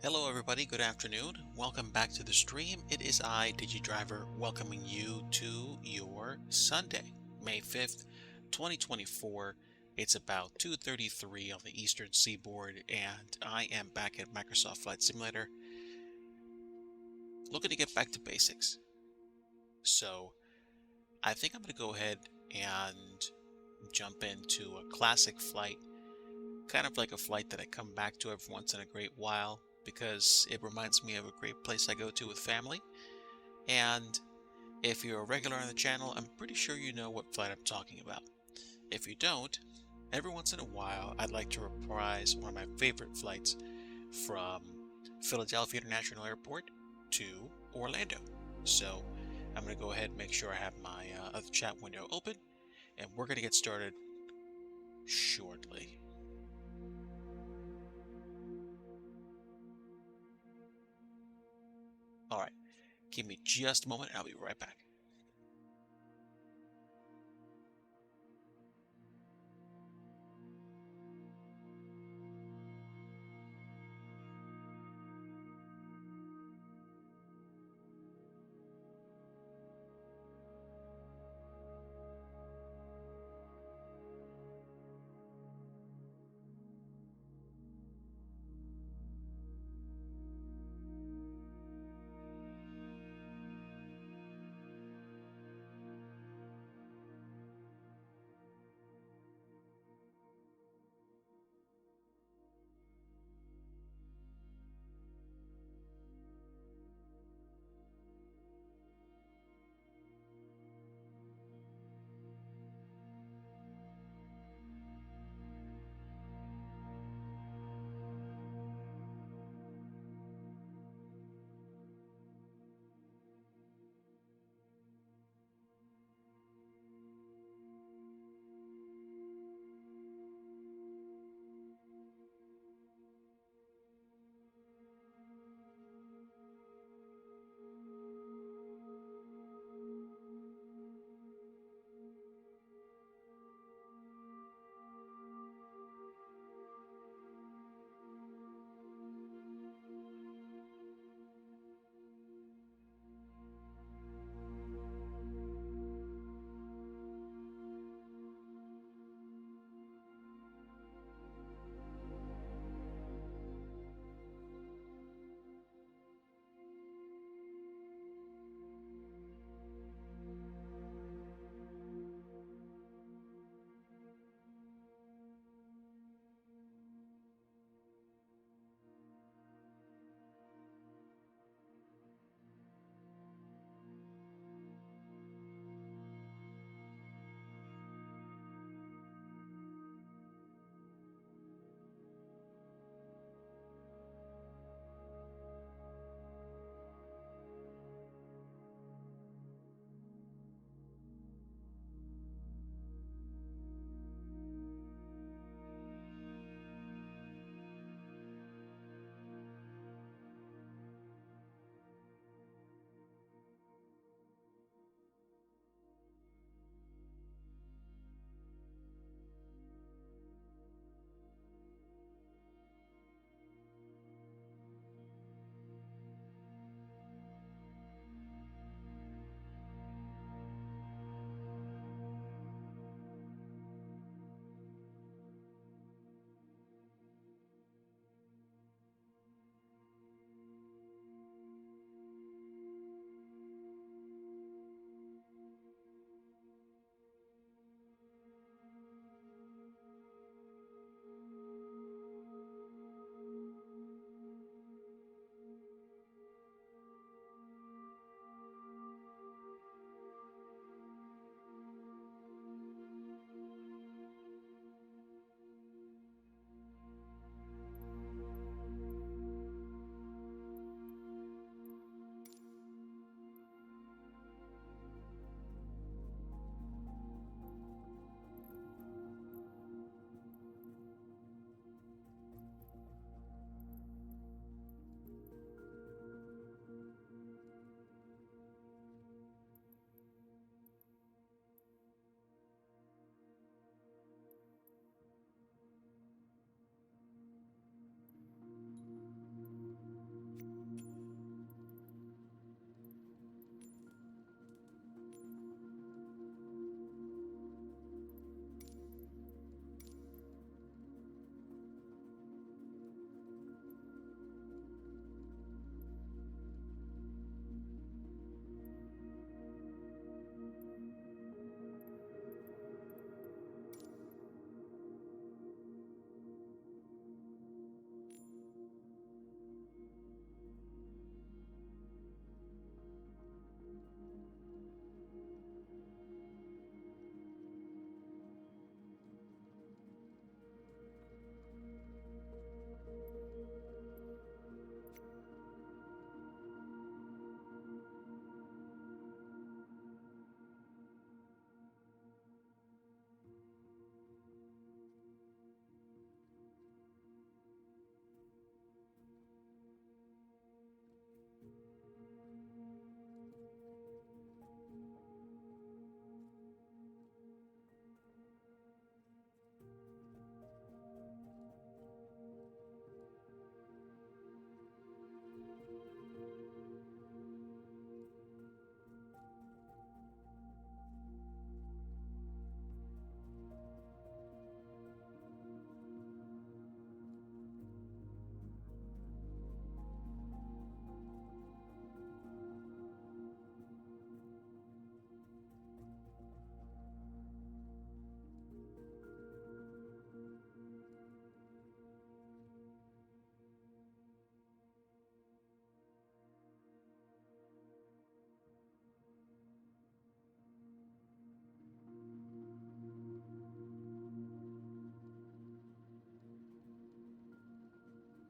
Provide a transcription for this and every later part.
Hello everybody, good afternoon. Welcome back to the stream. It is I, Digi Driver, welcoming you to your Sunday, May 5th, 2024. It's about 2:33 on the Eastern Seaboard, and I am back at Microsoft Flight Simulator, looking to get back to basics. So I think I'm going to go ahead and jump into a classic flight, kind of like a flight that I come back to every once in a great while, because it reminds me of a great place I go to with family. And if you're a regular on the channel, I'm pretty sure you know what flight I'm talking about. If you don't, every once in a while, I'd like to reprise one of my favorite flights from Philadelphia International Airport to Orlando. So I'm going to go ahead and make sure I have my other chat window open, and we're going to get started shortly. All right, give me just a moment and I'll be right back.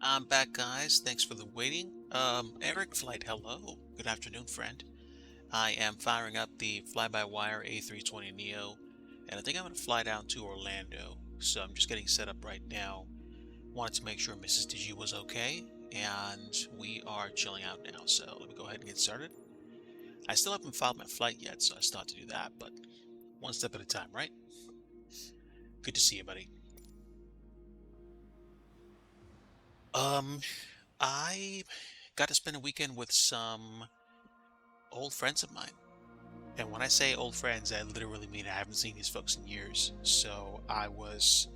I'm back, guys. Thanks for the waiting. Eric Flight, hello. Good afternoon, friend. I am firing up the fly-by-wire A320 Neo, and I think I'm going to fly down to Orlando. So I'm just getting set up right now. Wanted to make sure Mrs. DG was okay, and we are chilling out now. So let me go ahead and get started. I still haven't filed my flight yet, so I still have to do that, but one step at a time, right? Good to see you, buddy. Um, I got to spend a weekend with some old friends of mine. And when I say old friends, I literally mean I haven't seen these folks in years. So I was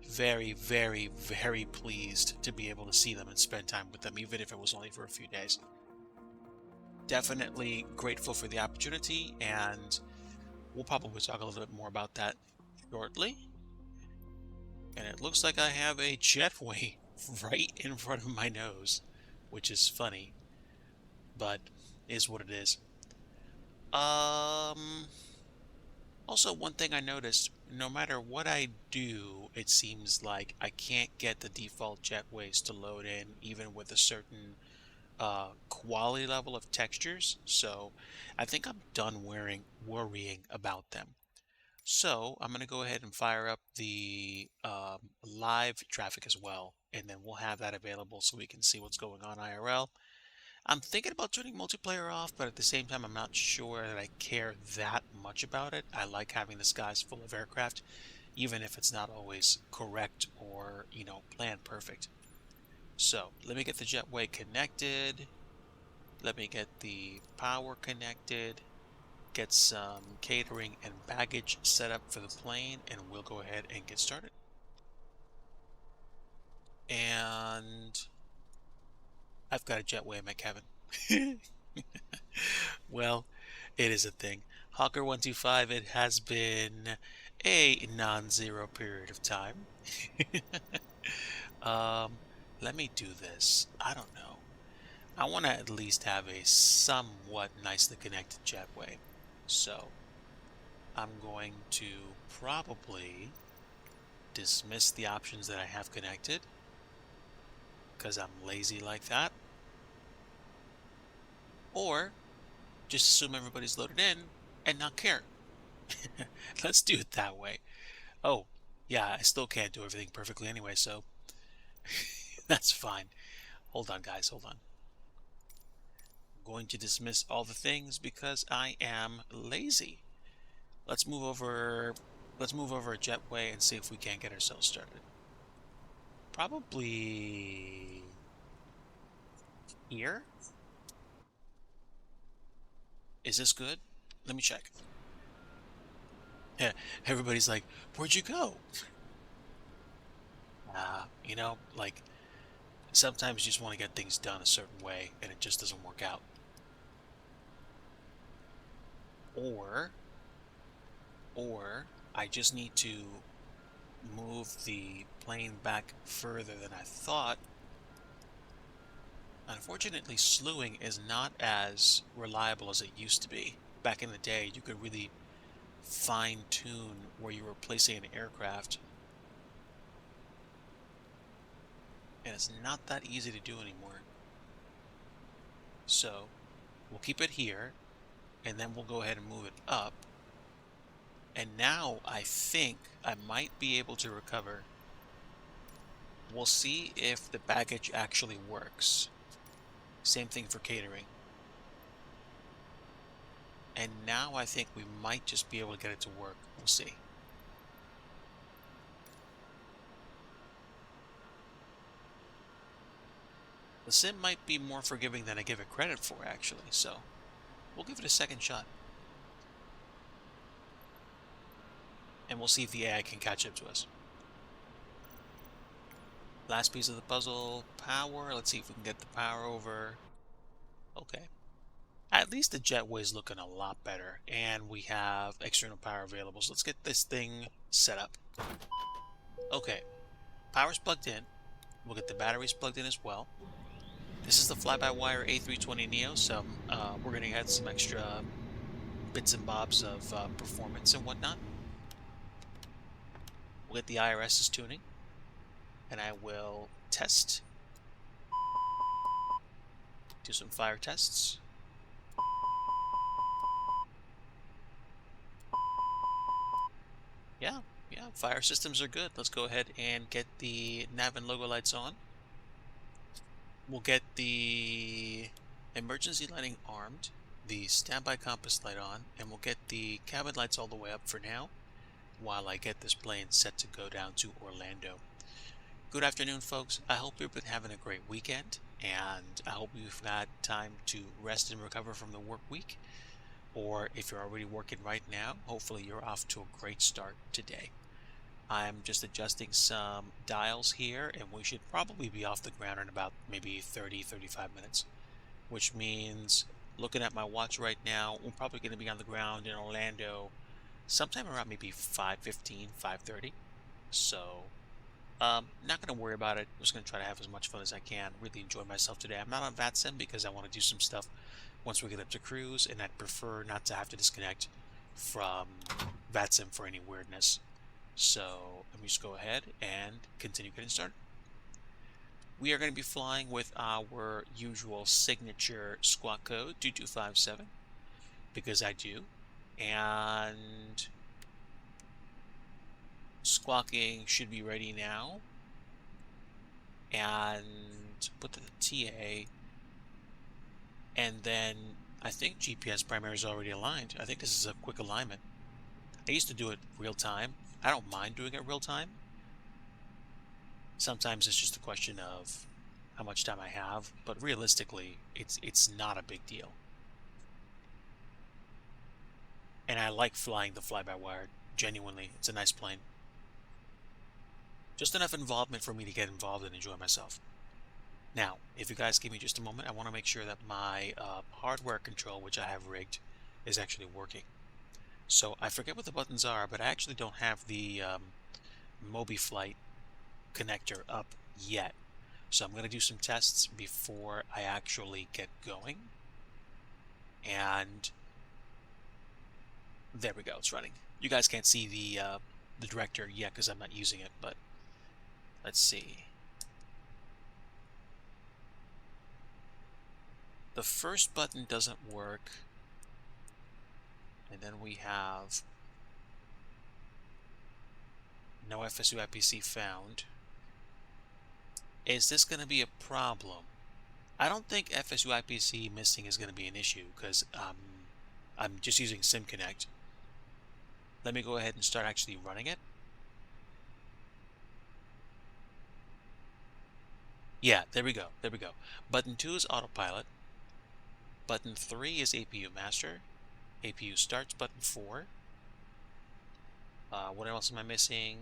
very, very, very pleased to be able to see them and spend time with them, even if it was only for a few days. Definitely grateful for the opportunity, and we'll probably talk a little bit more about that shortly. And it looks like I have a jetway right in front of my nose, which is funny, but is what it is. Also, one thing I noticed, no matter what I do, it seems like I can't get the default jetways to load in, even with a certain quality level of textures. So I think I'm done worrying about them. So I'm going to go ahead and fire up the live traffic as well, and then we'll have that available so we can see what's going on IRL. I'm thinking about turning multiplayer off, but at the same time, I'm not sure that I care that much about it. I like having the skies full of aircraft, even if it's not always correct or, planned perfect. So let me get the jetway connected. Let me get the power connected. Get some catering and baggage set up for the plane, and we'll go ahead and get started. And I've got a jetway in my cabin. Well, it is a thing. Hawker 125, it has been a non-zero period of time. um, Let me do this. I don't know. I want to at least have a somewhat nicely connected jetway. So I'm going to probably dismiss the options that I have connected because I'm lazy like that. Or just assume everybody's loaded in and not care. Let's do it that way. Oh, yeah, I still can't do everything perfectly anyway, so that's fine. Hold on, guys, hold on. I'm going to dismiss all the things because I am lazy. Let's move over a jetway and see if we can't get ourselves started. Probably here? Is this good? Let me check. Yeah, everybody's like, where'd you go? Like sometimes you just want to get things done a certain way and it just doesn't work out. Or I just need to move the plane back further than I thought. Unfortunately, slewing is not as reliable as it used to be. Back in the day, you could really fine-tune where you were placing an aircraft, and it's not that easy to do anymore. So we'll keep it here, and then we'll go ahead and move it up. And now I think I might be able to recover. We'll see if the baggage actually works. Same thing for catering. And now I think we might just be able to get it to work. We'll see. The sim might be more forgiving than I give it credit for, actually, so we'll give it a second shot. And we'll see if the AI can catch up to us. Last piece of the puzzle, power. Let's see if we can get the power over. Okay. At least the jetway is looking a lot better, and we have external power available. So let's get this thing set up. Okay. Power's plugged in. We'll get the batteries plugged in as well. This is the fly-by-wire A320 Neo, so we're going to add some extra bits and bobs of performance and whatnot. We'll get the IRS's tuning, and I will test Do some fire tests. Yeah, yeah, fire systems are good. Let's go ahead and get the nav and logo lights on. We'll get the emergency lighting armed, the standby compass light on, and we'll get the cabin lights all the way up for now while I get this plane set to go down to Orlando. Good afternoon, folks. I hope you've been having a great weekend, and I hope you've had time to rest and recover from the work week. Or if you're already working right now, hopefully you're off to a great start today. I'm just adjusting some dials here, and we should probably be off the ground in about maybe 30-35 minutes, which means looking at my watch right now, we're probably going to be on the ground in Orlando sometime around maybe 5:15, 5:30. So not going to worry about it. I'm just going to try to have as much fun as I can, really enjoy myself today. I'm not on VATSIM because I want to do some stuff once we get up to cruise, and I'd prefer not to have to disconnect from VATSIM for any weirdness. So let me just go ahead and continue getting started. We are going to be flying with our usual signature squawk code 2257 because I do, and squawking should be ready now, and put the TA, and then I think GPS primary is already aligned. I think this is a quick alignment. I used to do it real time. I don't mind doing it real time. Sometimes it's just a question of how much time I have, but realistically, it's not a big deal. And I like flying the fly-by-wire. Genuinely, it's a nice plane. Just enough involvement for me to get involved and enjoy myself. Now, if you guys give me just a moment, I want to make sure that my hardware control, which I have rigged, is actually working. So I forget what the buttons are, but I actually don't have the MobiFlight connector up yet. So I'm going to do some tests before I actually get going. And there we go, it's running. You guys can't see the director yet because I'm not using it, but let's see. The first button doesn't work. And then we have no FSU IPC found. Is this going to be a problem? I don't think FSU IPC missing is going to be an issue because I'm just using SimConnect. Let me go ahead and start actually running it. Yeah, there we go. There we go. Button 2 is autopilot. Button 3 is APU master. APU starts. Button 4. What else am I missing?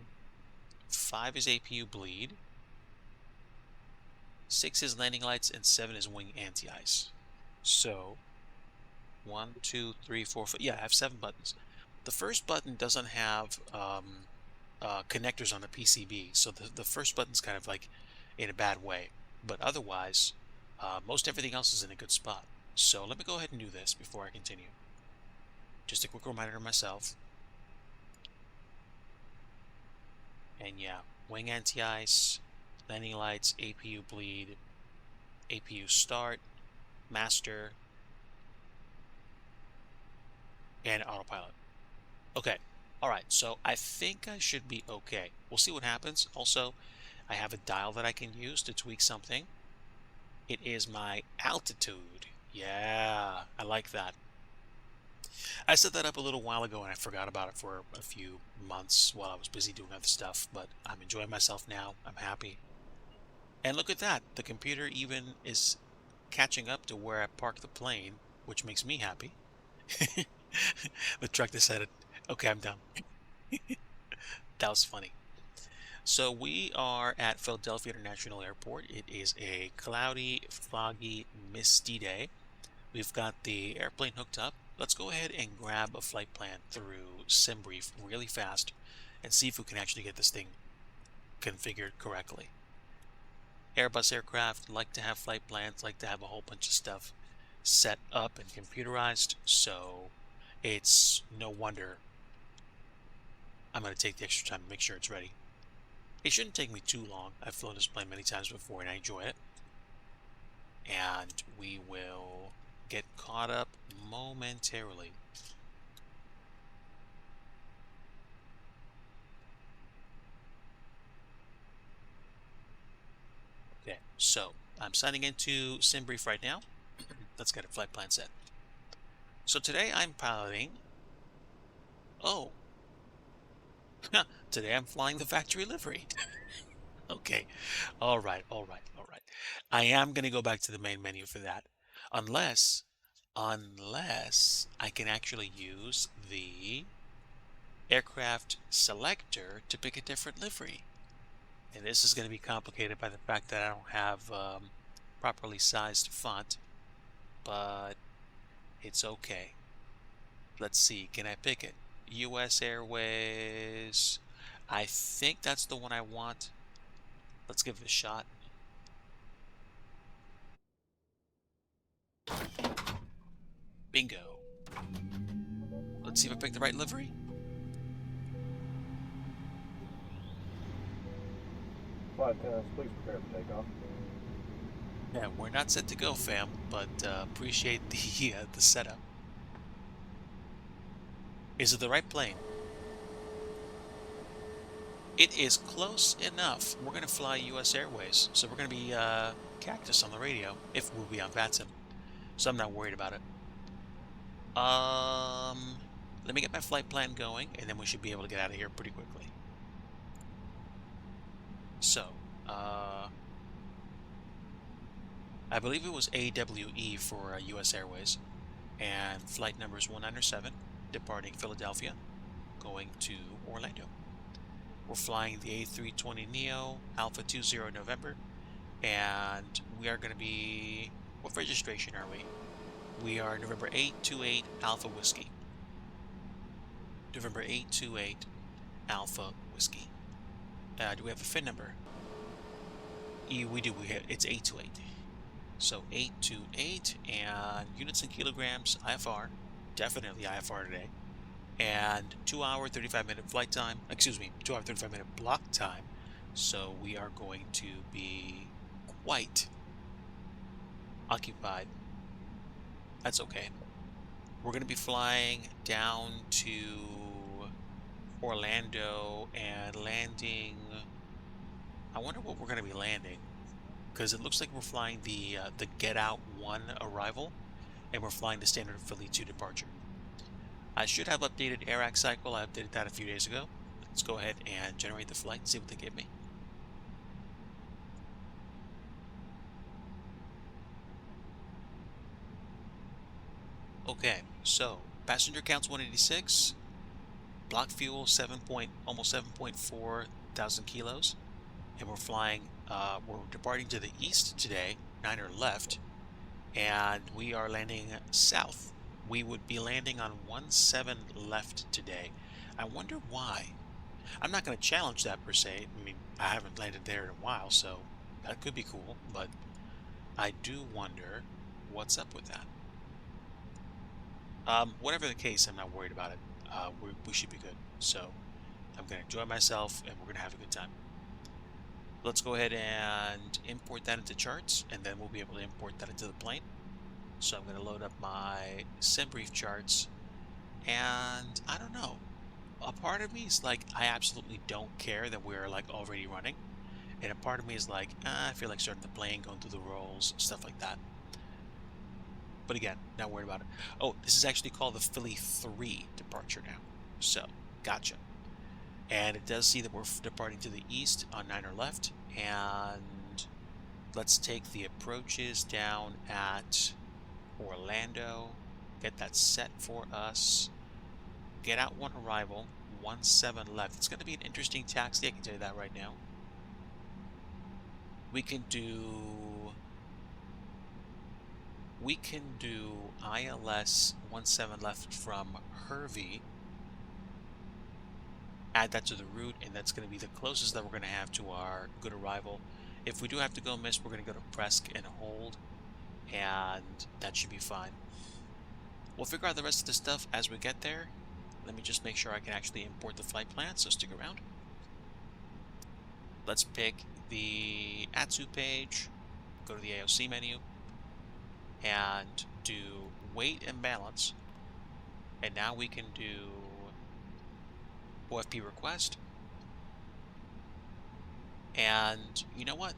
5 is APU bleed. 6 is landing lights, and 7 is wing anti-ice. So 1, 2, 3, 4, 5. Yeah, I have 7 buttons. The first button doesn't have connectors on the PCB, so the first button's kind of like in a bad way. But otherwise, most everything else is in a good spot. So let me go ahead and do this before I continue. Just a quick reminder to myself. And yeah, wing anti-ice, landing lights, APU bleed, APU start, master, and autopilot. Okay, alright, so I think I should be okay. We'll see what happens. Also, I have a dial that I can use to tweak something. It is my altitude. Yeah, I like that. I set that up a little while ago and I forgot about it for a few months while I was busy doing other stuff, but I'm enjoying myself now. I'm happy. And look at that. The computer even is catching up to where I parked the plane, which makes me happy. The truck decided, okay, I'm done. That was funny. So we are at Philadelphia International Airport. It is a cloudy, foggy, misty day. We've got the airplane hooked up. Let's go ahead and grab a flight plan through SimBrief really fast and see if we can actually get this thing configured correctly. Airbus aircraft like to have flight plans, like to have a whole bunch of stuff set up and computerized, so it's no wonder I'm going to take the extra time to make sure it's ready. It shouldn't take me too long. I've flown this plane many times before and I enjoy it. and we will get caught up momentarily. Okay, so I'm signing into SimBrief right now. Let's get a flight plan set. So today I'm piloting. Oh, today I'm flying the factory livery. Okay, all right, all right, all right. I am going to go back to the main menu for that, unless I can actually use the aircraft selector to pick a different livery. And this is going to be complicated by the fact that I don't have properly sized font, but it's okay. Let's see, can I pick it? US Airways. I think that's the one I want. Let's give it a shot. Bingo. Let's see if I picked the right livery. Flight attendants, please prepare for takeoff. Yeah, we're not set to go, fam, but appreciate the setup. Is it the right plane? It is close enough. We're going to fly US Airways, so we're going to be Cactus on the radio, if we'll be on VATSIM. So I'm not worried about it. Let me get my flight plan going, and then we should be able to get out of here pretty quickly. So, I believe it was AWE for US Airways, and flight number is 197, departing Philadelphia, going to Orlando. We're flying the A320neo, Alpha 20 November, and we are going to be, what registration are we? We are November 828 Alpha Whiskey. November 828 Alpha Whiskey. Do we have a FIN number? We do. It's 828. So 828 and units in kilograms, IFR. Definitely IFR today. And 2 hour 35-minute flight time. Excuse me, 2 hour 35-minute block time. So we are going to be quite occupied. That's okay. We're going to be flying down to Orlando and landing. I wonder what we're going to be landing, because it looks like we're flying the Get Out 1 arrival, and we're flying the standard Philly 2 departure. I should have updated AirAC cycle. I updated that a few days ago. Let's go ahead and generate the flight and see what they give me. Okay, so passenger count's 186, block fuel almost 7.4 thousand kilos, and we're flying. We're departing to the east today, 9er left, and we are landing south. We would be landing on 17 left today. I wonder why. I'm not going to challenge that per se. I mean, I haven't landed there in a while, so that could be cool, but I do wonder what's up with that. Whatever the case, I'm not worried about it. We should be good. So I'm going to enjoy myself, and we're going to have a good time. Let's go ahead and import that into charts, and then we'll be able to import that into the plane. So I'm going to load up my SimBrief charts, and I don't know. A part of me is like, I absolutely don't care that we're like already running. And a part of me is like, I feel like starting the plane, going through the rolls, stuff like that. But again, not worried about it. Oh, this is actually called the Philly 3 departure now. So, gotcha. And it does see that we're departing to the east on 9er left. And let's take the approaches down at Orlando. Get that set for us. Get Out 1 arrival, 17 left. It's going to be an interesting taxi, I can tell you that right now. We can do ILS 17 left from Hervey. Add that to the route, and that's going to be the closest that we're going to have to our good arrival. If we do have to go miss, we're going to go to Presque and hold, and that should be fine. We'll figure out the rest of the stuff as we get there. Let me just make sure I can actually import the flight plan, so stick around. Let's pick the ATSU page, go to the AOC menu, and do weight and balance. And now we can do OFP request. And you know what?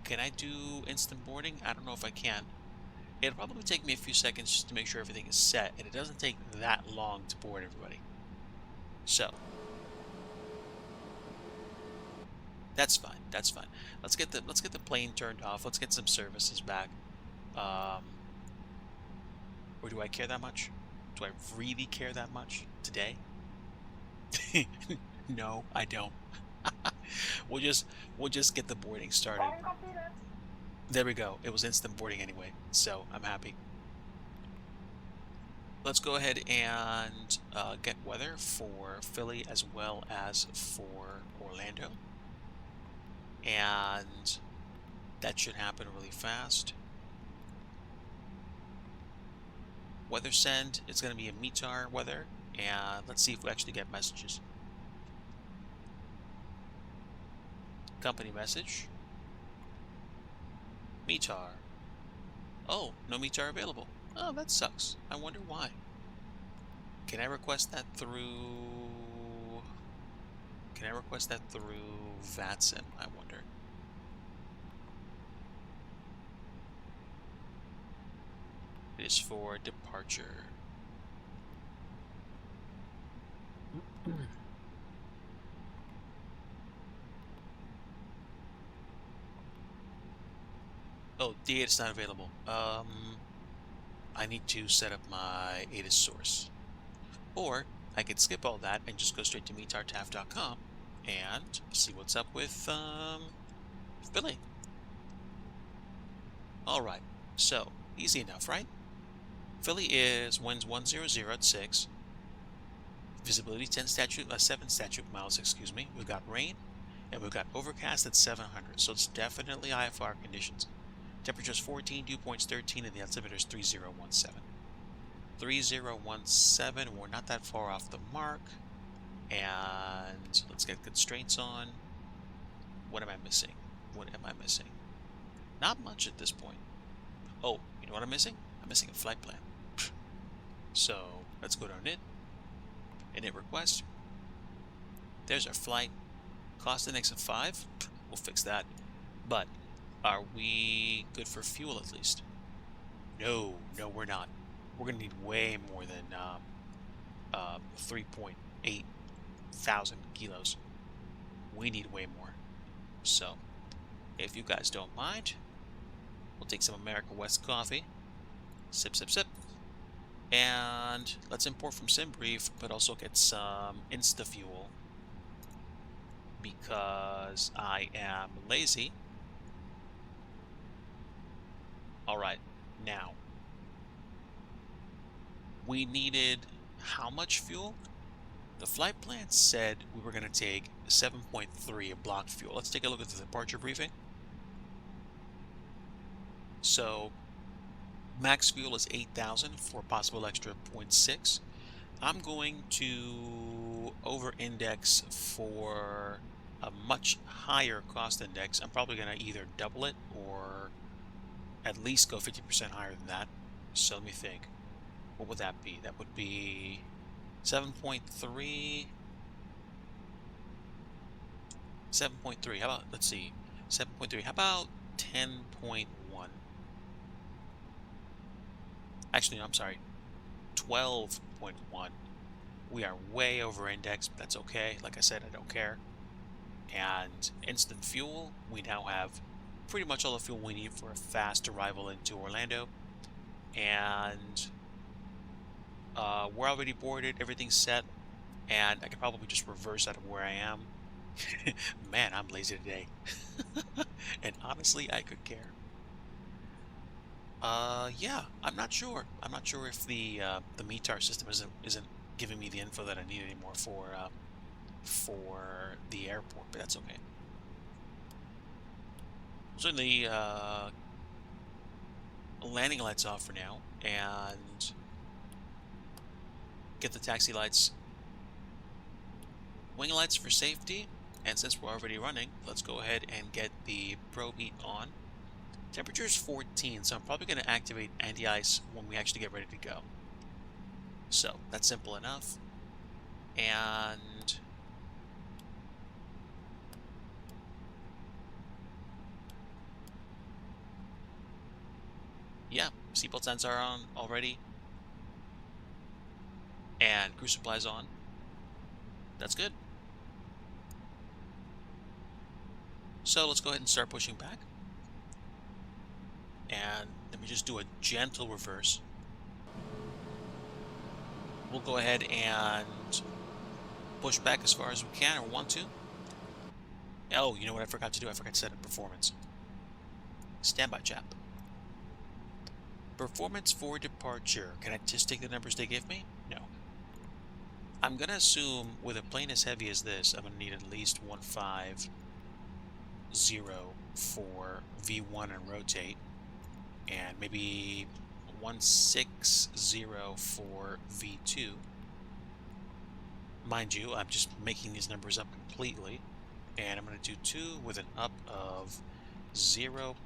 Can I do instant boarding? I don't know if I can. It'll probably take me a few seconds just to make sure everything is set, and it doesn't take that long to board everybody. So that's fine. That's fine. Let's get the plane turned off. Let's get some services back. Or do I care that much? Do I really care that much today? No, I don't. We'll just get the boarding started. There we go. It was instant boarding anyway, so I'm happy. Let's go ahead and get weather for Philly as well as for Orlando. And that should happen really fast. Weather send, it's going to be a METAR weather, and let's see if we actually get messages. Company message. METAR. Oh, no METAR available. Oh, that sucks. I wonder why. Can I request that through... Can I request that through VATSIM, I wonder? It is for departure. Oh, the ATIS not available. I need to set up my ATIS source. Or I could skip all that and just go straight to metartaf.com and see what's up with Philly. Alright, so easy enough, right? Philly is winds 100 at 6. Visibility 7 statute miles, excuse me. We've got rain, and we've got overcast at 700, so it's definitely IFR conditions. Temperature is 14, dew point's 13, and the altimeter is 3017. 3017, we're not that far off the mark. And let's get constraints on. What am I missing? What am I missing? Not much at this point. Oh, you know what I'm missing? I'm missing a flight plan. So let's go to init request. There's our flight. Cost index of 5. We'll fix that. But are we good for fuel at least? No, we're not. We're gonna need way more than 3.8 thousand kilos. We need way more. So, if you guys don't mind, we'll take some America West coffee. Sip, sip, sip. And let's import from SimBrief, but also get some InstaFuel because I am lazy. Alright, now. We needed how much fuel? The flight plan said we were going to take 7.3 of block fuel. Let's take a look at the departure briefing. So, max fuel is 8,000 for possible extra 0.6. I'm going to over-index for a much higher cost index. I'm probably going to either double it or at least go 50% higher than that. So let me think. What would that be? That would be 7.3. 7.3. How about, let's see. 7.3. How about 10.1? Actually, no, I'm sorry. 12.1. We are way over indexed, but that's okay. Like I said, I don't care. And instant fuel, we now have pretty much all the fuel we need for a fast arrival into Orlando. And we're already boarded, everything's set, and I can probably just reverse out of where I am. Man, I'm lazy today. And honestly, I could care. Yeah, I'm not sure. I'm not sure if the METAR system isn't giving me the info that I need anymore for the airport, but that's okay. So the landing lights off for now, and get the taxi lights, wing lights for safety, and since we're already running, let's go ahead and get the probe heat on. Temperature is 14, so I'm probably going to activate anti-ice when we actually get ready to go. So that's simple enough. And yeah, seatbelt signs are on already. And crew supplies on. That's good. So let's go ahead and start pushing back. And let me just do a gentle reverse. We'll go ahead and push back as far as we can or want to. Oh, you know what I forgot to do? I forgot to set up performance. Standby, chap. Performance for departure. Can I just take the numbers they give me? No. I'm going to assume with a plane as heavy as this, I'm going to need at least 150 for V1 and rotate. And maybe 160 for V2. Mind you, I'm just making these numbers up completely. And I'm going to do 2 with an up of 0.4.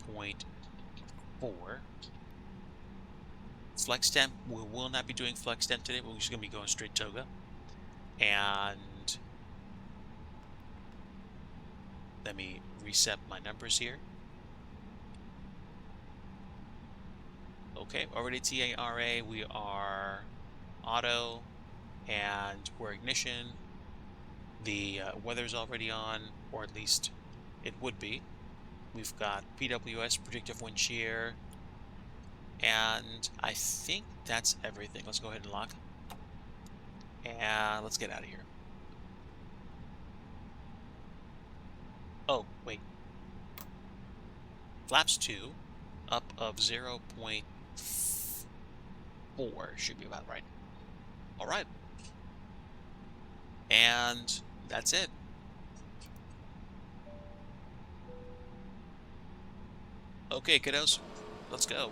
Flex temp, we will not be doing flex temp today. We're just going to be going straight toga. And let me reset my numbers here. Okay, already TARA, we are auto, and we're ignition. The weather's already on, or at least it would be. We've got PWS, predictive wind shear, and I think that's everything. Let's go ahead and lock. And let's get out of here. Oh, wait. Flaps 2, up of 0.4 should be about right. All right. And that's it. Okay, kiddos, let's go.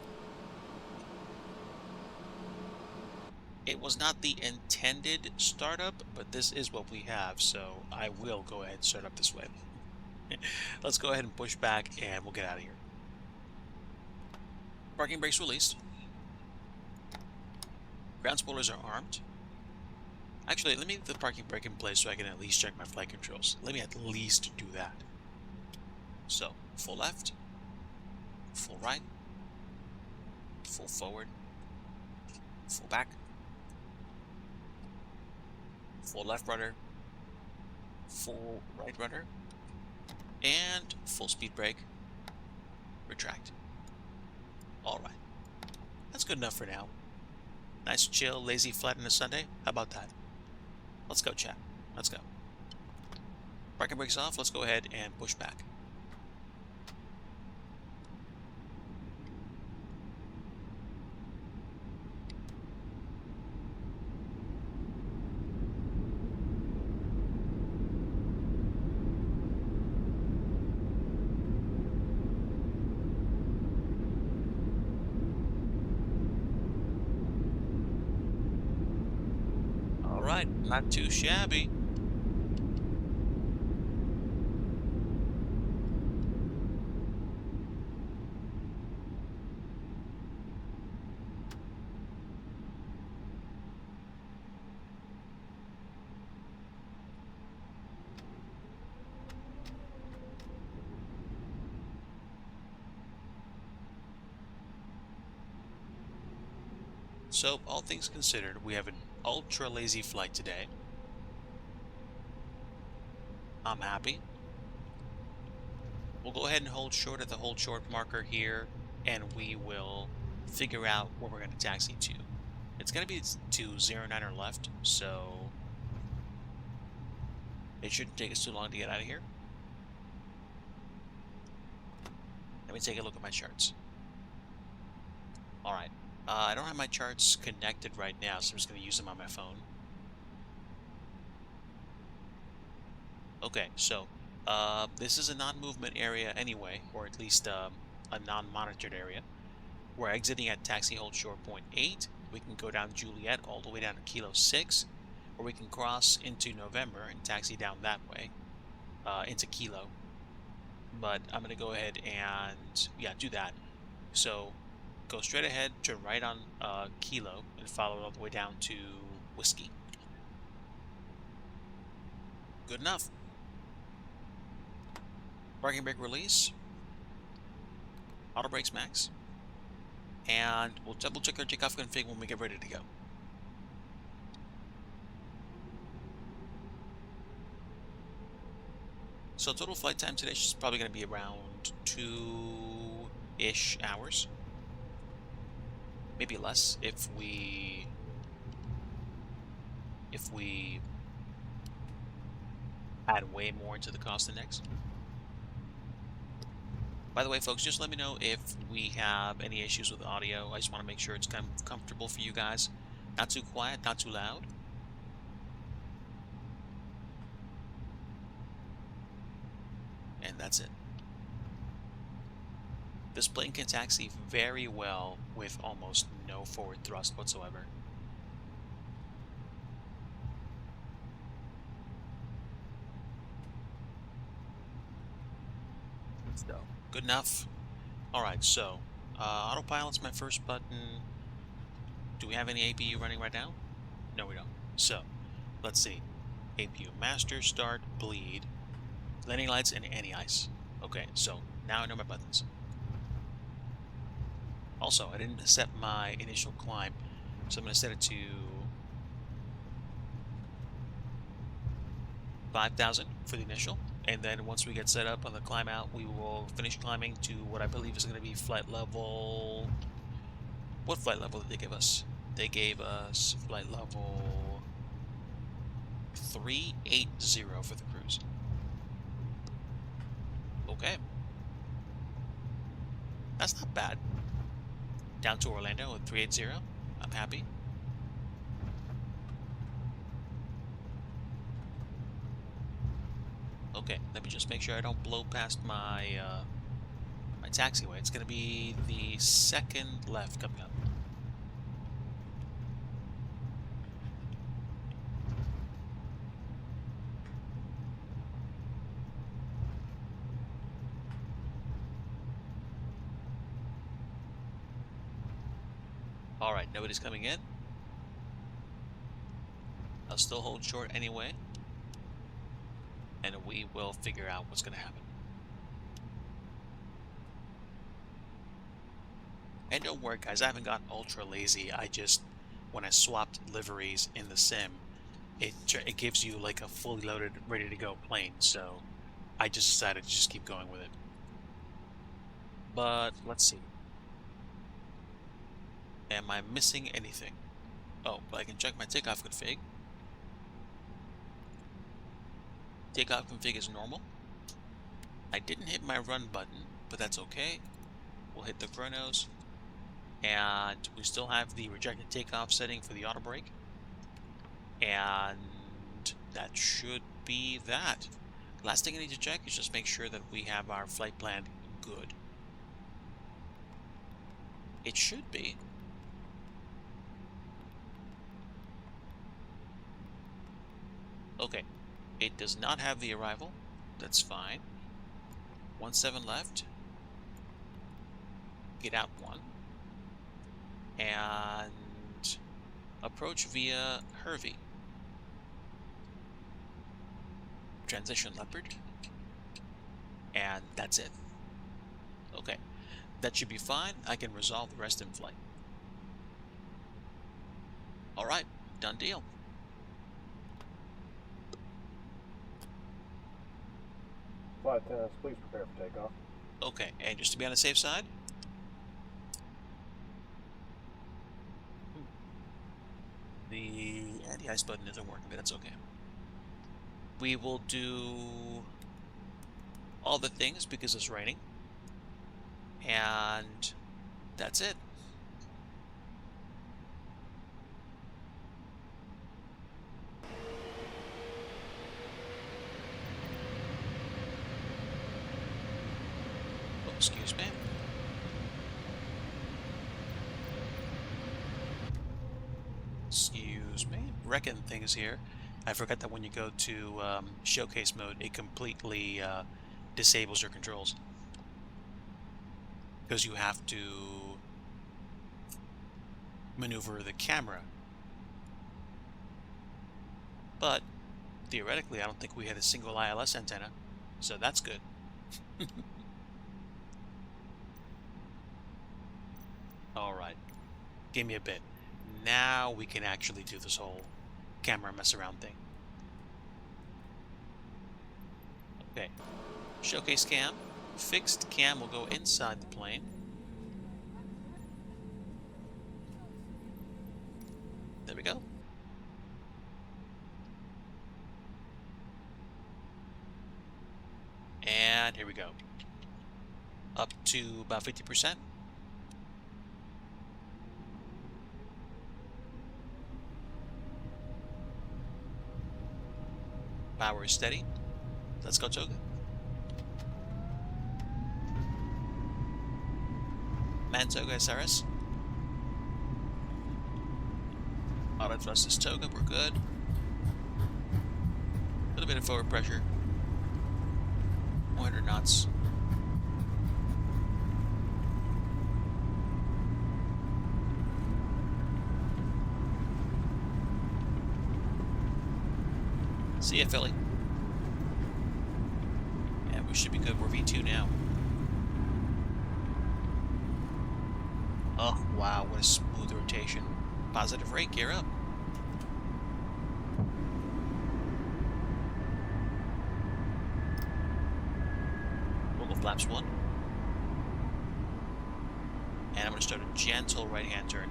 It was not the intended startup, but this is what we have, so I will go ahead and start up this way. Let's go ahead and push back, and we'll get out of here. Parking brakes released. Ground spoilers are armed. Actually, let me leave the parking brake in place so I can at least check my flight controls. Let me at least do that. So, full left, full right, full forward, full back, full left rudder, full right rudder, and full speed brake, retract. All right, that's good enough for now. Nice, chill, lazy flight on a Sunday. How about that? Let's go, chat. Let's go. Parking brakes off. Let's go ahead and push back. All right, not too shabby. So, all things considered, we have an ultra lazy flight today. I'm happy. We'll go ahead and hold short at the hold short marker here, and we will figure out where we're going to taxi to. It's going to be to 09er left, so it shouldn't take us too long to get out of here. Let me take a look at my charts. All right. I don't have my charts connected right now, so I'm just going to use them on my phone. Okay, so this is a non-movement area anyway, or at least a non-monitored area. We're exiting at taxi hold short point 8. We can go down Juliet all the way down to Kilo 6, or we can cross into November and taxi down that way into Kilo. But I'm going to go ahead and, yeah, do that. So go straight ahead, turn right on Kilo, and follow it all the way down to Whiskey. Good enough. Parking brake release. Auto brakes max. And we'll double check our takeoff config when we get ready to go. So total flight time today is probably going to be around 2-ish hours. Maybe less if we add way more into the cost index. By the way, folks, just let me know if we have any issues with audio. I just want to make sure it's kind of comfortable for you guys. Not too quiet, not too loud. And that's it. This plane can taxi very well with almost no forward thrust whatsoever. So, good enough. Alright, so, autopilot's my first button. Do we have any APU running right now? No, we don't. So, let's see. APU master, start, bleed, landing lights, and anti-ice. Okay, so now I know my buttons. Also, I didn't set my initial climb, so I'm going to set it to 5,000 for the initial. And then once we get set up on the climb out, we will finish climbing to what I believe is going to be flight level... What flight level did they give us? They gave us flight level 380 for the cruise. Okay. That's not bad. Down to Orlando at 380. I'm happy. Okay, let me just make sure I don't blow past my my taxiway. It's going to be the second left coming up. Alright, nobody's coming in. I'll still hold short anyway. And we will figure out what's going to happen. And don't worry, guys, I haven't gotten ultra lazy. I just, when I swapped liveries in the sim, it gives you like a fully loaded, ready to go plane. So I just decided to just keep going with it. But let's see. Am I missing anything? Oh, but I can check my takeoff config. Takeoff config is normal. I didn't hit my run button, but that's okay. We'll hit the chronos. And we still have the rejected takeoff setting for the auto brake. And that should be that. Last thing I need to check is just make sure that we have our flight plan good. It should be. Okay, it does not have the arrival. That's fine. 17 left. Get out 1. And approach via Hervey. Transition Leopard. And that's it. Okay, that should be fine. I can resolve the rest in flight. Alright, done deal. Flight attendants, please prepare for takeoff. Okay, and just to be on the safe side, the anti-ice button isn't working, but that's okay. We will do all the things because it's raining, and that's it. Oh, excuse me. Excuse me. Wrecking things here. I forgot that when you go to showcase mode, it completely disables your controls. because you have to maneuver the camera. But theoretically, I don't think we had a single ILS antenna, so that's good. All right, give me a bit. Now we can actually do this whole camera mess around thing. Okay, showcase cam. Fixed cam will go inside the plane. There we go. And here we go. Up to about 50%. Power is steady. Let's go, Toga. Man Toga SRS. Auto thrust is Toga, we're good. A little bit of forward pressure. 100 knots. See ya, Philly. Yeah, we should be good. We're V2 now. Oh, wow, what a smooth rotation. Positive rate, gear up. We'll go flaps 1. And I'm going to start a gentle right-hand turn.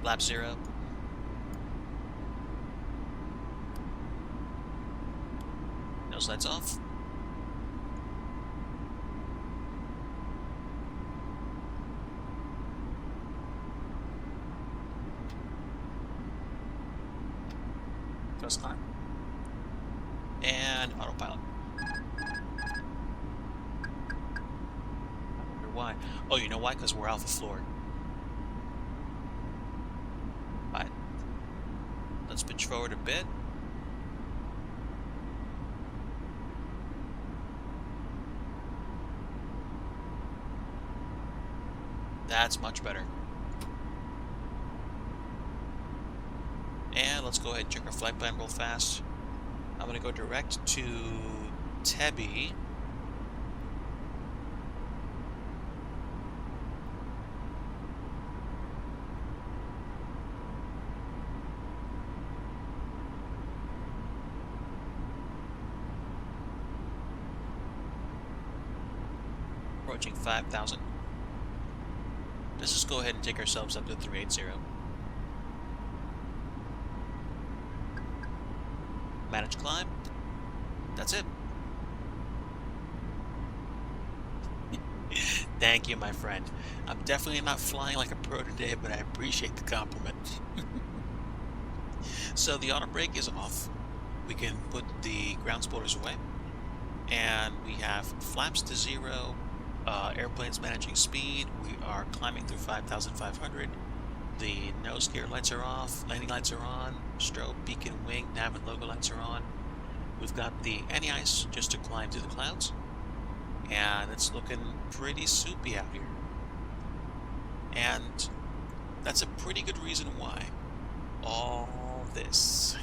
Flap 0. Nose lights off. Thrust climb. And autopilot. I wonder why. Oh, you know why? Because we're alpha floor. Alright. Let's pitch forward a bit. That's much better. And let's go ahead and check our flight plan real fast. I'm going to go direct to Tebby. Approaching 5,000. Let's just go ahead and take ourselves up to 380. Manage climb. That's it. Thank you, my friend. I'm definitely not flying like a pro today, but I appreciate the compliment. So the auto brake is off. We can put the ground spoilers away. And we have flaps to 0. Airplane's managing speed. We are climbing through 5,500. The nose gear lights are off. Landing lights are on. Strobe, beacon, wing, nav, and logo lights are on. We've got the anti-ice just to climb through the clouds. And it's looking pretty soupy out here. And that's a pretty good reason why. All this.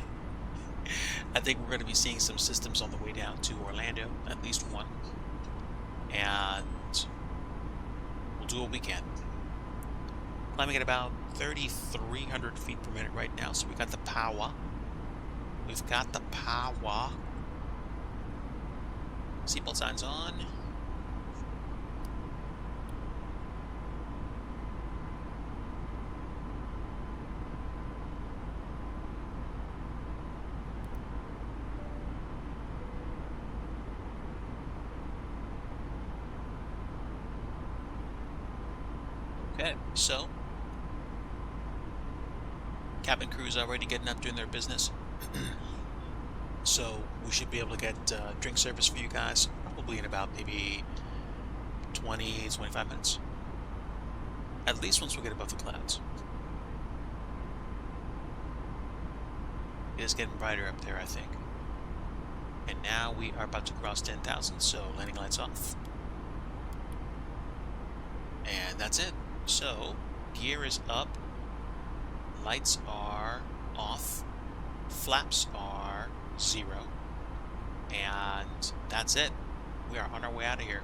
I think we're going to be seeing some systems on the way down to Orlando, at least one. And we'll do what we can. Climbing at about 3,300 feet per minute right now, so we got the power. We've got the power. Seatbelt signs on. Okay, so cabin crew's already getting up doing their business. So we should be able to get drink service for you guys probably in about maybe 20-25 minutes. At least once we get above the clouds. is getting brighter up there, I think. And now we are about to cross 10,000, so landing lights off. And that's it. So, gear is up, lights are off, flaps are 0, and that's it. We are on our way out of here.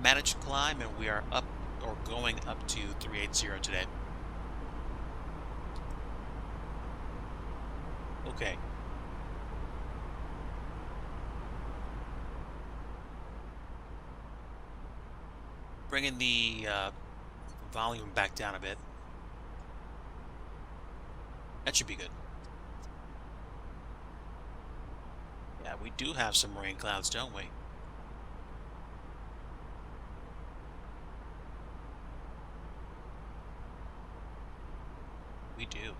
Managed climb, and we are up or going up to 380 today. Okay. Bringing the volume back down a bit. That should be good. Yeah, we do have some rain clouds, don't we? We do.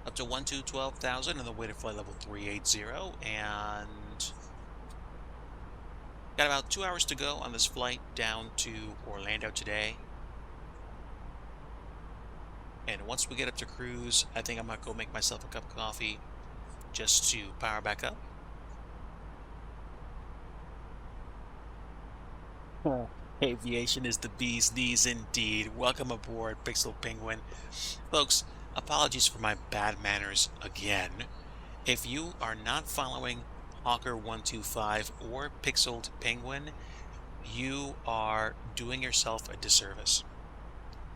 Up to 12,000 on the way to flight level 380, and got about 2 hours to go on this flight down to Orlando today. And once we get up to cruise, I think I'm gonna go make myself a cup of coffee just to power back up. Aviation is the bee's knees indeed. Welcome aboard, Pixel Penguin. Folks, apologies for my bad manners again. If you are not following Hawker125 or Pixeled Penguin, you are doing yourself a disservice.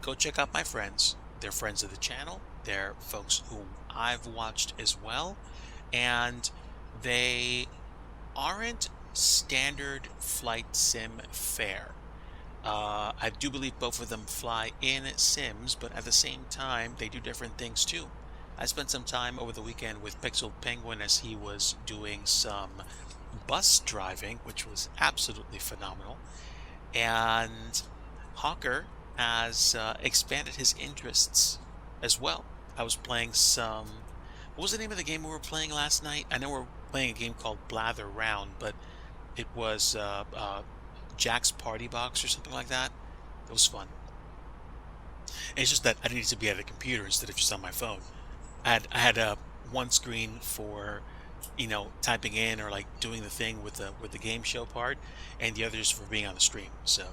Go check out my friends. They're friends of the channel. They're folks whom I've watched as well. And they aren't standard flight sim fare. I do believe both of them fly in sims, but at the same time, they do different things too. I spent some time over the weekend with Pixel Penguin as he was doing some bus driving, which was absolutely phenomenal. And Hawker has expanded his interests as well. I was playing some... What was the name of the game we were playing last night? I know we're playing a game called Blather Round, but it was Jack's Party Box or something like that. It was fun. And it's just that I needed to be at a computer instead of just on my phone. I had one screen for, you know, typing in or like doing the thing with the game show part, and the other just for being on the stream. So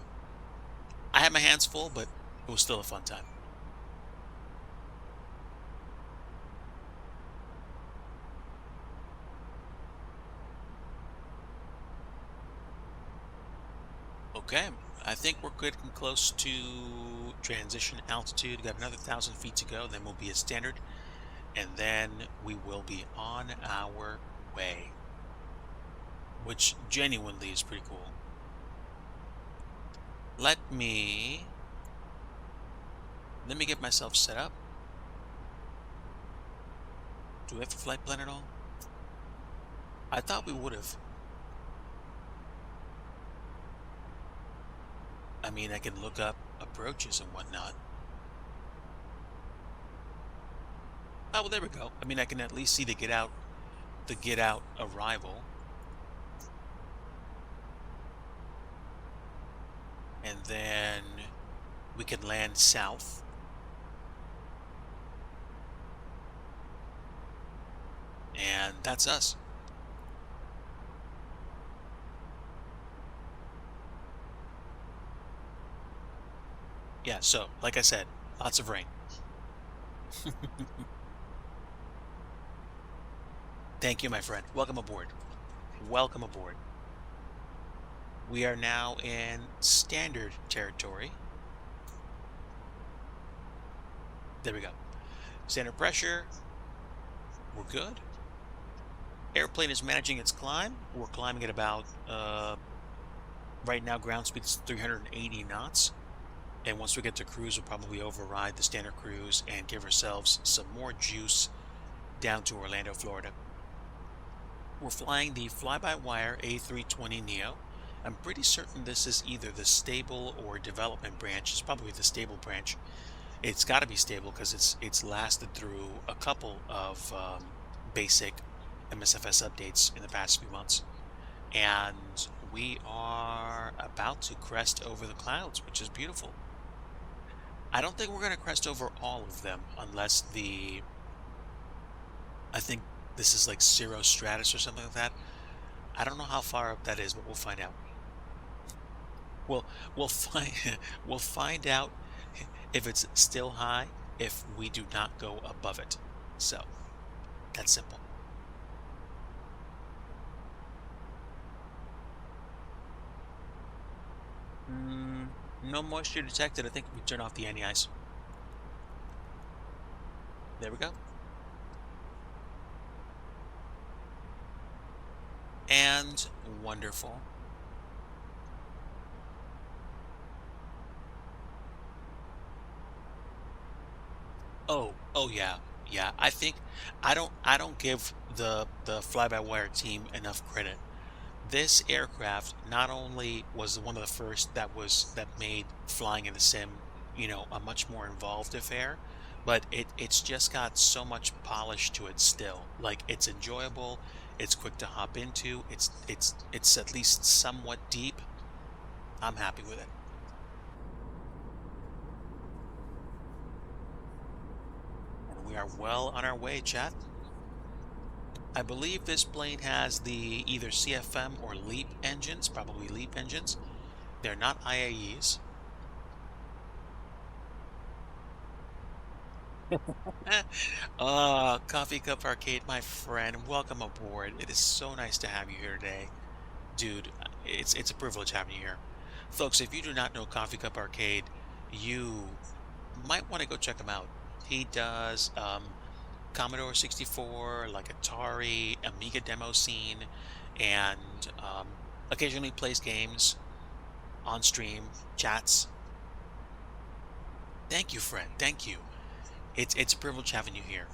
I had my hands full, but it was still a fun time. Okay, I think we're getting close to transition altitude. Got another 1,000 feet to go, then we'll be at standard, and then we will be on our way, which genuinely is pretty cool. Let me get myself set up. Do we have a flight plan at all? I thought we would have. I mean, I can look up approaches and whatnot. Oh, well, there we go. I mean, I can at least see the get out arrival. And then we can land south. And that's us. Yeah, so, like I said, lots of rain. Thank you, my friend. Welcome aboard. Welcome aboard. We are now in standard territory. There we go. Standard pressure. We're good. Airplane is managing its climb. We're climbing at about, right now ground speed is 380 knots. And once we get to cruise, we'll probably override the standard cruise and give ourselves some more juice down to Orlando, Florida. We're flying the fly-by-wire A320neo. I'm pretty certain this is either the stable or development branch. It's probably the stable branch. It's got to be stable because it's lasted through a couple of basic MSFS updates in the past few months. And we are about to crest over the clouds, which is beautiful. I don't think we're going to crest over all of them unless I think this is like cirro stratus or something like that. I don't know how far up that is, but we'll find out. We'll we'll find we'll find out if it's still high if we do not go above it. So that's simple. No moisture detected. I think we turn off the anti-ice. There we go. And wonderful. Oh yeah, yeah. I don't give the fly-by-wire team enough credit. This aircraft not only was one of the first that made flying in the sim, a much more involved affair, but it's just got so much polish to it still. Like it's enjoyable, it's quick to hop into, it's at least somewhat deep. I'm happy with it. And we are well on our way, chat. I believe this plane has the either CFM or LEAP engines, probably LEAP engines. They're not IAEs. Coffee Cup Arcade, my friend, welcome aboard. It is so nice to have you here today. Dude, it's a privilege having you here. Folks, if you do not know Coffee Cup Arcade, you might want to go check him out. He does Commodore 64, like Atari, Amiga demo scene, and occasionally plays games on stream, chats. Thank you, friend. Thank you. It's a privilege having you here.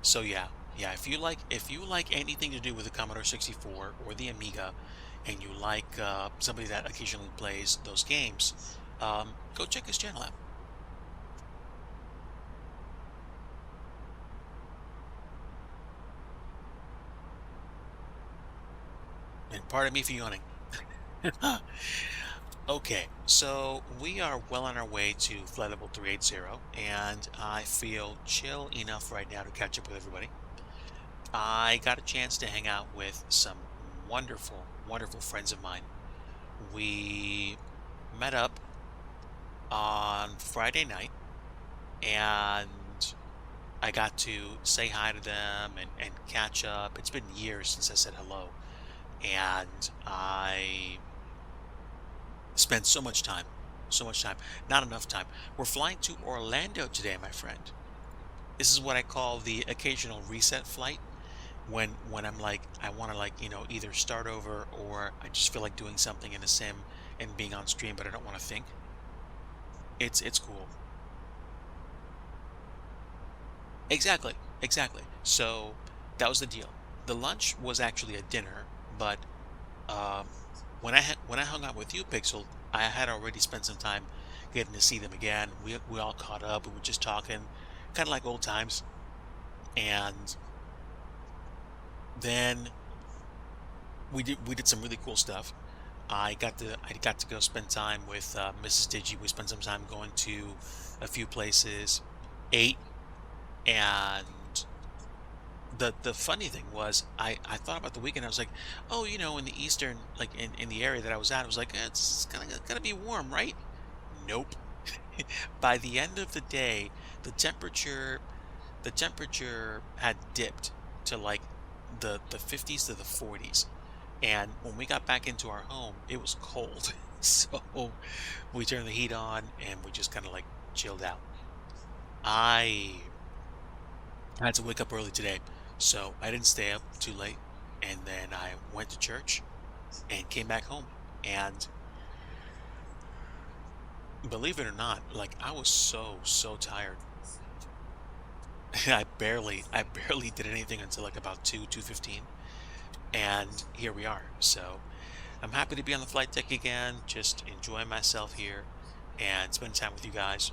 So yeah. If you like anything to do with the Commodore 64 or the Amiga, and you like somebody that occasionally plays those games, go check his channel out. And pardon me for yawning. Okay, so we are well on our way to flight level 380, and I feel chill enough right now to catch up with everybody. I got a chance to hang out with some wonderful, wonderful friends of mine. We met up on Friday night, and I got to say hi to them and catch up. It's been years since I said hello, and I spent so much time, not enough time. We're flying to Orlando today, my friend. This is what I call the occasional reset flight when I'm like I want to like, either start over or I just feel like doing something in a sim and being on stream, but I don't want to think. It's cool. Exactly. Exactly. So that was the deal. The lunch was actually a dinner, but um when I hung out with you, Pixel, I had already spent some time getting to see them again. We all caught up. We were just talking, kind of like old times. And then we did some really cool stuff. I got to go spend time with Mrs. Digi. We spent some time going to a few places, ate, and the funny thing was I thought about the weekend. I was like, oh, in the eastern, like in the area that I was at, I was like, it's gonna be warm, right? Nope. By the end of the day, the temperature the temperature had dipped to like the 50s to the 40s. And when we got back into our home, it was cold. So we turned the heat on and we just kind of like chilled out. I had to wake up early today, so I didn't stay up too late. And then I went to church and came back home. And believe it or not, like I was so tired. I barely did anything until like about 2:15, and here we are. So I'm happy to be on the flight deck again, just enjoying myself here and spend time with you guys.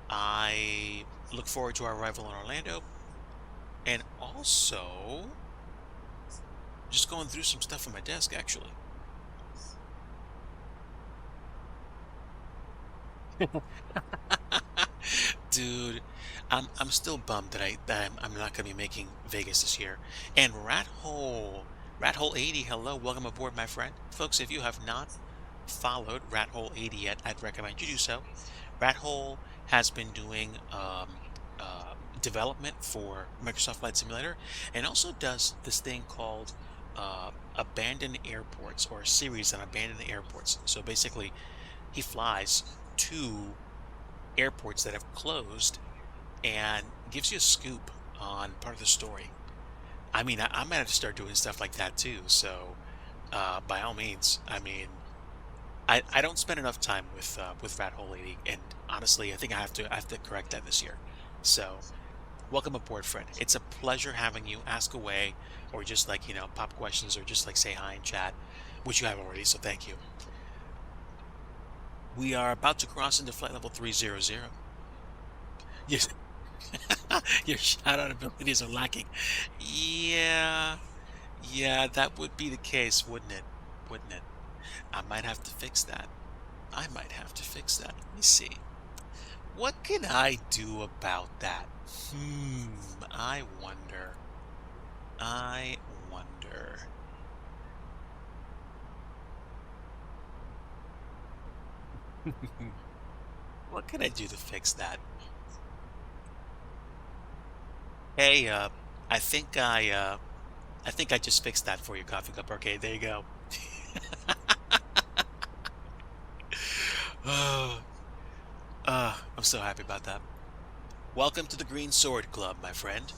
I look forward to our arrival in Orlando, and also Just going through some stuff on my desk, actually. Dude, I'm still bummed that I'm not gonna be making Vegas this year. And Rat Hole 80, hello, welcome aboard, my friend. Folks, if you have not followed Rat Hole 80 yet, I'd recommend you do so. Rat Hole has been doing development for Microsoft Flight Simulator, and also does this thing called Abandoned Airports, or a series on abandoned airports. So basically, he flies to airports that have closed and gives you a scoop on part of the story. I mean, I might have to start doing stuff like that too. So, by all means, I mean, I don't spend enough time with Rat Hole Lady, and honestly, I think I have to correct that this year. So, welcome aboard, friend. It's a pleasure having you. Ask away, or just like pop questions, or just like say hi and chat, which you have already. So, thank you. We are about to cross into flight level 300. Yes. Your shout out abilities are lacking. Yeah, yeah, that would be the case, wouldn't it? Wouldn't it? I might have to fix that. I might have to fix that. Let me see. What can I do about that? I wonder. I wonder. What can I do to fix that? Hey, I think I uh I think I just fixed that for you, Coffee Cup Arcade. There you go. I'm so happy about that. Welcome to the Green Sword Club, my friend.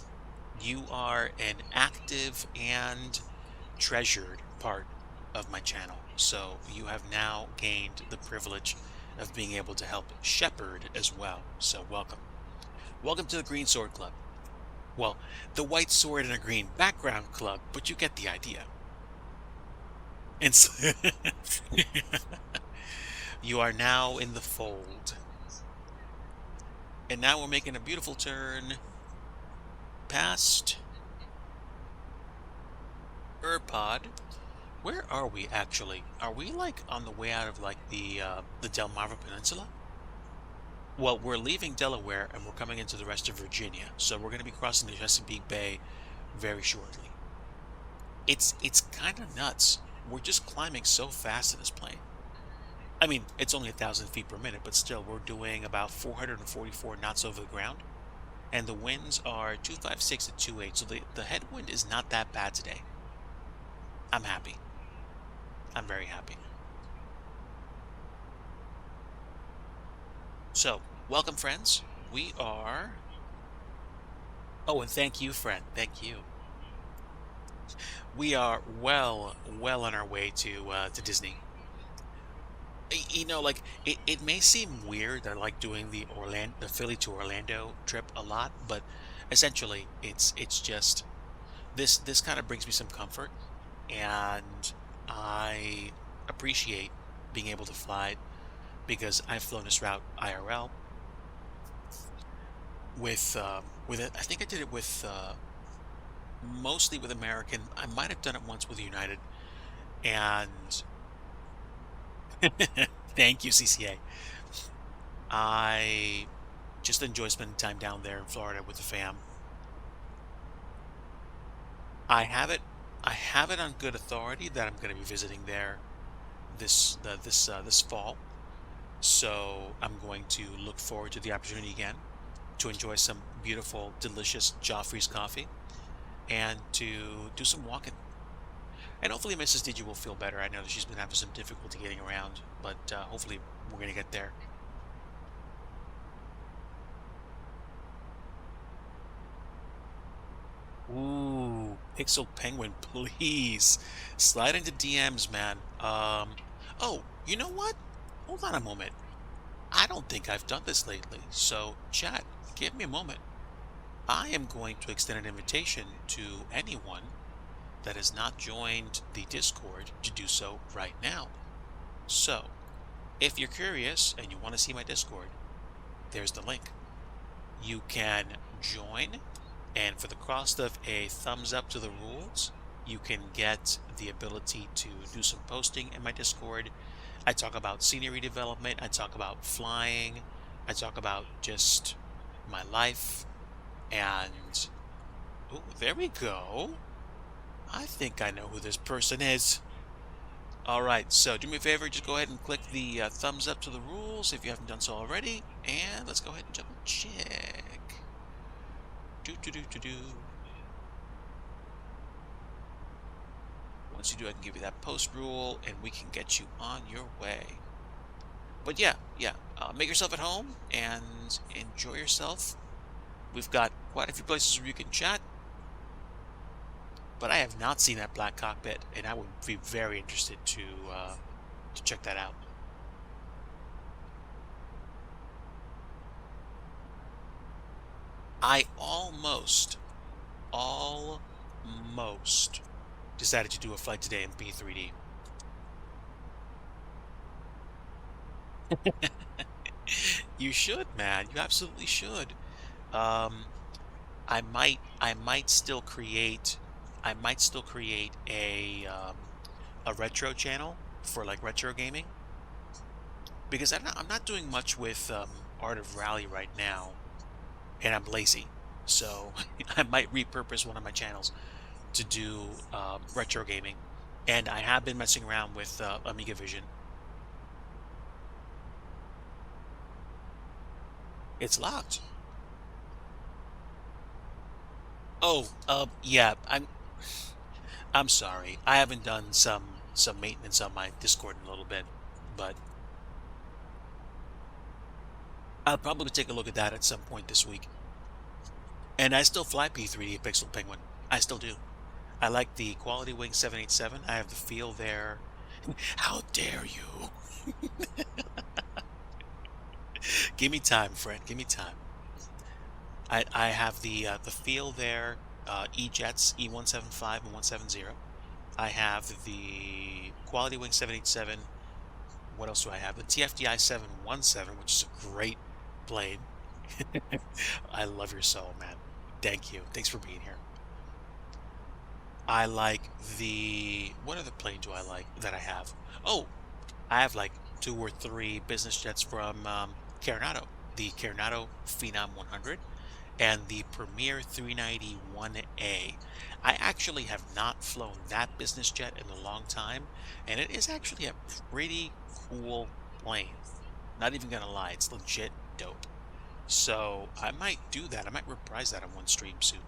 You are an active and treasured part of my channel, so you have now gained the privilege of being able to help shepherd as well. So welcome. Welcome to the Green Sword Club. Well, the white sword and a green background club, but you get the idea. And so you are now in the fold. And now we're making a beautiful turn past Urpod. Where are we actually? Are we like on the way out of like the Delmarva Peninsula? Well, we're leaving Delaware and we're coming into the rest of Virginia, so we're going to be crossing the Chesapeake Bay very shortly. It's kind of nuts. We're just climbing so fast in this plane. I mean, it's only 1,000 feet per minute, but still, we're doing about 444 knots over the ground, and the winds are 256 to 28. So the headwind is not that bad today. I'm happy. I'm very happy. So, welcome, friends. We are. Oh, and thank you, friend. Thank you. We are well on our way to Disney. Like it may seem weird that I like doing the Philly to Orlando trip a lot, but essentially it's just this kind of brings me some comfort, and I appreciate being able to fly it because I've flown this route IRL with it. I think I did it with mostly with American. I might have done it once with United, and thank you, CCA. I just enjoy spending time down there in Florida with the fam. I have it. I have it on good authority that I'm going to be visiting there this fall. So I'm going to look forward to the opportunity again to enjoy some beautiful, delicious Joffrey's coffee and to do some walking. And hopefully Mrs. Digi will feel better. I know that she's been having some difficulty getting around, but hopefully we're going to get there. Ooh, Pixel Penguin, please slide into DMs, man. Oh, you know what? Hold on a moment. I don't think I've done this lately, so chat, give me a moment. I am going to extend an invitation to anyone that has not joined the Discord to do so right now. So, if you're curious and you want to see my Discord, there's the link. You can join, and for the cost of a thumbs up to the rules, You can get the ability to do some posting in my Discord. I talk about scenery development. I talk about flying. I talk about just my life. And, oh, there we go. I think I know who this person is. All right, so do me a favor, just go ahead and click the thumbs up to the rules if you haven't done so already. And let's go ahead and jump and check. Do, do, do, do, do. Once you do, I can give you that post rule and we can get you on your way. But yeah, make yourself at home and enjoy yourself. We've got quite a few places where you can chat, but I have not seen that black cockpit, and I would be very interested to check that out. I almost decided to do a flight today in P3D. You should, man. You absolutely should. I might still create a retro channel for like retro gaming, because I'm not doing much with Art of Rally right now, and I'm lazy. So I might repurpose one of my channels to do retro gaming, and I have been messing around with Amiga Vision. It's locked. Oh, yeah. I'm sorry. I haven't done some maintenance on my Discord in a little bit, but I'll probably take a look at that at some point this week. And I still fly P3D Pixel Penguin. I still do. I like the Quality Wing 787. I have the feel there. How dare you? Give me time, friend. Give me time. I have the feel there. E-Jets E175 and 170. I have the Quality Wing 787. What else do I have? The TFDI 717, which is a great plane. I love your soul, man. Thank you. Thanks for being here. I like what other plane do I like that I have? Oh, I have like 2 or 3 business jets from Coronado. The Coronado Phenom 100 and the Premier 391A. I actually have not flown that business jet in a long time, and it is actually a pretty cool plane. Not even gonna lie, it's legit dope. So I might do that. I might reprise that on one stream soon.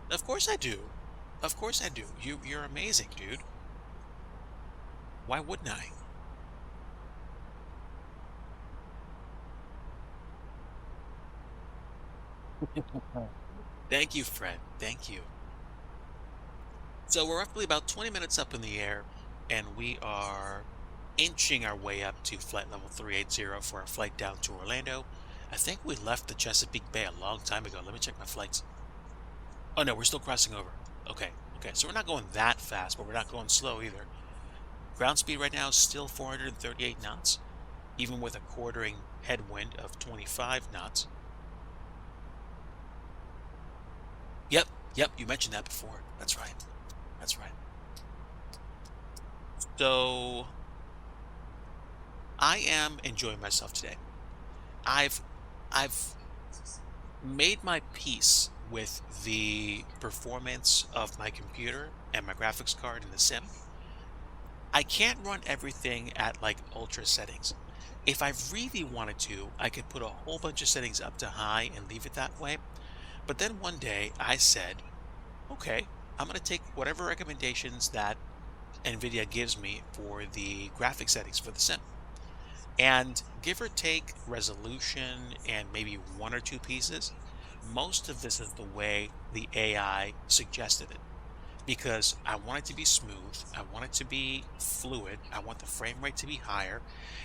Of course I do. Of course I do. You're amazing, dude. Why wouldn't I? Thank you, friend. Thank you. So we're roughly about 20 minutes up in the air, and we are inching our way up to flight level 380 for our flight down to Orlando. I think we left the Chesapeake Bay a long time ago. Let me check my flights. Oh no, we're still crossing over. Okay, so we're not going that fast, but we're not going slow either. Ground speed right now is still 438 knots, even with a quartering headwind of 25 knots. Yep, you mentioned that before. That's right. So I am enjoying myself today. I've made my peace with the performance of my computer and my graphics card in the sim. I can't run everything at like ultra settings. If I really wanted to, I could put a whole bunch of settings up to high and leave it that way. But then one day I said, okay, I'm going to take whatever recommendations that NVIDIA gives me for the graphic settings for the sim. And give or take resolution and maybe 1 or 2 pieces, most of this is the way the AI suggested it. Because I want it to be smooth, I want it to be fluid, I want the frame rate to be higher,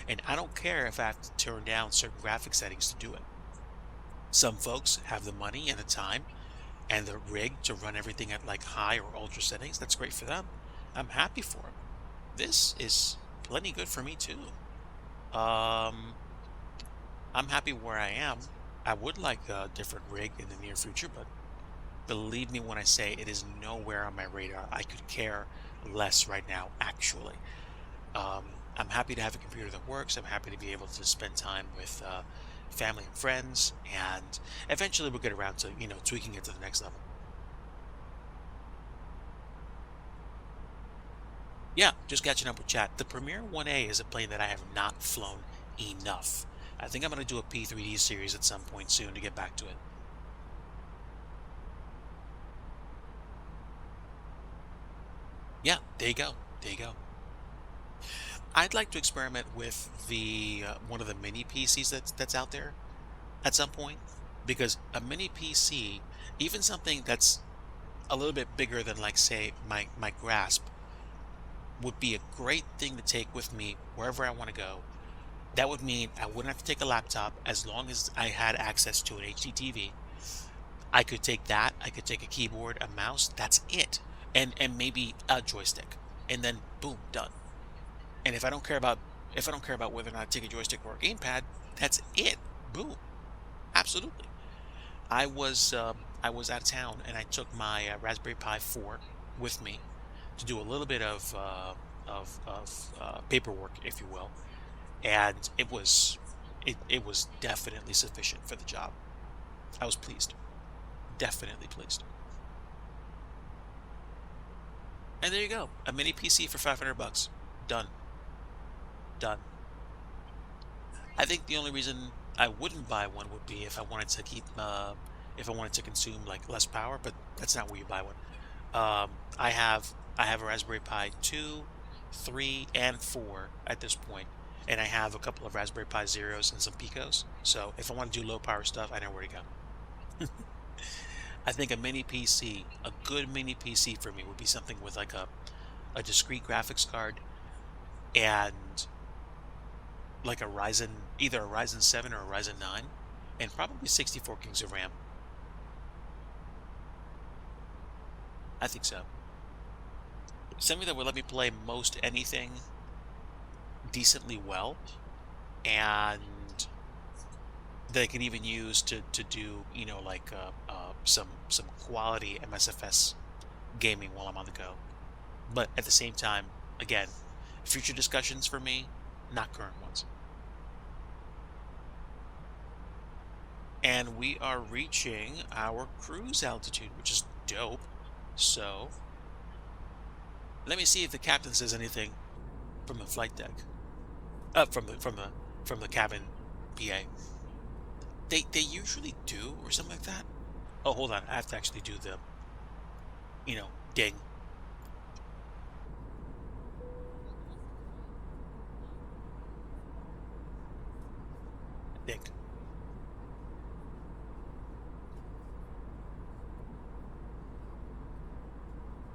and I don't care if I have to turn down certain graphic settings to do it. Some folks have the money and the time and the rig to run everything at like high or ultra settings. That's great for them. I'm happy for them. This is plenty good for me too. I'm happy where I am. I would like a different rig in the near future, but Believe me when I say it is nowhere on my radar. I could care less right now, actually. I'm happy to have a computer that works. I'm happy to be able to spend time with family and friends, and eventually we'll get around to, tweaking it to the next level. Yeah, just catching up with chat. The Premier 1A is a plane that I have not flown enough. I think I'm going to do a P3D series at some point soon to get back to it. Yeah, there you go. There you go. I'd like to experiment with the one of the mini PCs that's out there at some point, because a mini PC, even something that's a little bit bigger than, like, say, my grasp, would be a great thing to take with me wherever I want to go. That would mean I wouldn't have to take a laptop as long as I had access to an HD TV. I could take that, I could take a keyboard, a mouse, that's it. And maybe a joystick. And then boom, done. And if I don't care about whether or not I take a joystick or a gamepad, that's it. Boom. Absolutely. I was out of town and I took my Raspberry Pi 4 with me to do a little bit of paperwork, if you will, and it was definitely sufficient for the job. I was pleased, definitely pleased. And there you go, a mini PC for 500 bucks. Done, done. I think the only reason I wouldn't buy one would be if I wanted to consume like less power, but that's not where you buy one. I have a Raspberry Pi 2, 3, and 4 at this point, and I have a couple of Raspberry Pi Zeros and some Picos. So if I want to do low power stuff, I know where to go. I think a mini PC, a good mini PC for me would be something with like a discrete graphics card and like either a Ryzen 7 or a Ryzen 9, and probably 64 gigs of RAM. I think so. Something that would let me play most anything decently well, and that I can even use to do, like some quality MSFS gaming while I'm on the go. But at the same time, again, future discussions for me, not current ones. And we are reaching our cruise altitude, which is dope. So let me see if the captain says anything from the flight deck. From the cabin PA. They usually do, or something like that. Oh, hold on. I have to actually do the, ding. Ding.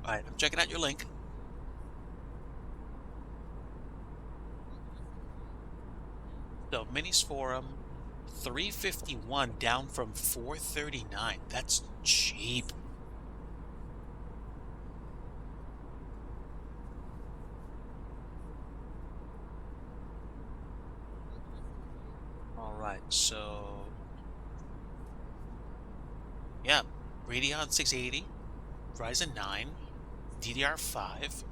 All right, I'm checking out your link. So Minis Forum, 351 down from 439. That's cheap. All right, so yeah, Radeon 680, Ryzen 9, DDR5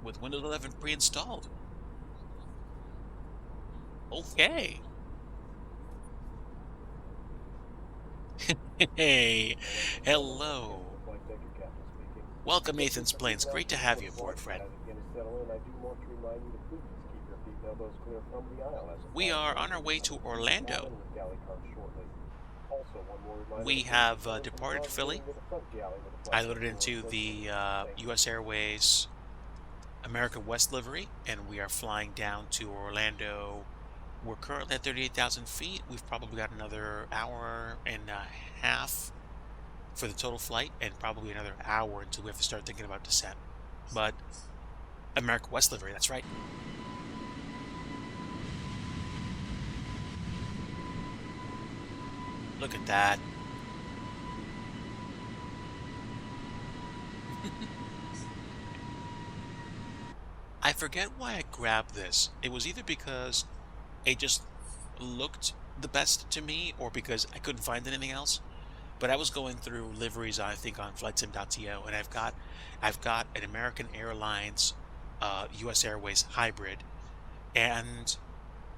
with Windows 11 pre-installed. Okay. Hey, hello. Flight deck captain speaking. Welcome, Nathan's Plains. Great to have you aboard, As friend. it begins to settle in, I do want to remind you to please keep your feet and elbows clear from the aisle as We are on our way to Orlando. with galley cars shortly. Also, one more reminder, We please have return from departed the Philly. to the front galley with the I flight loaded deck into doors the open. Thank you. US Airways American West livery, and we are flying down to Orlando. We're currently at 38,000 feet. We've probably got another hour and a half for the total flight, and probably another hour until we have to start thinking about descent. But American West livery, that's right. Look at that. I forget why I grabbed this. It was either because it just looked the best to me or because I couldn't find anything else. But I was going through liveries, I think, on flightsim.to, and I've got an American Airlines US Airways hybrid, and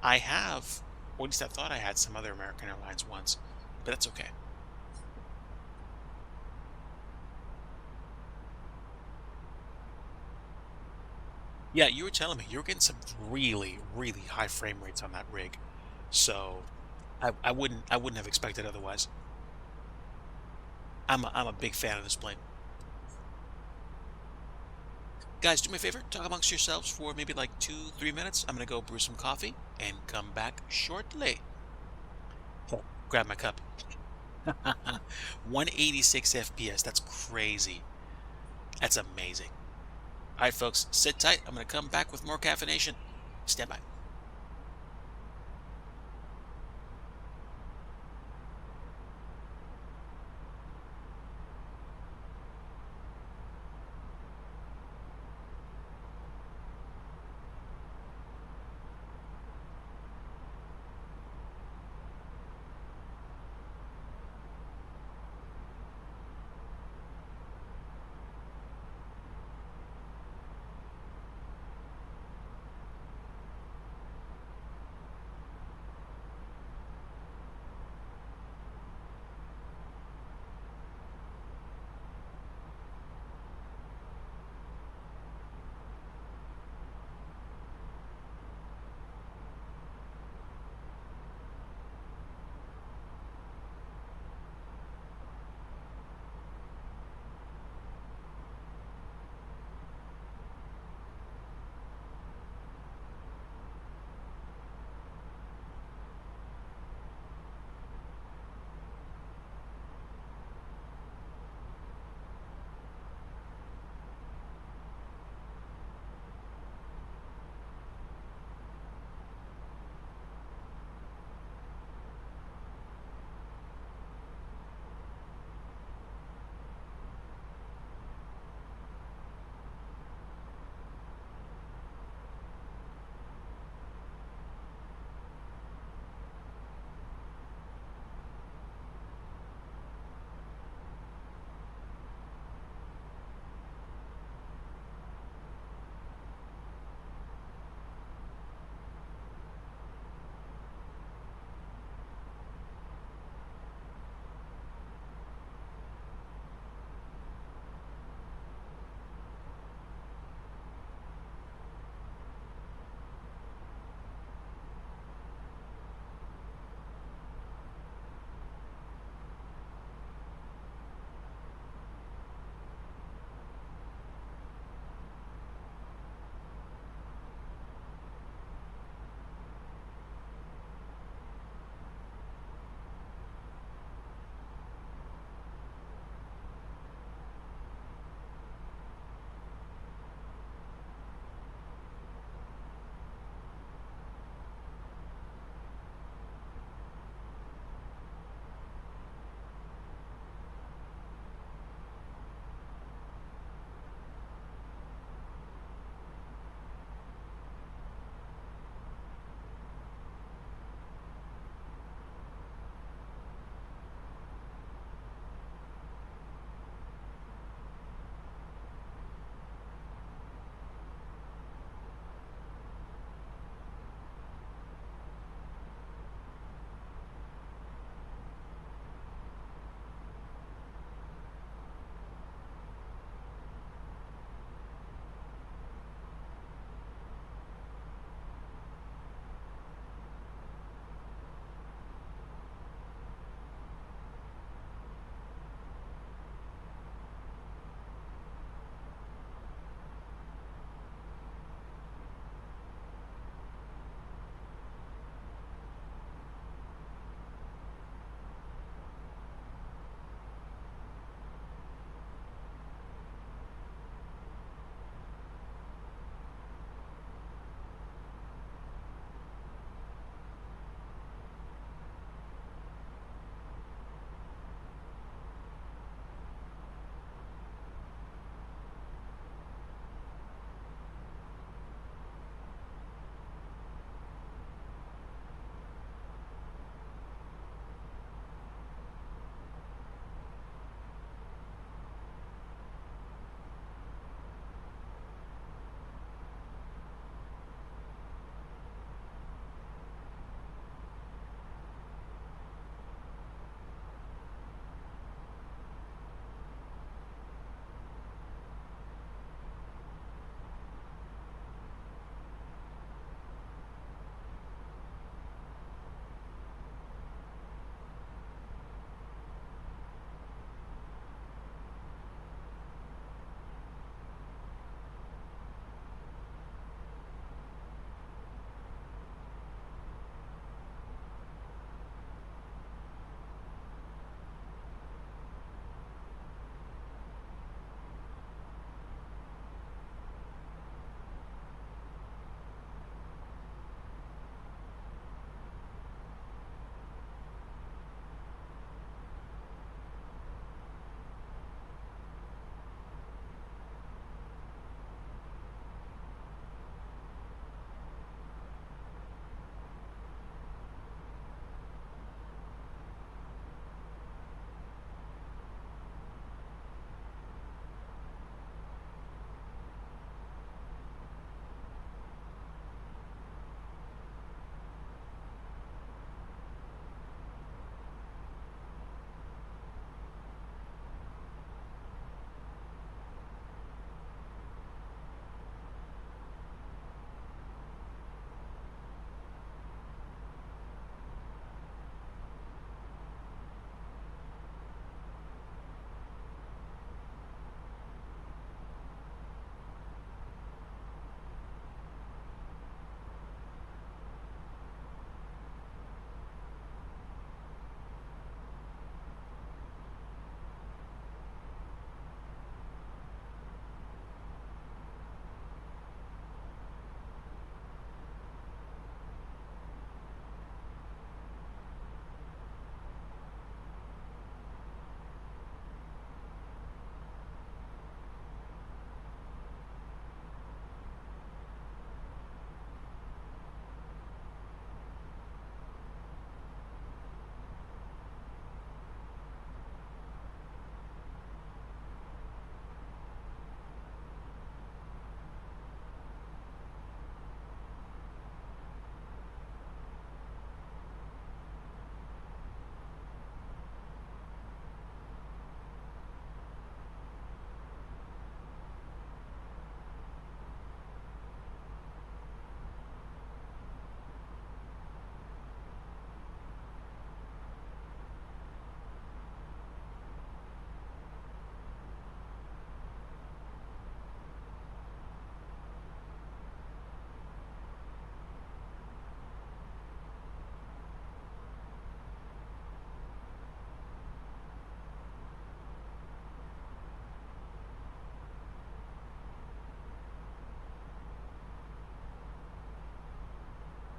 I have, or at least I thought I had some other American Airlines ones, but that's okay. Yeah, you were telling me you were getting some really, really high frame rates on that rig. So I wouldn't have expected otherwise. I'm a big fan of this plane. Guys, do me a favor, talk amongst yourselves for maybe like 2, 3 minutes. I'm gonna go brew some coffee and come back shortly. Oh, grab my cup. 186 FPS. That's crazy. That's amazing. All right, folks, sit tight. I'm gonna come back with more caffeination. Stand by.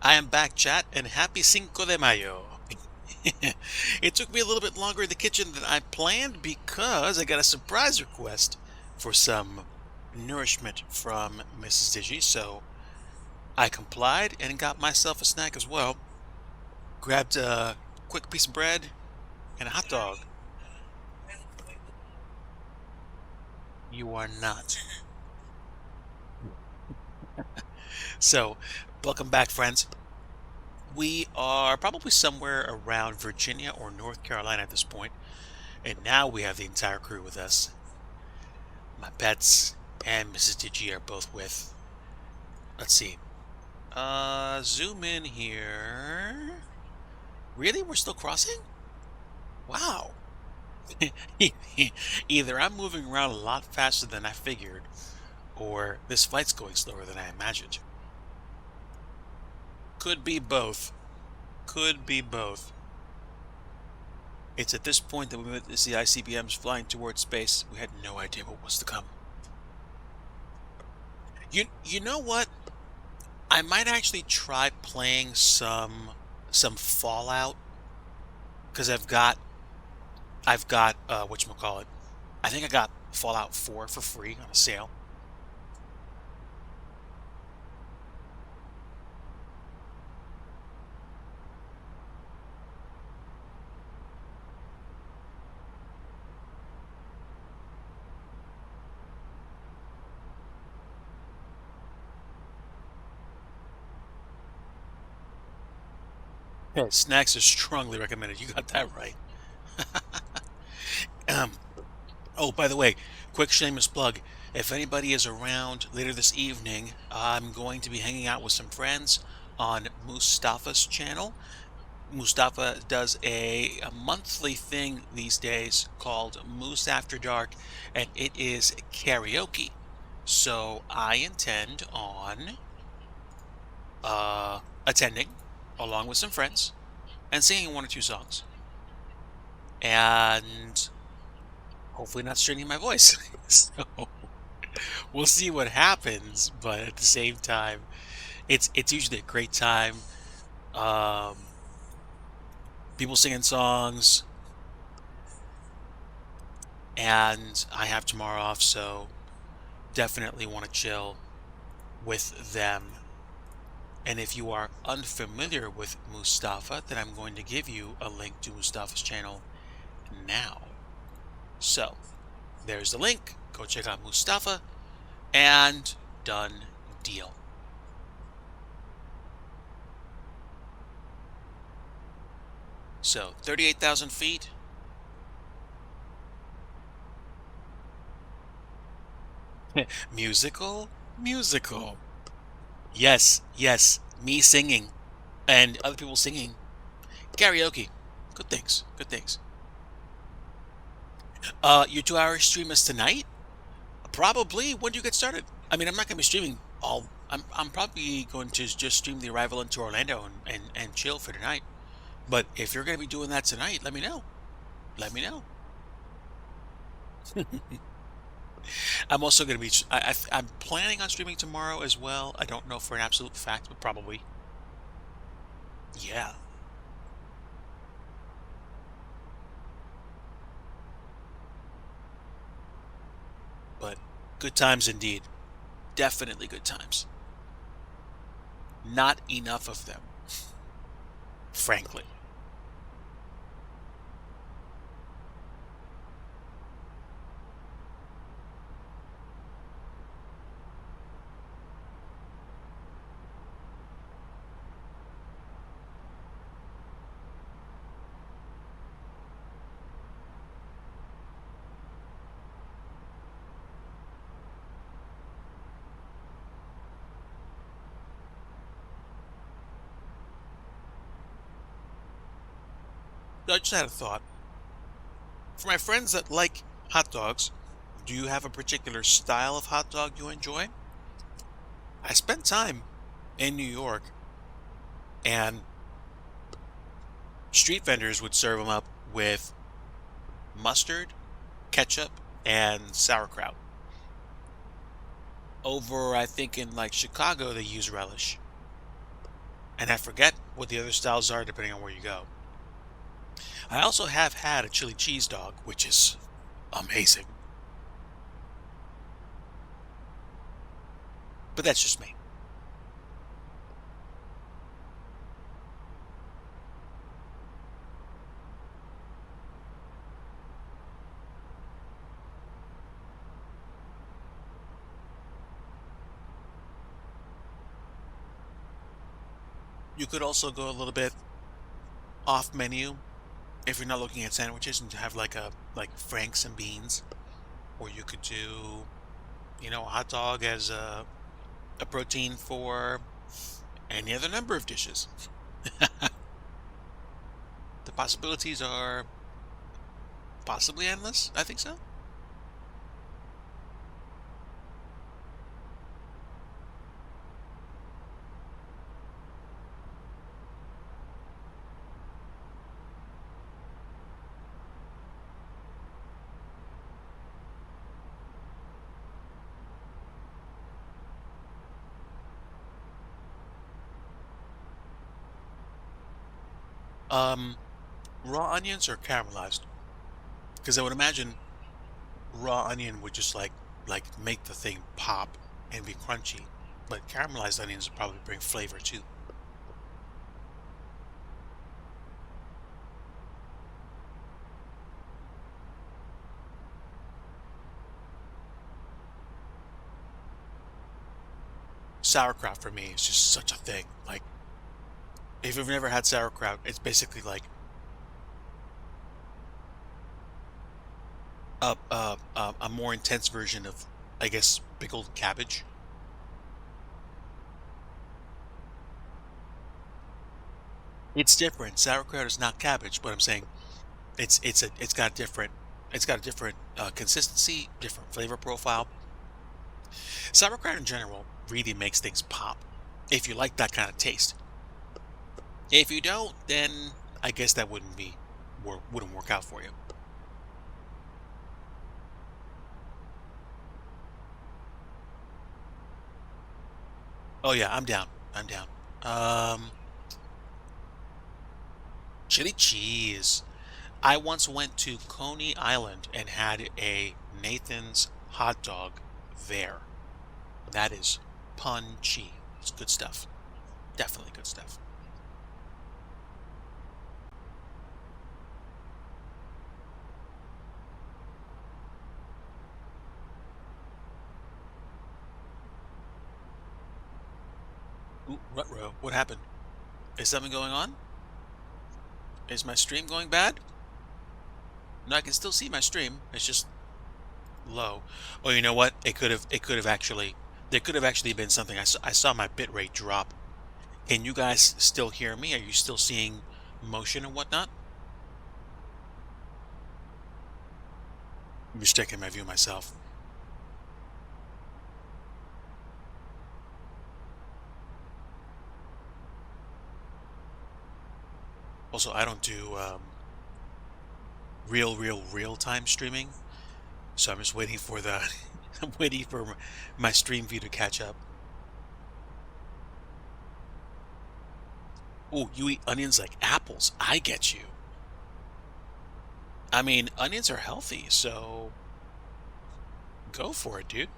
I am back, chat, and happy Cinco de Mayo. It took me a little bit longer in the kitchen than I planned because I got a surprise request for some nourishment from Mrs. Digi, so I complied and got myself a snack as well. Grabbed a quick piece of bread and a hot dog. You are not. So, welcome back, friends. We are probably somewhere around Virginia or North Carolina at this point, and now we have the entire crew with us. My pets and Mrs. Digi are both with. Let's see. Zoom in here. Really? We're still crossing? Wow. Either I'm moving around a lot faster than I figured, or this flight's going slower than I imagined. Could be both. Could be both. It's at this point that we witnessed the ICBMs flying towards space. We had no idea what was to come. You know what? I might actually try playing some Fallout, because I've got whatchamacallit. I think I got Fallout 4 for free on a sale. Snacks are strongly recommended. You got that right. um, oh, by the way, quick shameless plug. If anybody is around later this evening, I'm going to be hanging out with some friends on Mustafa's channel. Mustafa does a monthly thing these days called Moose After Dark, and it is karaoke. So I intend on attending along with some friends and singing one or two songs. And hopefully not straining my voice. So we'll see what happens, but at the same time, it's usually a great time. People singing songs, and I have tomorrow off, so definitely want to chill with them. And if you are unfamiliar with Mustafa, then I'm going to give you a link to Mustafa's channel now. So there's the link. Go check out Mustafa, and done deal. So 38,000 feet. Musical? Musical. Yes, yes. Me singing and other people singing. Karaoke. Good things. Good things. Your 2-hour stream is tonight? Probably. When do you get started? I mean, I'm not going to be streaming all. I'm probably going to just stream the arrival into Orlando and chill for tonight. But if you're going to be doing that tonight, let me know. Let me know. I'm also going to be. I'm planning on streaming tomorrow as well. I don't know for an absolute fact, but probably. Yeah. But good times indeed. Definitely good times. Not enough of them, frankly. I just had a thought. For my friends that like hot dogs, do you have a particular style of hot dog you enjoy? I spent time in New York, and street vendors would serve them up with mustard, ketchup, and sauerkraut. Over, I think, in like Chicago, they use relish. And I forget what the other styles are depending on where you go. I also have had a chili cheese dog, which is amazing. But that's just me. You could also go a little bit off menu if you're not looking at sandwiches and have like franks and beans, or you could do, a hot dog as a protein for any other number of dishes. The possibilities are possibly endless. I think so. Um, Raw onions or caramelized? Because I would imagine raw onion would just like make the thing pop and be crunchy, but caramelized onions would probably bring flavor too. Sauerkraut for me is just such a thing. Like, if you've never had sauerkraut, it's basically like a more intense version of, I guess, pickled cabbage. It's different. Sauerkraut is not cabbage, but I'm saying it's got a different consistency, different flavor profile. Sauerkraut in general really makes things pop if you like that kind of taste. If you don't, then I guess that wouldn't work out for you. Oh yeah, I'm down. I'm down. Um, Chili cheese. I once went to Coney Island and had a Nathan's hot dog there. That is punchy. It's good stuff. Definitely good stuff. Ooh, Rutro, what happened? Is something going on? Is my stream going bad? No, I can still see my stream. It's just low. Oh, you know what? It could have actually, there could have actually been something. I saw my bitrate drop. Can you guys still hear me? Are you still seeing motion and whatnot? I'm just checking my view myself. Also, I don't do real time streaming, so I'm just waiting for the I'm waiting for my stream view to catch up. Oh, you eat onions like apples. I get you. I mean, onions are healthy, so go for it, dude.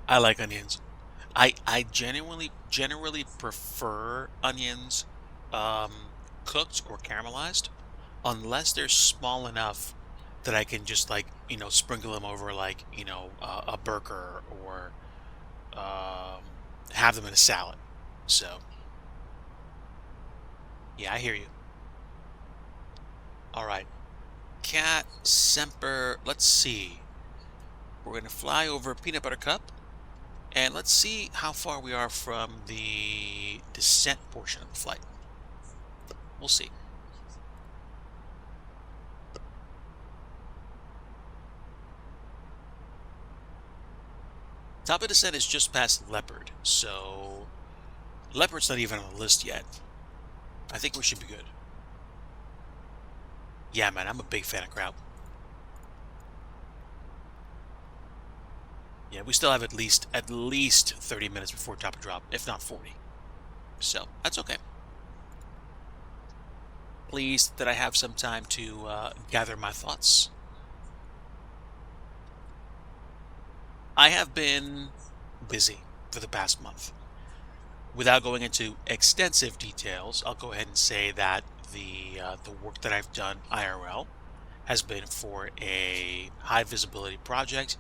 I like onions. I generally prefer onions cooked or caramelized, unless they're small enough that I can just sprinkle them over a burger or have them in a salad. So yeah, I hear you. All right, Cat Semper. Let's see. We're gonna fly over Peanut Butter Cup, and let's see how far we are from the descent portion of the flight. We'll see. Top of descent is just past Leopard, so Leopard's not even on the list yet. I think we should be good. Yeah, man, I'm a big fan of Kraut. Yeah, we still have at least 30 minutes before top of drop, if not 40. So that's okay. Pleased that I have some time to gather my thoughts. I have been busy for the past month. Without going into extensive details, I'll go ahead and say that the work that I've done IRL has been for a high visibility project,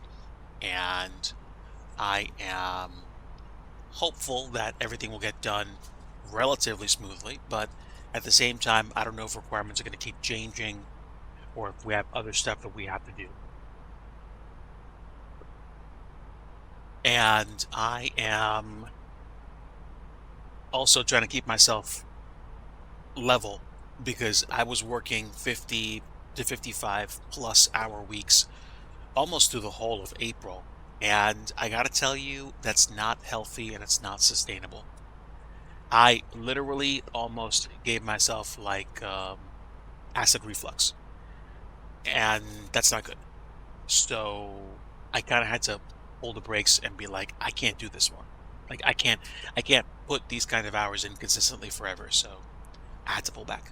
and I am hopeful that everything will get done relatively smoothly. But at the same time, I don't know if requirements are going to keep changing or if we have other stuff that we have to do. And I am also trying to keep myself level because I was working 50 to 55 plus hour weeks almost through the whole of April. And I got to tell you, that's not healthy and it's not sustainable. I literally almost gave myself like acid reflux, and that's not good. So I kind of had to pull the brakes and be like, I can't do this more. Like I can't put these kind of hours in consistently forever. So I had to pull back.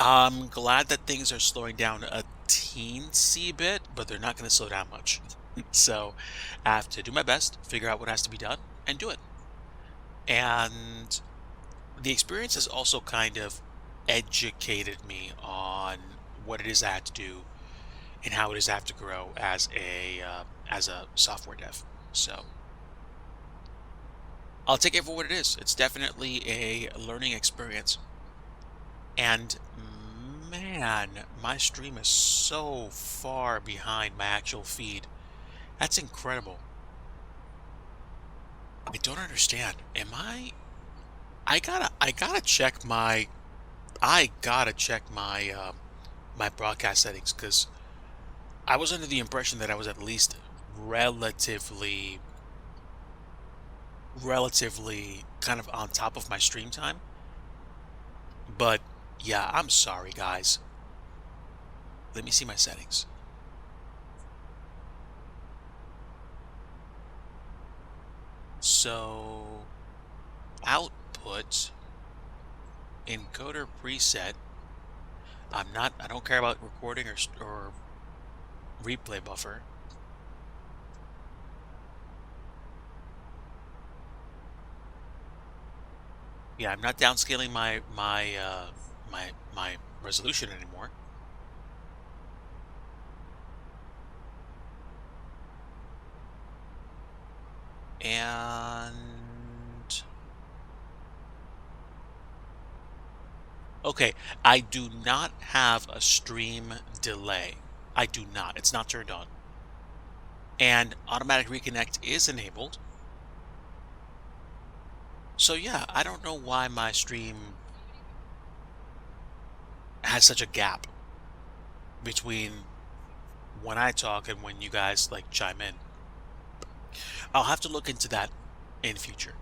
I'm glad that things are slowing down a teensy bit, but they're not going to slow down much. So I have to do my best, figure out what has to be done, and do it. And the experience has also kind of educated me on what it is I have to do and how it is I have to grow as a software dev. So I'll take it for what it is. It's definitely a learning experience. And man, my stream is so far behind my actual feed. That's incredible. I don't understand. I gotta check my broadcast settings because I was under the impression that I was at least relatively kind of on top of my stream time. But yeah, I'm sorry guys. Let me see my settings. So output encoder preset. I don't care about recording or replay buffer. Yeah, I'm not downscaling my resolution anymore. And okay, I do not have a stream delay. I do not. It's not turned on. And automatic reconnect is enabled. So yeah, I don't know why my stream has such a gap between when I talk and when you guys like chime in. I'll have to look into that in future.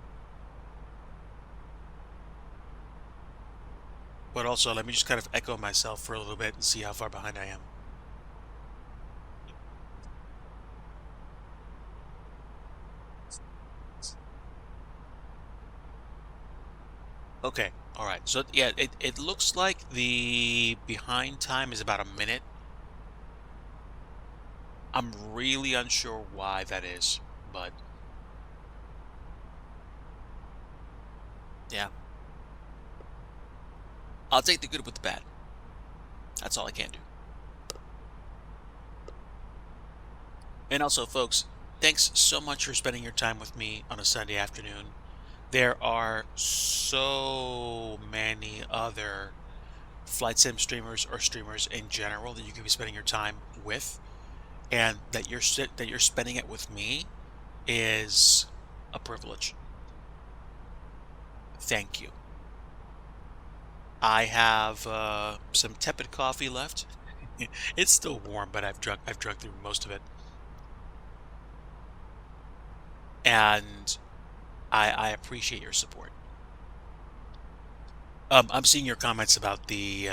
But also, let me just kind of echo myself for a little bit and see how far behind I am. Okay, all right. So yeah, it looks like the behind time is about a minute. I'm really unsure why that is, but yeah. I'll take the good with the bad. That's all I can do. And also, folks, thanks so much for spending your time with me on a Sunday afternoon. There are so many other flight sim streamers or streamers in general that you can be spending your time with, and that you're spending it with me is a privilege. Thank you. I have some tepid coffee left. It's still warm, but I've drunk through most of it, and I appreciate your support. I'm seeing your comments about the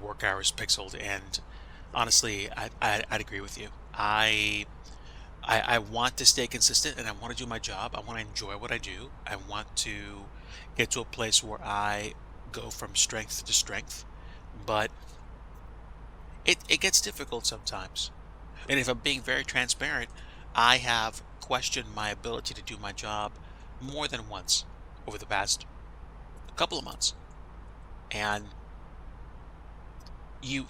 work hours pixeled, and honestly, I'd agree with you. I want to stay consistent and I want to do my job. I want to enjoy what I do. I want to get to a place where I go from strength to strength. But it gets difficult sometimes. And if I'm being very transparent, I have questioned my ability to do my job more than once over the past couple of months. And you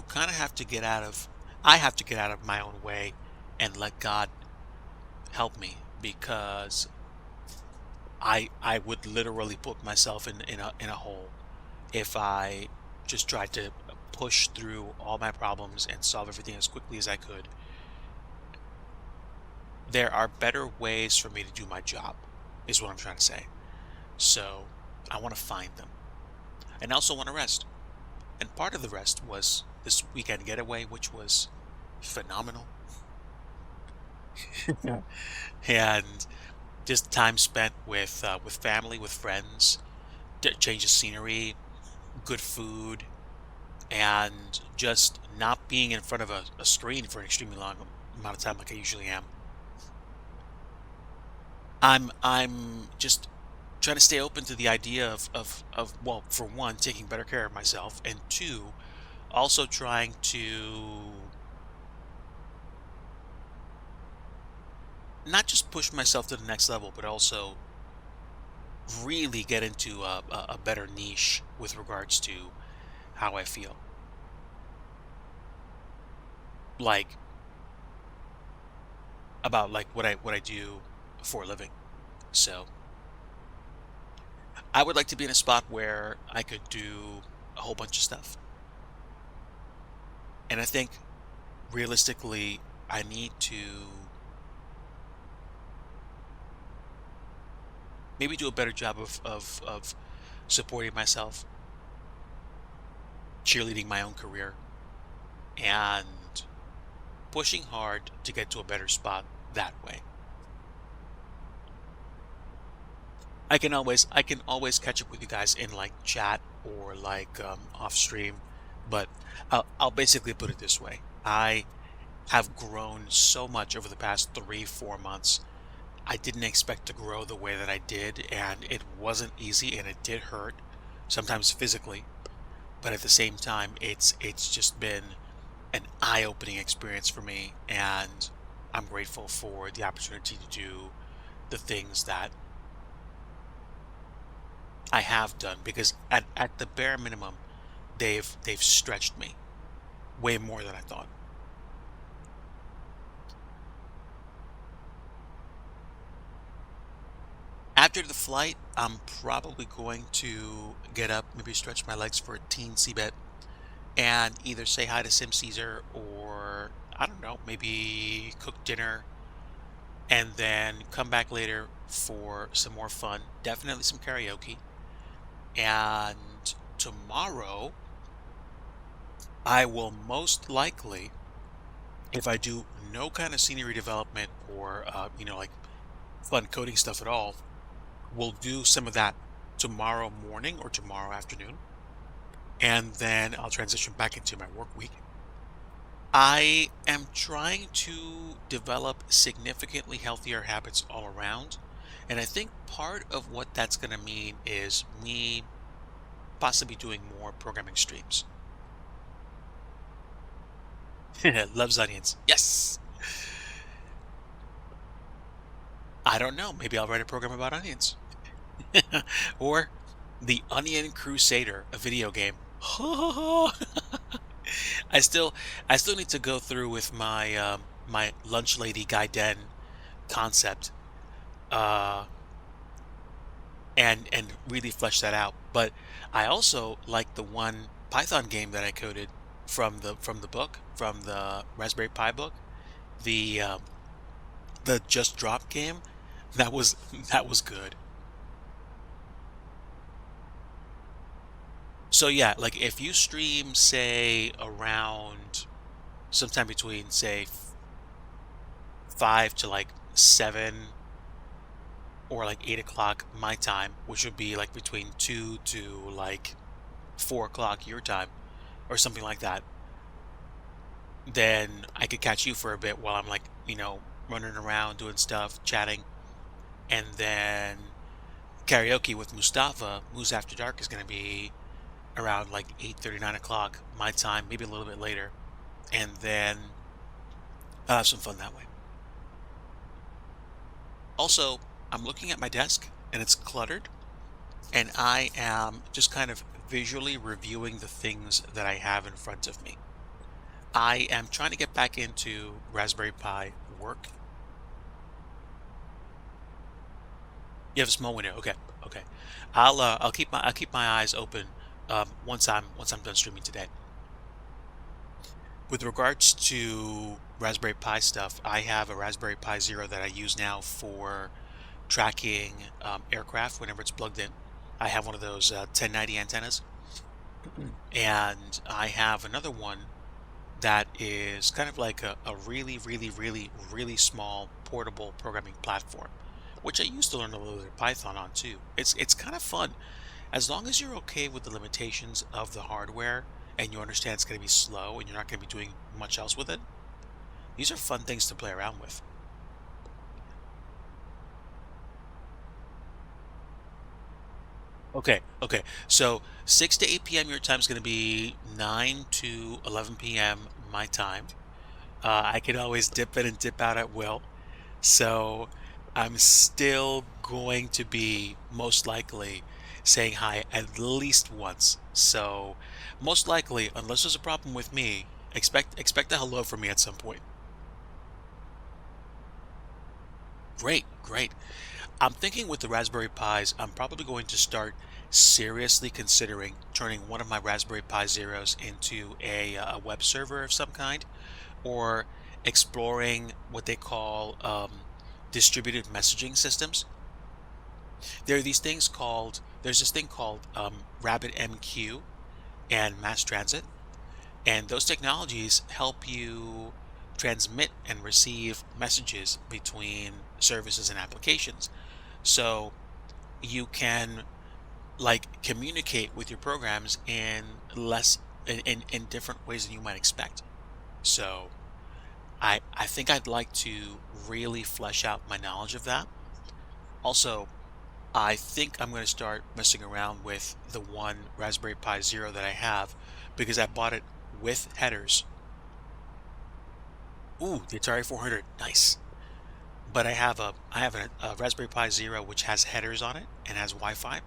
kind of have to get out of I have to get out of my own way and let God help me because I would literally put myself in a hole if I just tried to push through all my problems and solve everything as quickly as I could. There are better ways for me to do my job, is what I'm trying to say. So I want to find them. And I also want to rest. And part of the rest was this weekend getaway, which was phenomenal. And just time spent with family, with friends, change of scenery, good food, and just not being in front of a screen for an extremely long amount of time like I usually am. I'm just trying to stay open to the idea of well, for one, taking better care of myself, and two, also trying to not just push myself to the next level, but also really get into a better niche with regards to how I feel, like about like what I do for a living. So I would like to be in a spot where I could do a whole bunch of stuff. And I think realistically, I need to maybe do a better job of supporting myself, cheerleading my own career, and pushing hard to get to a better spot that way. I can always catch up with you guys in like chat or like off stream, but I'll basically put it this way. I have grown so much over the past 3, 4 months. I didn't expect to grow the way that I did, and it wasn't easy and it did hurt, sometimes physically, but at the same time, it's just been an eye-opening experience for me, and I'm grateful for the opportunity to do the things that I have done because at the bare minimum, they've stretched me way more than I thought. After the flight, I'm probably going to get up, maybe stretch my legs for a teensy bit, and either say hi to Sim Caesar or I don't know, maybe cook dinner and then come back later for some more fun. Definitely some karaoke. And tomorrow, I will most likely, if I do no kind of scenery development or like fun coding stuff at all, we'll do some of that tomorrow morning or tomorrow afternoon, and then I'll transition back into my work week. I am trying to develop significantly healthier habits all around. And I think part of what that's going to mean is me possibly doing more programming streams. Loves onions. Yes. I don't know. Maybe I'll write a program about onions. Or the Onion Crusader, a video game. I still I still need to go through with my my lunch lady Gaiden concept uh and really flesh that out. But I also like the one Python game that I coded from the book, from the Raspberry Pi book, the the Just Drop game. That was that was good. So yeah, like if you stream say around sometime between say 5 to like 7 or like 8 o'clock my time, which would be like between 2 to like 4 o'clock your time or something like that. then I could catch you for a bit while I'm like, running around doing stuff, chatting. And then karaoke with Mustafa, Moose After Dark, is going to be around like 8:30, 9 o'clock my time, maybe a little bit later. And then I'll have some fun that way. Also, I'm looking at my desk and it's cluttered, and I am just kind of visually reviewing the things that I have in front of me. I am trying to get back into Raspberry Pi work. You have a small window. Okay. Okay. I'll keep my eyes open once I'm done streaming today. With regards to Raspberry Pi stuff, I have a Raspberry Pi Zero that I use now for tracking aircraft whenever it's plugged in. I have one of those 1090 antennas, and I have another one that is kind of like a really, really, really, really small portable programming platform, which I used to learn a little bit of Python on too. It's kind of fun as long as you're okay with the limitations of the hardware and you understand it's going to be slow and you're not going to be doing much else with it. These are fun things to play around with. Okay, okay. So 6 to 8 p.m. your time is going to be 9 to 11 p.m. my time. I can always dip in and dip out at will. So I'm still going to be most likely saying hi at least once. So most likely, unless there's a problem with me, expect a hello from me at some point. Great, great. I'm thinking with the Raspberry Pis, I'm probably going to start seriously considering turning one of my Raspberry Pi Zeros into a web server of some kind, or exploring what they call distributed messaging systems. There's this thing called RabbitMQ and Mass Transit, and those technologies help you transmit and receive messages between services and applications. So you can like communicate with your programs in less in different ways than you might expect. So I think I'd like to really flesh out my knowledge of that. Also, I think I'm going to start messing around with the one Raspberry Pi Zero that I have because I bought it with headers. Ooh, the Atari 400, nice. But I have a Raspberry Pi Zero which has headers on it and has Wi-Fi.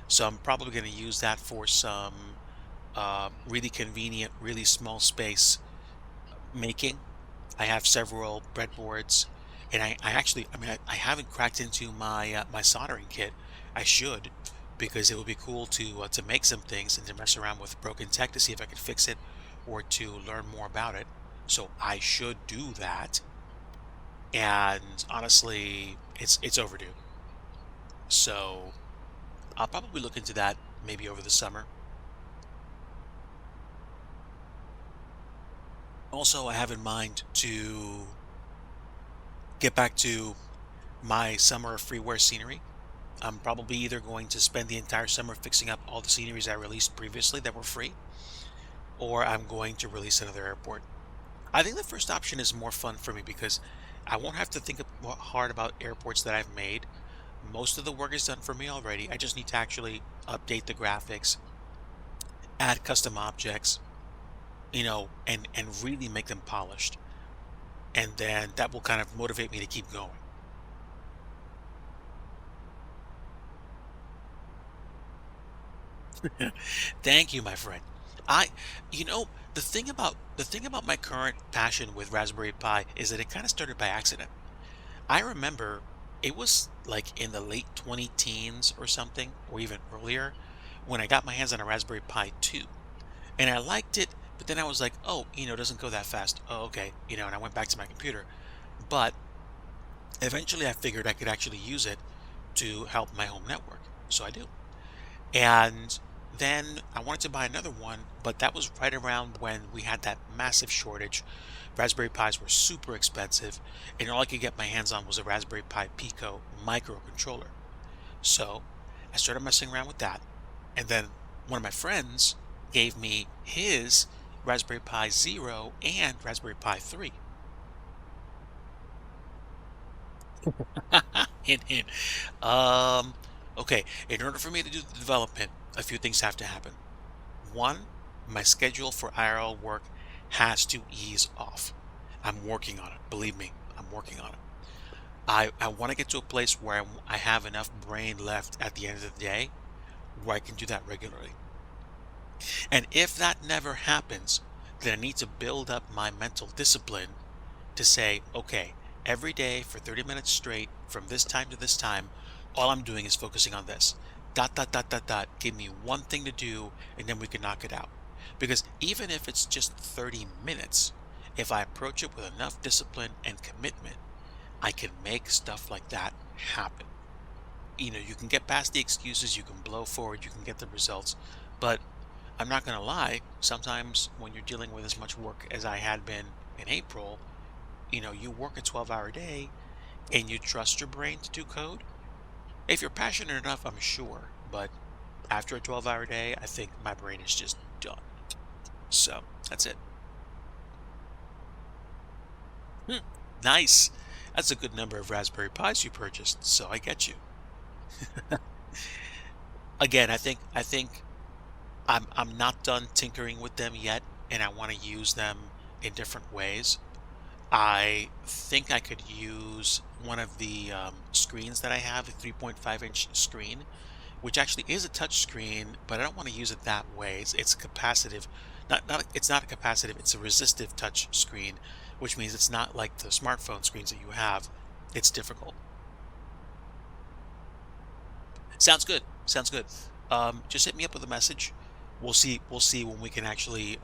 So I'm probably going to use that for some really convenient, really small space making. I have several breadboards, and I haven't cracked into my soldering kit. I should, because it would be cool to make some things and to mess around with broken tech to see if I could fix it or to learn more about it. So I should do that. And honestly, it's overdue. So I'll probably look into that maybe over the summer. Also, I have in mind to get back to my summer freeware scenery. I'm probably either going to spend the entire summer fixing up all the sceneries I released previously that were free, or I'm going to release another airport. I think the first option is more fun for me because I won't have to hard about airports that I've made. Most of the work is done for me already. I just need to actually update the graphics, add custom objects, and really make them polished. And then that will kind of motivate me to keep going. Thank you, my friend. I, the thing about my current passion with Raspberry Pi is that it kind of started by accident. I remember it was like in the late 20 teens or something, or even earlier, when I got my hands on a Raspberry Pi 2. And I liked it, but then I was like, oh, it doesn't go that fast. Oh, okay. And I went back to my computer. But eventually I figured I could actually use it to help my home network. So I do. And then I wanted to buy another one, but that was right around when we had that massive shortage. Raspberry Pis were super expensive, and all I could get my hands on was a Raspberry Pi Pico microcontroller. So I started messing around with that. And then one of my friends gave me his Raspberry Pi Zero and Raspberry Pi 3. Hint, hint. Um, okay, in order for me to do the development, a few things have to happen. One, my schedule for IRL work has to ease off. I'm working on it. Believe me, I'm working on it. I want to get to a place where I have enough brain left at the end of the day where I can do that regularly. And if that never happens, then I need to build up my mental discipline to say, okay, every day for 30 minutes straight, from this time to this time, all I'm doing is focusing on this. Dot, dot, dot, dot, dot. Give me one thing to do, and then we can knock it out. Because even if it's just 30 minutes, if I approach it with enough discipline and commitment, I can make stuff like that happen. You can get past the excuses, you can blow forward, you can get the results. But I'm not going to lie, sometimes when you're dealing with as much work as I had been in April, you work a 12-hour day and you trust your brain to do code. If you're passionate enough, I'm sure, but after a 12-hour day, I think my brain is just done. So that's it. Nice. That's a good number of Raspberry Pis you purchased, so I get you. Again, I think I'm not done tinkering with them yet, and I want to use them in different ways. I think I could use one of the screens that I have, the 3.5-inch screen, which actually is a touch screen, but I don't want to use it that way. It's capacitive, it's not a capacitive, it's a resistive touch screen, which means it's not like the smartphone screens that you have. It's difficult. Sounds good. Sounds good. Just hit me up with a message. We'll see when we can actually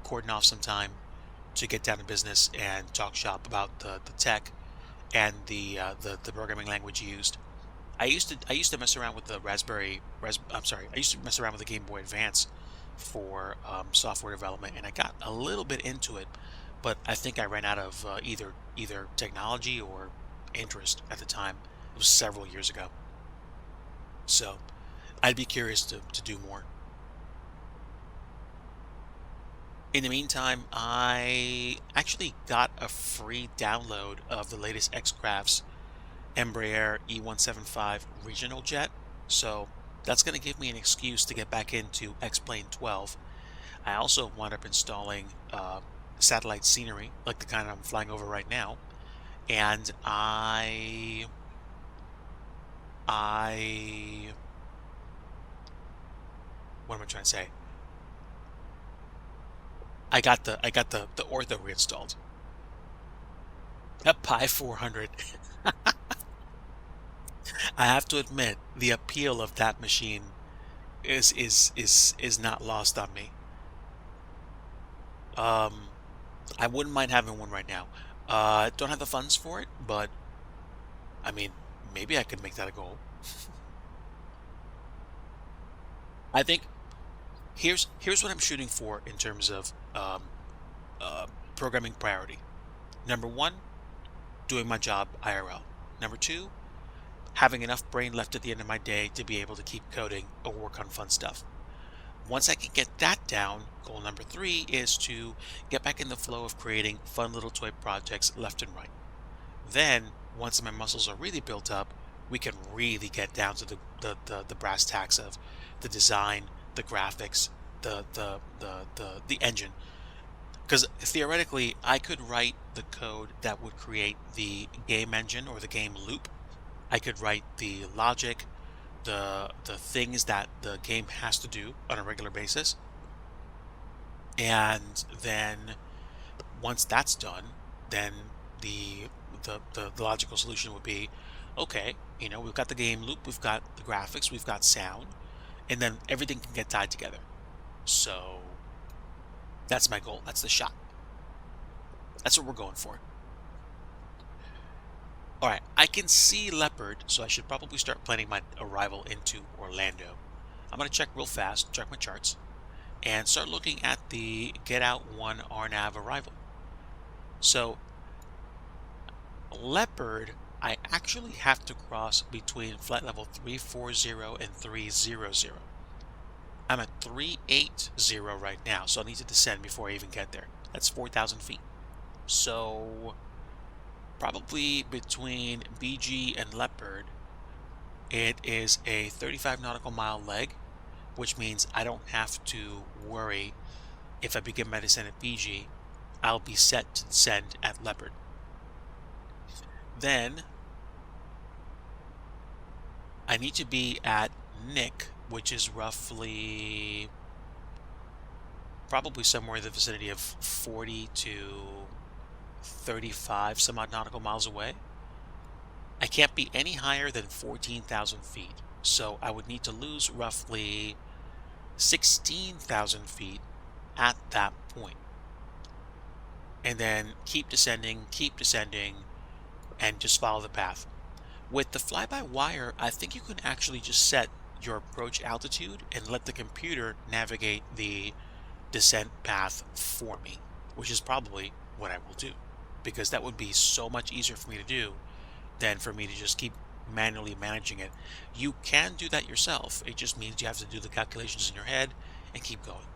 cordon off some time to get down to business and talk shop about the tech and the programming language used. I used to mess around with the I'm sorry, I used to mess around with the Game Boy Advance for software development, and I got a little bit into it, but I think I ran out of either technology or interest at the time. It was several years ago, so I'd be curious to do more. In the meantime, I actually got a free download of the latest X-Crafts Embraer E175 regional jet. So that's going to give me an excuse to get back into X-Plane 12. I also wound up installing satellite scenery, like the kind I'm flying over right now. And I, what am I trying to say? I got the ortho reinstalled. A Pi 400. I have to admit, the appeal of that machine is not lost on me. Um, I wouldn't mind having one right now. Don't have the funds for it, but I mean, maybe I could make that a goal. I think here's what I'm shooting for in terms of programming priority. Number one, doing my job IRL. Number two, having enough brain left at the end of my day to be able to keep coding or work on fun stuff. Once I can get that down, goal number three is to get back in the flow of creating fun little toy projects left and right. Then, once my muscles are really built up, we can really get down to the brass tacks of the design, the graphics, the engine. Because theoretically, I could write the code that would create the game engine or the game loop. I could write the logic, the things that the game has to do on a regular basis. And then once that's done, then the logical solution would be, okay, we've got the game loop, we've got the graphics, we've got sound, and then everything can get tied together. So that's my goal. That's the shot. That's what we're going for. All right, I can see leopard, so I should probably start planning my arrival into Orlando. I'm going to check real fast, check my charts, and start looking at the Get Out 1 RNAV arrival. So, leopard, I actually have to cross between flight level 340 and 300. I'm at 380 right now, so I need to descend before I even get there. That's 4,000 feet. So probably between BG and Leopard, it is a 35 nautical mile leg, which means I don't have to worry if I begin my descent at BG, I'll be set to descend at Leopard. Then I need to be at Nick, which is roughly probably somewhere in the vicinity of 40 to 35 some odd nautical miles away. I can't be any higher than 14,000 feet, so I would need to lose roughly 16,000 feet at that point. And then keep descending, and just follow the path. With the fly-by-wire, I think you can actually just set your approach altitude and let the computer navigate the descent path for me, which is probably what I will do, because that would be so much easier for me to do than for me to just keep manually managing it. You can do that yourself. It just means you have to do the calculations in your head and keep going.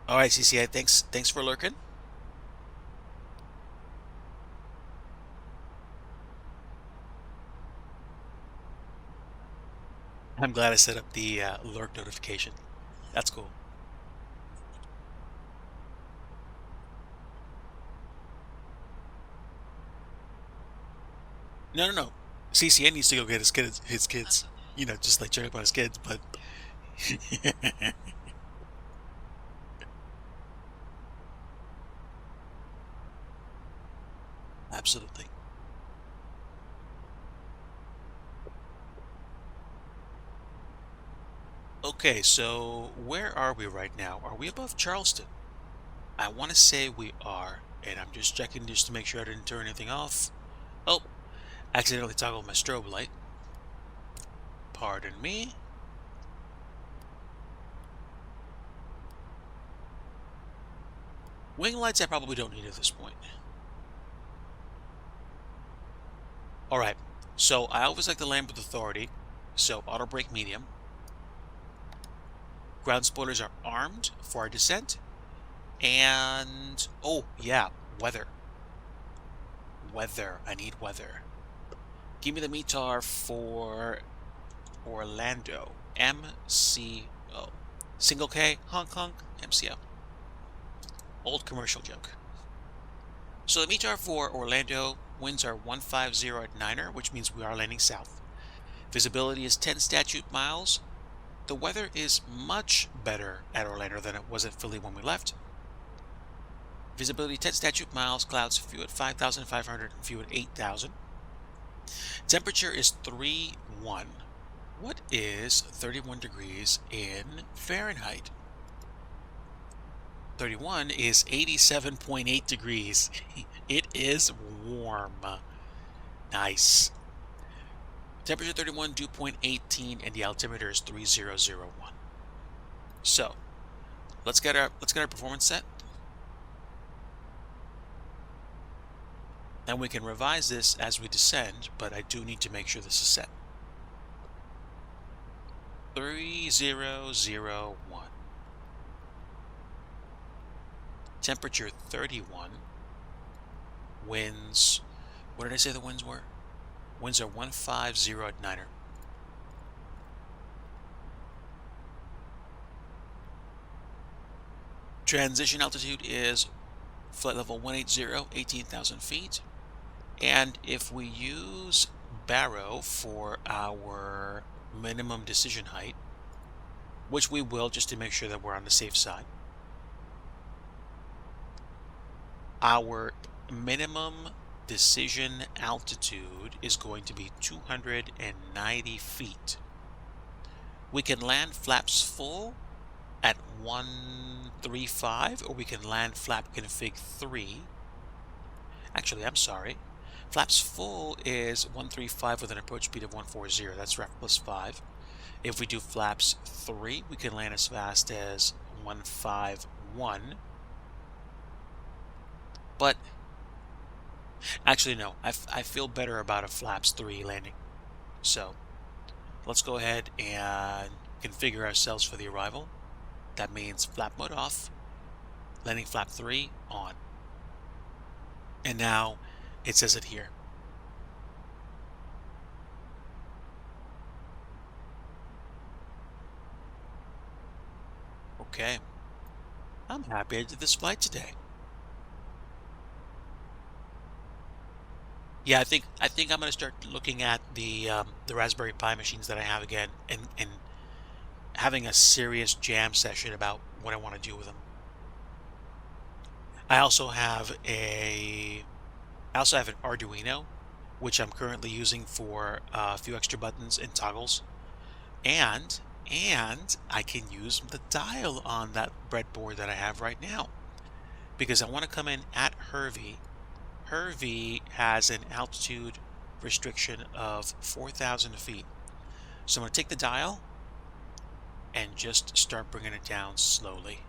All right, CCA, thanks for lurking. I'm glad I set up the lurk notification. That's cool. No. CCA needs to go get his kids. You know, just like check up on his kids, but absolutely. Okay, so where are we right now? Are we above Charleston? I want to say we are, and I'm just checking just to make sure I didn't turn anything off. Oh, accidentally toggled my strobe light. Pardon me. Wing lights I probably don't need at this point. Alright, so I always like to land with authority, so auto brake medium. Ground spoilers are armed for our descent. And, oh yeah, weather. Weather, I need weather. Give me the METAR for Orlando, MCO. Single K, Hong Kong, MCO. Old commercial joke. So the METAR for Orlando, winds are 150 at 9er, which means we are landing south. Visibility is 10 statute miles. The weather is much better at Orlando than it was at Philly when we left. Visibility 10 statute miles, clouds few at 5,500 and few at 8,000. Temperature is 31. What is 31 degrees in Fahrenheit? 31 is 87.8 degrees. It is warm. Nice. Temperature 31, dew point 18, and the altimeter is 3001. So, let's get our performance set. And we can revise this as we descend, but I do need to make sure this is set. 3001. Temperature 31. Winds, what did I say the winds were? Winds are 150 at 9er. Transition altitude is flight level 180, 18,000 feet. And if we use Barrow for our minimum decision height, which we will just to make sure that we're on the safe side, our minimum decision altitude is going to be 290 feet. We can land flaps full at 135, or we can land flap config 3. Actually, I'm sorry. Flaps full is 135 with an approach speed of 140. That's ref plus 5. If we do flaps 3, we can land as fast as 151. But actually, no. I feel better about a flaps 3 landing. So Let's go ahead and configure ourselves for the arrival. That means flap mode off, landing flap 3 on. And now it says it here. Okay. I'm happy I did this flight today. Yeah, I think I'm gonna start looking at the Raspberry Pi machines that I have again, and having a serious jam session about what I want to do with them. I also have an Arduino, which I'm currently using for a few extra buttons and toggles, and I can use the dial on that breadboard that I have right now because I want to come in at Hervey. Hervey has an altitude restriction of 4,000 feet. So I'm going to take the dial and just start bringing it down slowly.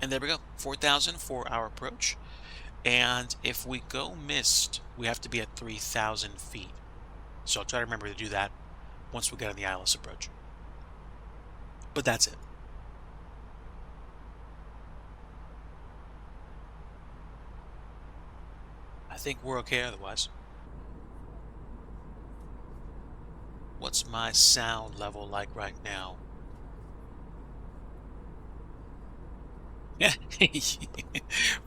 And there we go, 4,000 for our approach. And if we go missed, we have to be at 3,000 feet. So I'll try to remember to do that once we get on the ILS approach. But that's it. I think we're okay otherwise. What's my sound level like right now?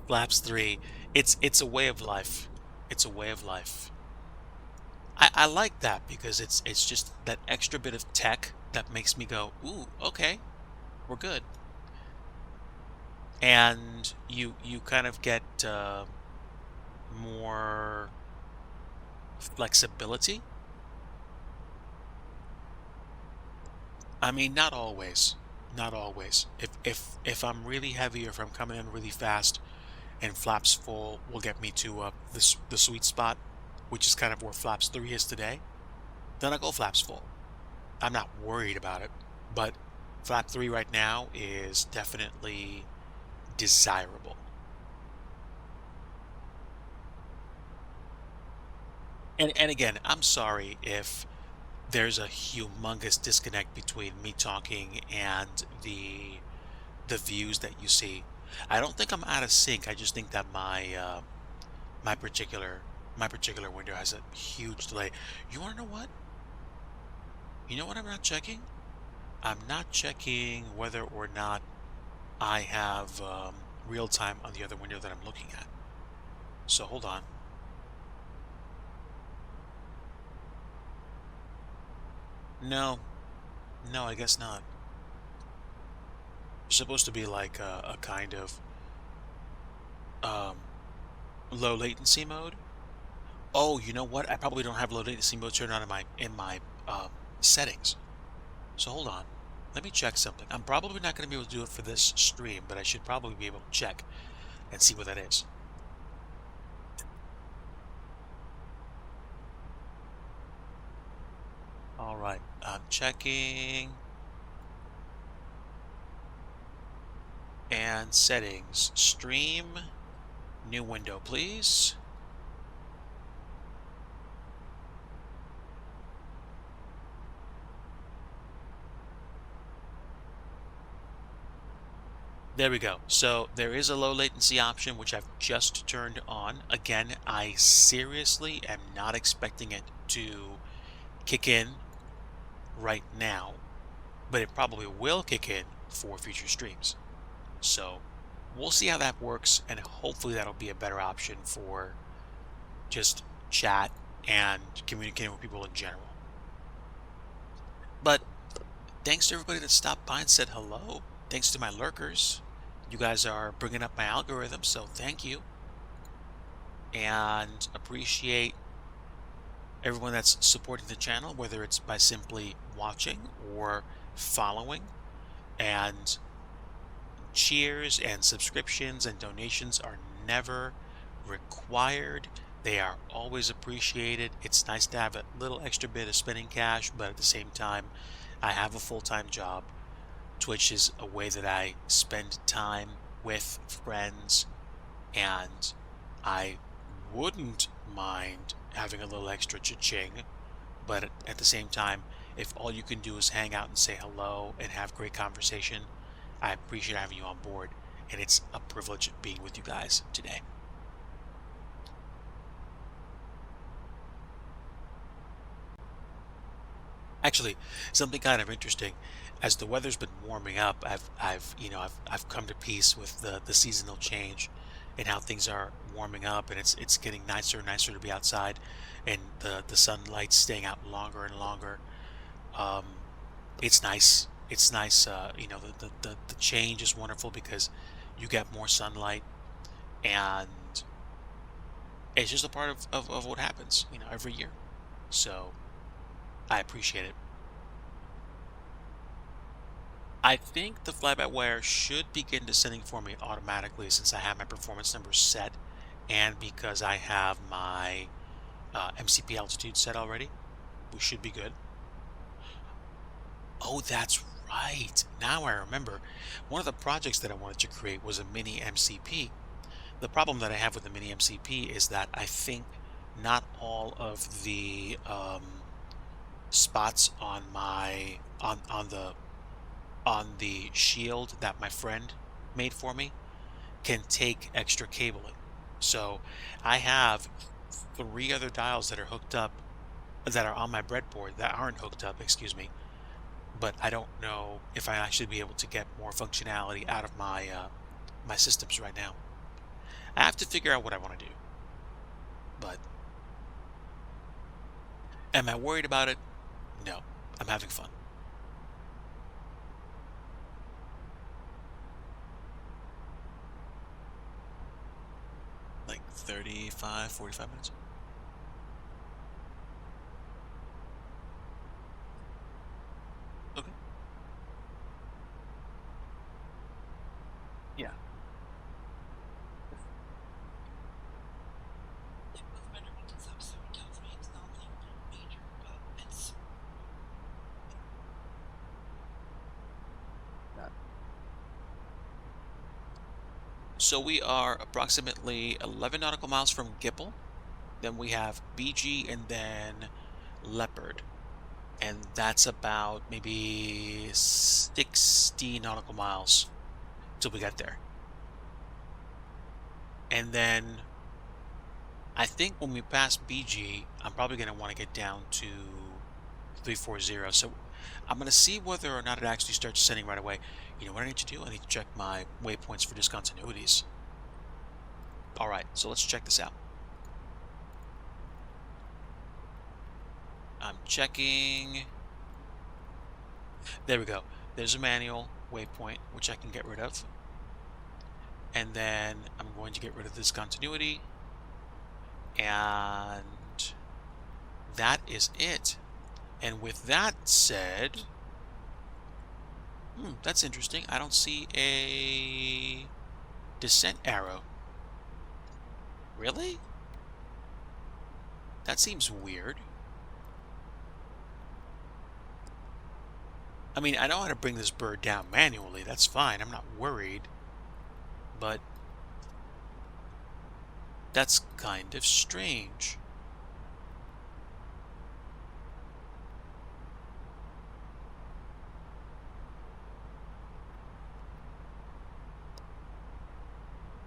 Flaps 3. It's a way of life. It's a way of life. I like that because it's just that extra bit of tech that makes me go, ooh, okay, we're good. And you kind of get more flexibility. I mean, not always. Not always. If I'm really heavy or if I'm coming in really fast and flaps full will get me to the sweet spot, which is kind of where flaps 3 is today, then I go flaps full. I'm not worried about it, but flap 3 right now is definitely desirable. And again, I'm sorry if there's a humongous disconnect between me talking and the views that you see. I don't think I'm out of sync. I just think that my particular window has a huge delay. You want to know what? You know what I'm not checking? I'm not checking whether or not I have real time on the other window that I'm looking at. So hold on. No, no, I guess not. It's supposed to be like a kind of um, low latency mode. Oh, you know what? I probably don't have low latency mode turned on in my settings. So hold on. Let me check something. I'm probably not going to be able to do it for this stream, but I should probably be able to check and see what that is. All right, I'm checking. And settings. Stream. New window, please. There we go. So there is a low latency option, which I've just turned on. Again, I seriously am not expecting it to kick in right now, but it probably will kick in for future streams. So we'll see how that works, and hopefully that'll be a better option for just chat and communicating with people in general. But thanks to everybody that stopped by and said hello. Thanks to my lurkers. You guys are bringing up my algorithm, so thank you. And appreciate everyone that's supporting the channel, whether it's by simply watching or following. And cheers and subscriptions and donations are never required. They are always appreciated. It's nice to have a little extra bit of spending cash, but at the same time, I have a full-time job. Twitch is a way that I spend time with friends, and I wouldn't mind having a little extra cha-ching, but at the same time, if all you can do is hang out and say hello and have great conversation, I appreciate having you on board, and it's a privilege being with you guys today. Actually, something kind of interesting. As the weather's been warming up, I've come to peace with the seasonal change and how things are warming up, and it's getting nicer and nicer to be outside, and the sunlight's staying out longer and longer. Um, it's nice. It's nice. The change is wonderful because you get more sunlight, and it's just a part of what happens, every year. So I appreciate it. I think the fly-by-wire should begin descending for me automatically since I have my performance numbers set and because I have my MCP altitude set already. We should be good. Oh, that's right. Now I remember. One of the projects that I wanted to create was a mini MCP. The problem that I have with the mini MCP is that I think not all of the spots on the shield that my friend made for me can take extra cabling. So I have three other dials that are hooked up that are on my breadboard that aren't hooked up, excuse me, but I don't know if I actually be able to get more functionality out of my systems right now. I have to figure out what I want to do. But am I worried about it? No. I'm having fun. Like 35, 45 minutes. Okay. Yeah. It was better because episode tells me it's nothing major, but it's Not So we are approximately 11 nautical miles from Gipple. Then we have BG and then Leopard. And that's about maybe 60 nautical miles till we get there. And then I think when we pass BG, I'm probably going to want to get down to 340. So I'm going to see whether or not it actually starts sending right away. You know what I need to do? I need to check my waypoints for discontinuities. All right, so let's check this out. I'm checking. There we go. There's a manual waypoint, which I can get rid of. And then I'm going to get rid of this continuity. And that is it. And with that said, that's interesting. I don't see a descent arrow. Really? That seems weird. I mean, I know how to bring this bird down manually. That's fine. I'm not worried. But that's kind of strange.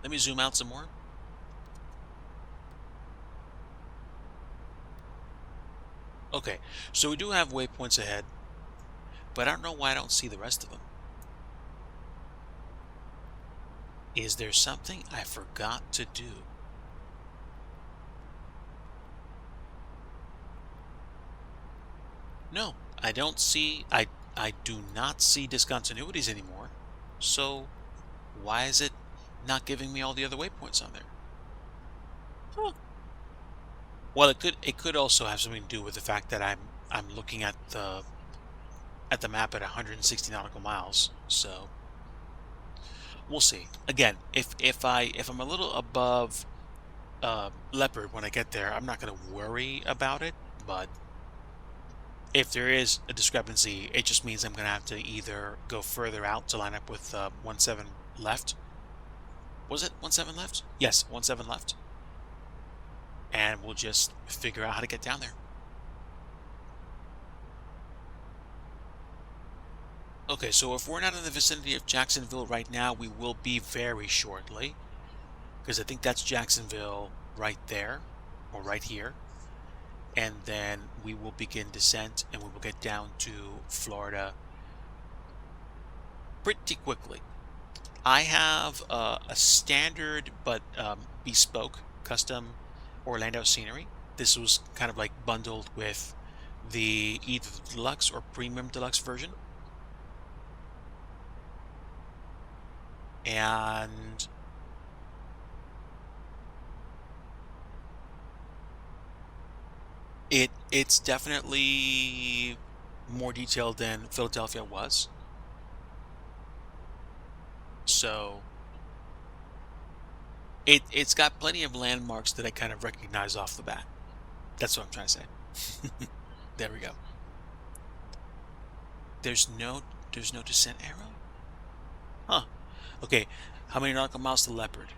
Let me zoom out some more. Okay, so we do have waypoints ahead, but I don't know why I don't see the rest of them. Is there something I forgot to do? No, I don't see, I do not see discontinuities anymore. So why is it not giving me all the other waypoints on there? Huh. Well, it could also have something to do with the fact that I'm looking at the map at 160 nautical miles. So we'll see. Again, if I'm a little above Leopard when I get there, I'm not going to worry about it. But if there is a discrepancy, it just means I'm going to have to either go further out to line up with 17 left. Was it 17 left? Yes, 17 left. and we'll just figure out how to get down there. Okay, so if we're not in the vicinity of Jacksonville right now, we will be very shortly, because I think that's Jacksonville right there, or right here. And then we will begin descent, and we will get down to Florida pretty quickly. I have a standard but bespoke custom Orlando scenery. This was kind of like bundled with the either the deluxe or premium deluxe version. And it's definitely more detailed than Philadelphia was. So it's got plenty of landmarks that I kind of recognize off the bat. That's what I'm trying to say. There we go. There's no descent arrow? Huh. Okay, how many nautical miles to Leopard?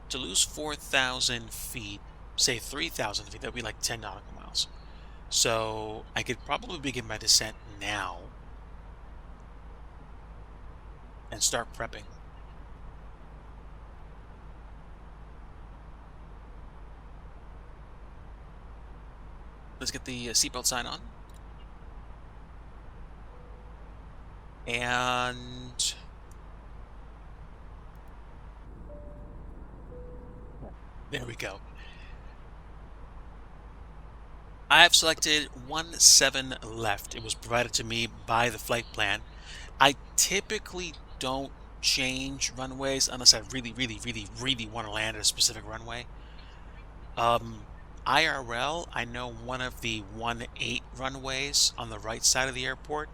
To lose 4,000 feet, say 3,000 feet, that would be like 10 nautical miles. So I could probably begin my descent now and start prepping. Let's get the seatbelt sign on. And there we go. I have selected 17 left. It was provided to me by the flight plan. I typically don't change runways unless I really want to land at a specific runway. IRL, I know one of the 18 runways on the right side of the airport,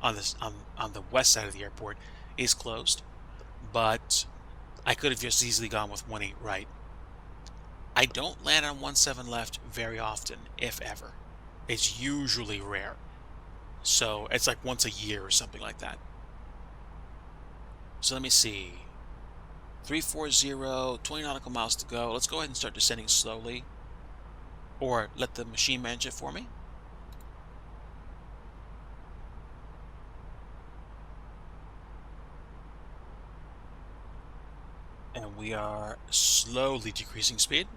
on the west side of the airport, is closed, but I could have just easily gone with 18 right. I don't land on 17 left very often, if ever. It's usually rare. So it's like once a year or something like that. So let me see. 340, 20 nautical miles to go. Let's go ahead and start descending slowly. Or let the machine manage it for me. And we are slowly decreasing speed.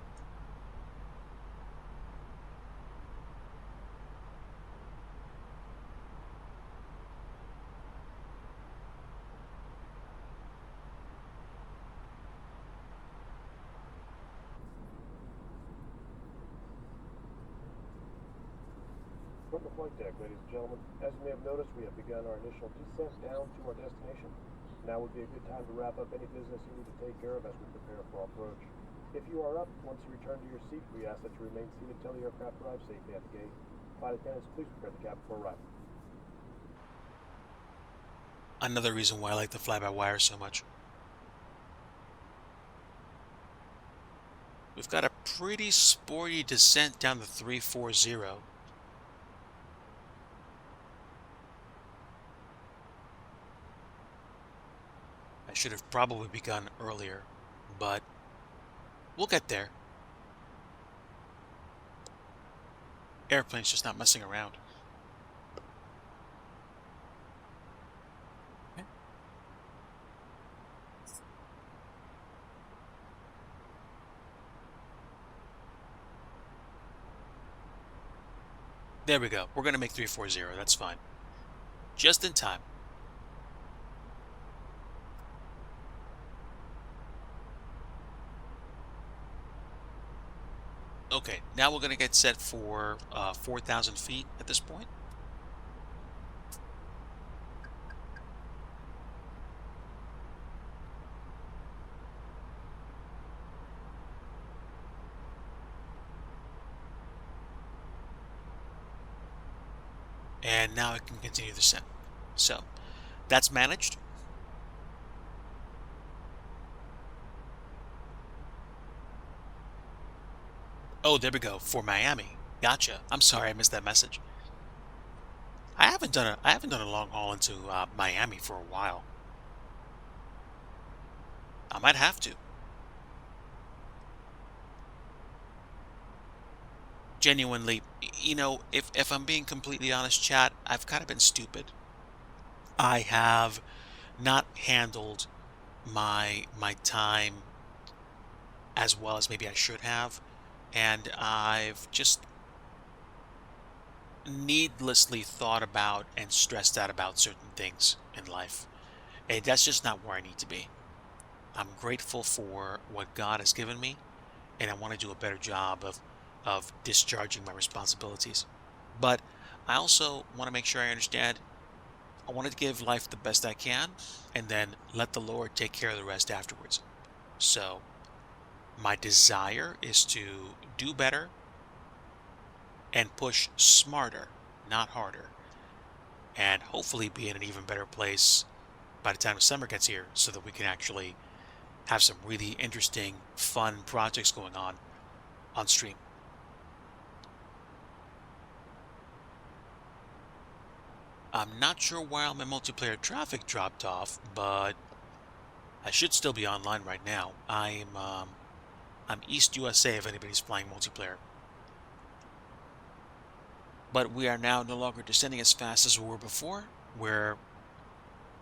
From the flight deck, ladies and gentlemen, as you may have noticed, we have begun our initial descent down to our destination. Now would be a good time to wrap up any business you need to take care of as we prepare for our approach. If you are up, once you return to your seat, we ask that you remain seated until the aircraft arrives safely at the gate. Flight attendants, please prepare the cabin for arrival. Another reason why I like the fly-by-wire so much. We've got a pretty sporty descent down the 340. I should have probably begun earlier, but we'll get there. Airplane's just not messing around. Okay. There we go. We're going to make 340. That's fine. Just in time. Okay, now we're going to get set for 4,000 feet at this point. And now I can continue the descent. So, that's managed. Oh, there we go, for Miami. Gotcha. I'm sorry I missed that message. I haven't done a long haul into Miami for a while. I might have to. genuinely, if I'm being completely honest, chat, I've kind of been stupid. I have not handled my time as well as maybe I should have, and I've just needlessly thought about and stressed out about certain things in life. And that's just not where I need to be. I'm grateful for what God has given me, and I want to do a better job of discharging my responsibilities. But I also want to make sure I understand I want to give life the best I can and then let the Lord take care of the rest afterwards. So, my desire is to do better and push smarter, not harder, and hopefully be in an even better place by the time summer gets here so that we can actually have some really interesting, fun projects going on stream. I'm not sure why all my multiplayer traffic dropped off, but I should still be online right now. I'm East USA if anybody's playing multiplayer. But we are now no longer descending as fast as we were before. We're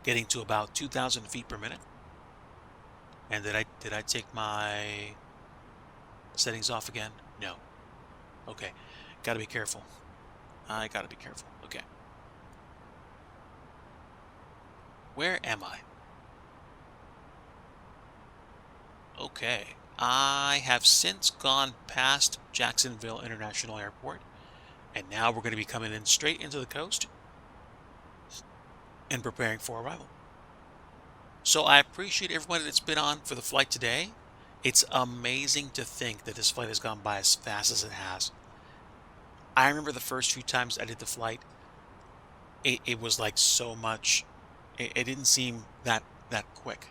getting to about 2,000 feet per minute. And did I take my settings off again? No. Okay. Gotta be careful. I gotta be careful. Okay. Where am I? Okay. I have since gone past Jacksonville International Airport, and now we're going to be coming in straight into the coast and preparing for arrival. So I appreciate everybody that's been on for the flight today. It's amazing to think that this flight has gone by as fast as it has. I remember the first few times I did the flight, it was like so much. It didn't seem that quick.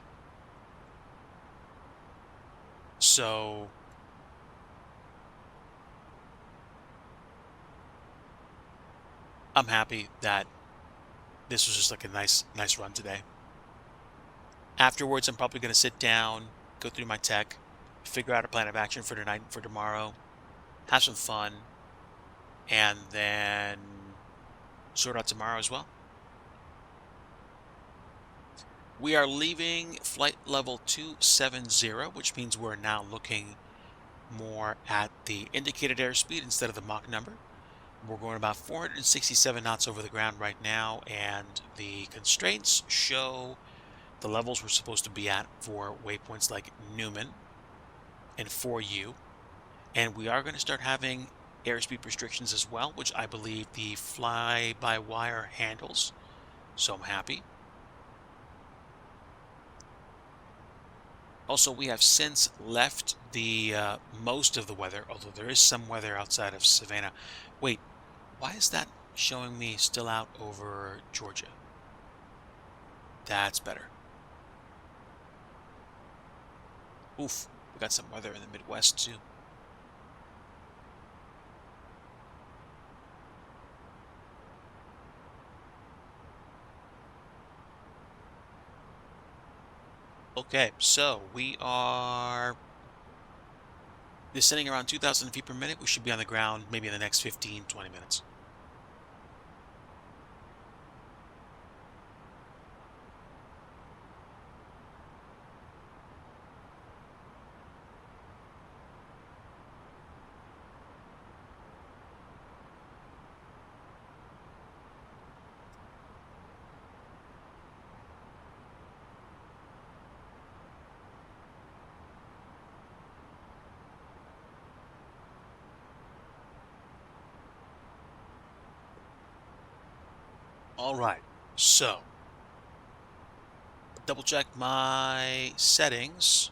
So I'm happy that this was just like a nice run today. Afterwards, I'm probably going to sit down, go through my tech, figure out a plan of action for tonight and for tomorrow, have some fun, and then sort out tomorrow as well. We are leaving flight level 270, which means we're now looking more at the indicated airspeed instead of the Mach number. We're going about 467 knots over the ground right now, and the constraints show the levels we're supposed to be at for waypoints like Newman and 4U. And we are going to start having airspeed restrictions as well, which I believe the fly-by-wire handles. So I'm happy. Also, we have since left the most of the weather, although there is some weather outside of Savannah. Wait, why is that showing me still out over Georgia? That's better. Oof, we got some weather in the Midwest too. Okay, so we are descending around 2,000 feet per minute. We should be on the ground maybe in the next 15, 20 minutes. All right, so double check my settings.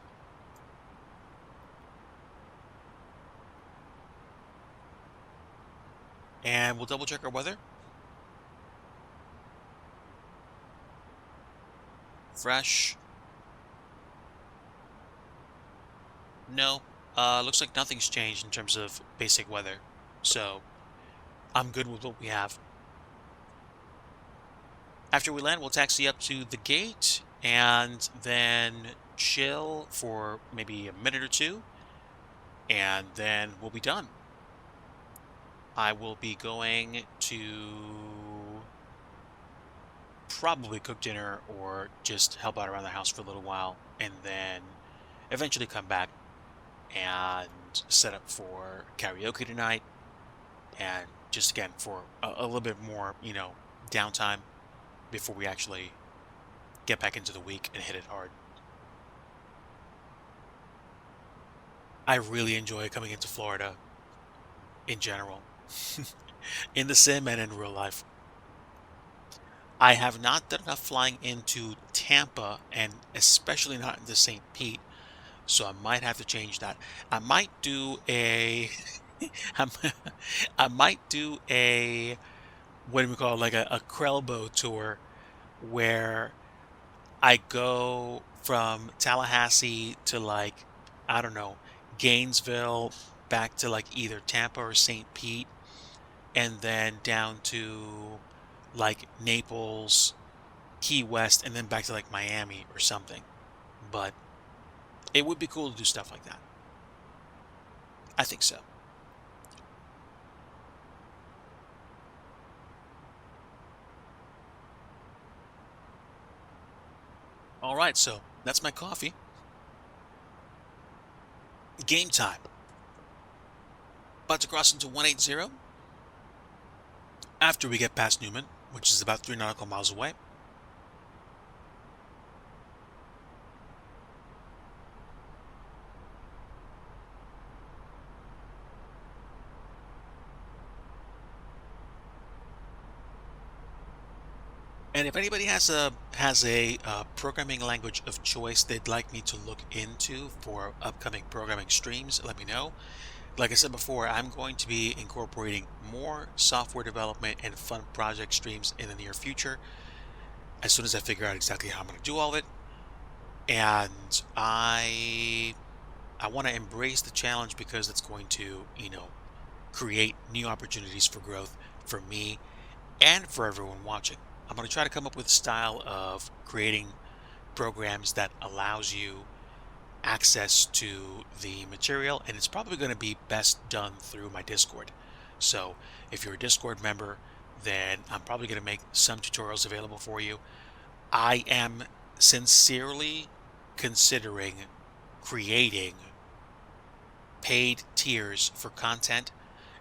And we'll double check our weather. Fresh. No, looks like nothing's changed in terms of basic weather. So I'm good with what we have. After we land, we'll taxi up to the gate and then chill for maybe a minute or two, and then we'll be done. I will be going to probably cook dinner or just help out around the house for a little while, and then eventually come back and set up for karaoke tonight, and just again for a little bit more, downtime before we actually get back into the week and hit it hard. I really enjoy coming into Florida in general, in the sim and in real life. I have not done enough flying into Tampa and especially not into St. Pete, so I might have to change that. I might do a I'm- I might do a what do we call it, like a Krelbo tour where I go from Tallahassee to like, I don't know, Gainesville back to like either Tampa or St. Pete, and then down to like Naples, Key West, and then back to like Miami or something. But it would be cool to do stuff like that. I think so. All right, so that's my coffee. Game time. About to cross into 180 after we get past Newman, which is about 3 nautical miles away. And if anybody has a programming language of choice they'd like me to look into for upcoming programming streams, let me know. Like I said before, I'm going to be incorporating more software development and fun project streams in the near future as soon as I figure out exactly how I'm going to do all of it. And I want to embrace the challenge because it's going to, create new opportunities for growth for me and for everyone watching. I'm going to try to come up with a style of creating programs that allows you access to the material, and it's probably going to be best done through my Discord. So if you're a Discord member, then I'm probably going to make some tutorials available for you. I am sincerely considering creating paid tiers for content,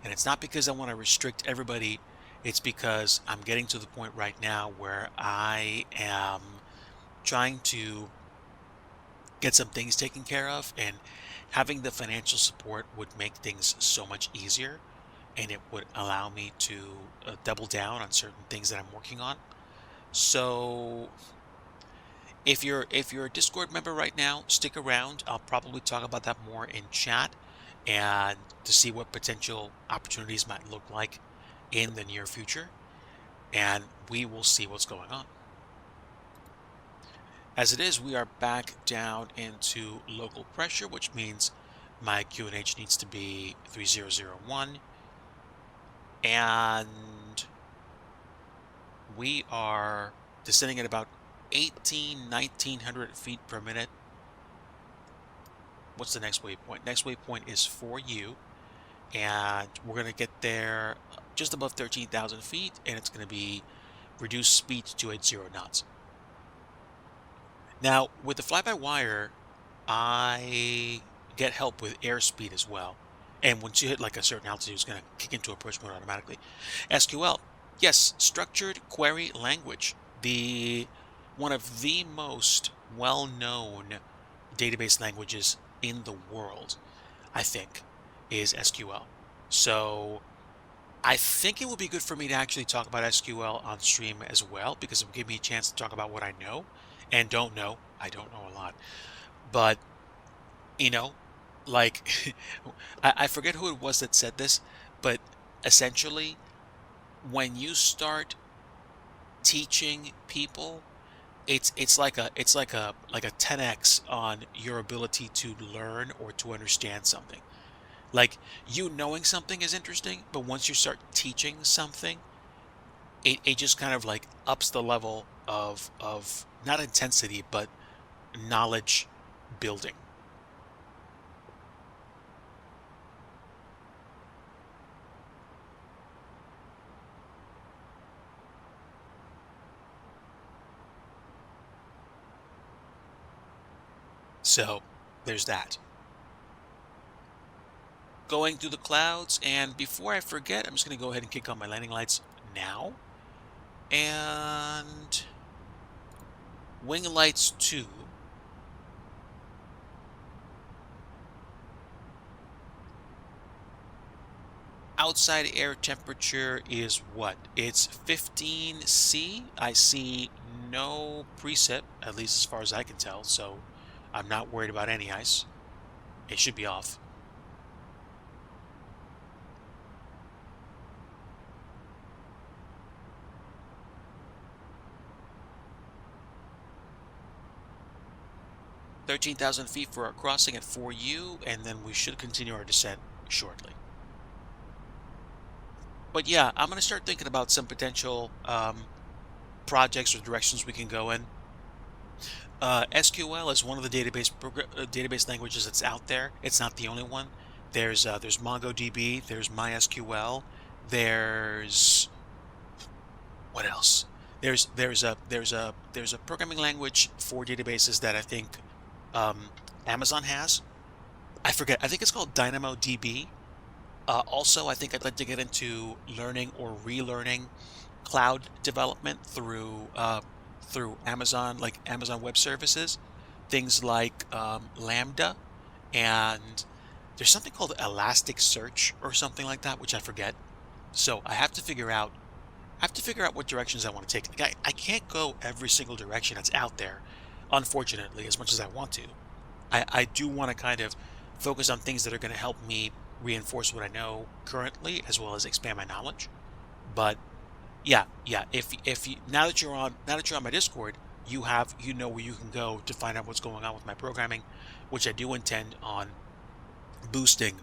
and it's not because I want to restrict everybody. It's because I'm getting to the point right now where I am trying to get some things taken care of, and having the financial support would make things so much easier, and it would allow me to double down on certain things that I'm working on. So if you're a Discord member right now, stick around. I'll probably talk about that more in chat and to see what potential opportunities might look like in the near future, and we will see what's going on. As it is, we are back down into local pressure, which means my QNH needs to be 3001, and we are descending at about 1900 feet per minute. What's the next waypoint? Next waypoint is for you, and we're going to get there just above 13,000 feet, and it's going to be reduced speed to 80 knots. Now, with the fly-by-wire, I get help with airspeed as well. And once you hit like a certain altitude, it's going to kick into approach mode automatically. SQL, yes, structured query language. One of the most well-known database languages in the world, I think, is SQL. So I think it would be good for me to actually talk about SQL on stream as well, because it will give me a chance to talk about what I know and don't know. I don't know a lot, but you know, like I forget who it was that said this, but essentially, when you start teaching people, it's like a 10x on your ability to learn or to understand something. Like, you knowing something is interesting, but once you start teaching something, it just kind of like ups the level of not intensity, but knowledge building. So there's that. Going through the clouds, and before I forget, I'm just going to go ahead and kick on my landing lights now. And wing lights 2. Outside air temperature is what? It's 15°C. I see no precip, at least as far as I can tell, so I'm not worried about any ice. It should be off. "13,000 feet for our crossing at 4U, and then we should continue our descent shortly." But yeah, I'm going to start thinking about some potential projects or directions we can go in. SQL is one of the database languages that's out there. It's not the only one. There's MongoDB. There's MySQL. There's what else? There's a programming language for databases that I think Amazon has. I forget. I think it's called DynamoDB. Also, I think I'd like to get into learning or relearning cloud development through Amazon, like Amazon Web Services, things like Lambda, and there's something called Elasticsearch or something like that, which I forget. So I have to figure out what directions I want to take. Like, I can't go every single direction that's out there, unfortunately, as much as I want to. I do want to kind of focus on things that are going to help me reinforce what I know currently, as well as expand my knowledge. But yeah. If you, now that you're on my Discord, you know where you can go to find out what's going on with my programming, which I do intend on boosting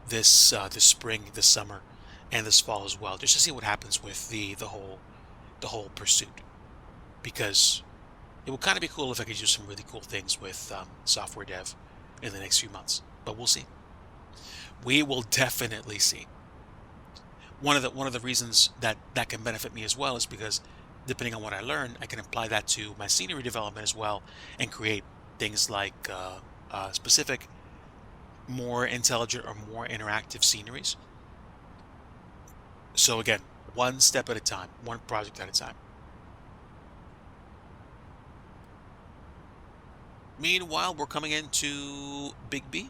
this spring, this summer, and this fall as well, just to see what happens with the whole pursuit. Because it would kind of be cool if I could do some really cool things with software dev in the next few months. But we'll see. We will definitely see. One of the reasons that can benefit me as well is because depending on what I learn, I can apply that to my scenery development as well and create things like specific, more intelligent or more interactive sceneries. So again, one step at a time, one project at a time. Meanwhile, we're coming into Big B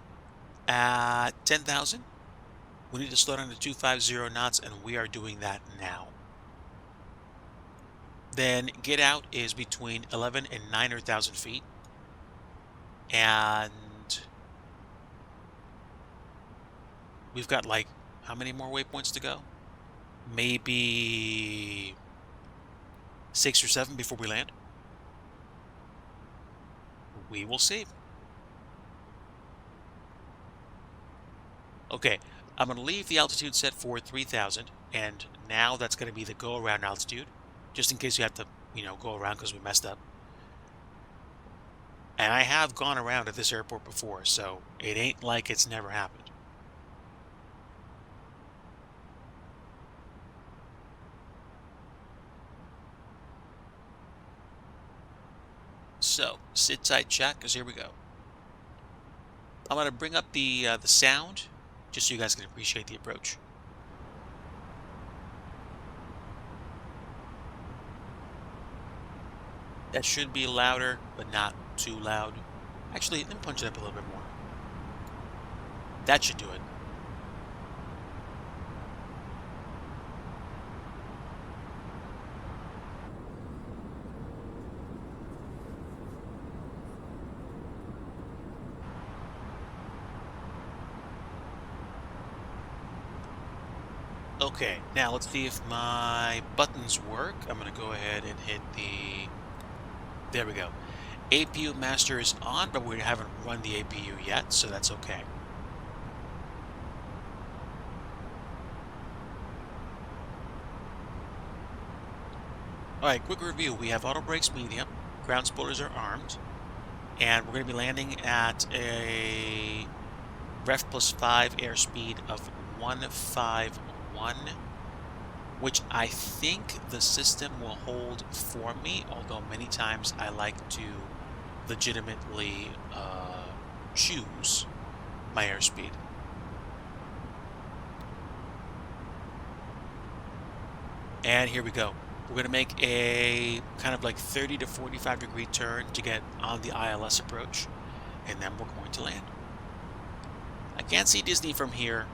at 10,000. We need to slow down to 250 knots, and we are doing that now. Then get out is between 11 and 9,000 feet. And we've got like, how many more waypoints to go? Maybe 6 or 7 before we land. We will see. Okay, I'm going to leave the altitude set for 3,000, and now that's going to be the go-around altitude, just in case you have to, go around because we messed up. And I have gone around at this airport before, so it ain't like it's never happened. So, sit tight, chat, because here we go. I'm going to bring up the sound, just so you guys can appreciate the approach. That should be louder, but not too loud. Actually, let me punch it up a little bit more. That should do it. Okay, now let's see if my buttons work. I'm going to go ahead and hit the... There we go. APU master is on, but we haven't run the APU yet, so that's okay. Alright, quick review. We have auto brakes medium, ground spoilers are armed, and we're going to be landing at a ref plus 5 airspeed of 151, which I think the system will hold for me, although many times I like to legitimately choose my airspeed. And here we go. We're going to make a kind of like 30 to 45 degree turn to get on the ILS approach, and then we're going to land. I can't see Disney from here,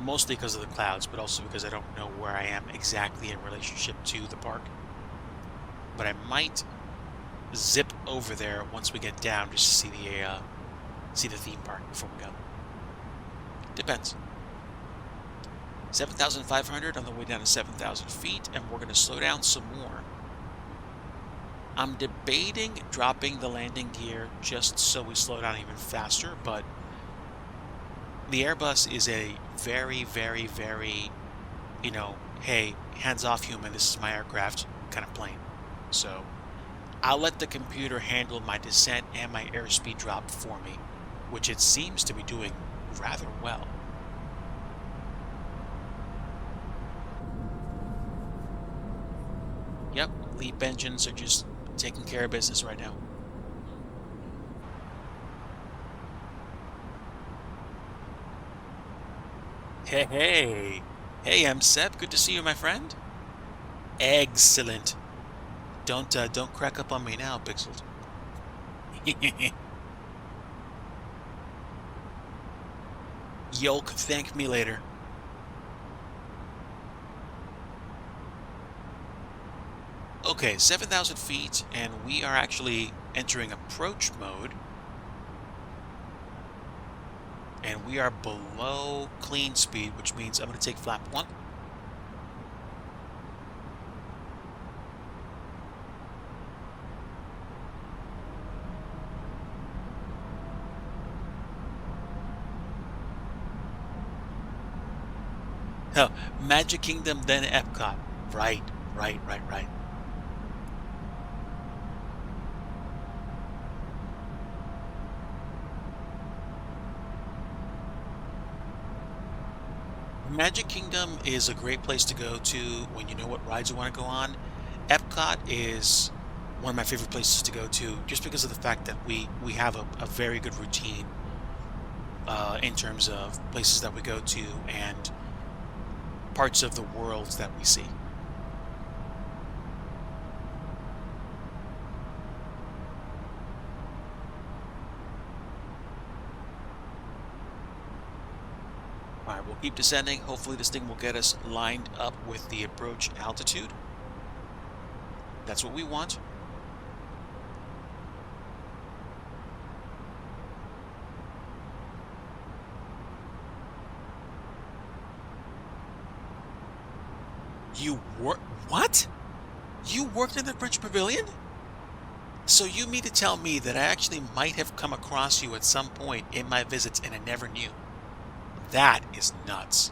mostly because of the clouds, but also because I don't know where I am exactly in relationship to the park. But I might zip over there once we get down just to see the theme park before we go. Depends. 7,500 on the way down to 7,000 feet, and we're going to slow down some more. I'm debating dropping the landing gear just so we slow down even faster, but the Airbus is a very, very, very, you know, hey, hands off human, this is my aircraft kind of plane. So I'll let the computer handle my descent and my airspeed drop for me, which it seems to be doing rather well. Yep, LEAP engines are just taking care of business right now. Hey, I'm Seb. Good to see you, my friend. Excellent. Don't crack up on me now, Pixels. Yolk, thank me later. Okay, 7,000 feet, and we are actually entering approach mode. And we are below clean speed, which means I'm going to take flap 1. Oh, Magic Kingdom, then Epcot. Right. Magic Kingdom is a great place to go to when you know what rides you want to go on. Epcot is one of my favorite places to go to just because of the fact that we have a very good routine in terms of places that we go to and parts of the worlds that we see. Alright, we'll keep descending. Hopefully this thing will get us lined up with the approach altitude. That's what we want. You work? What? You worked in the French Pavilion? So you mean to tell me that I actually might have come across you at some point in my visits and I never knew? That is nuts.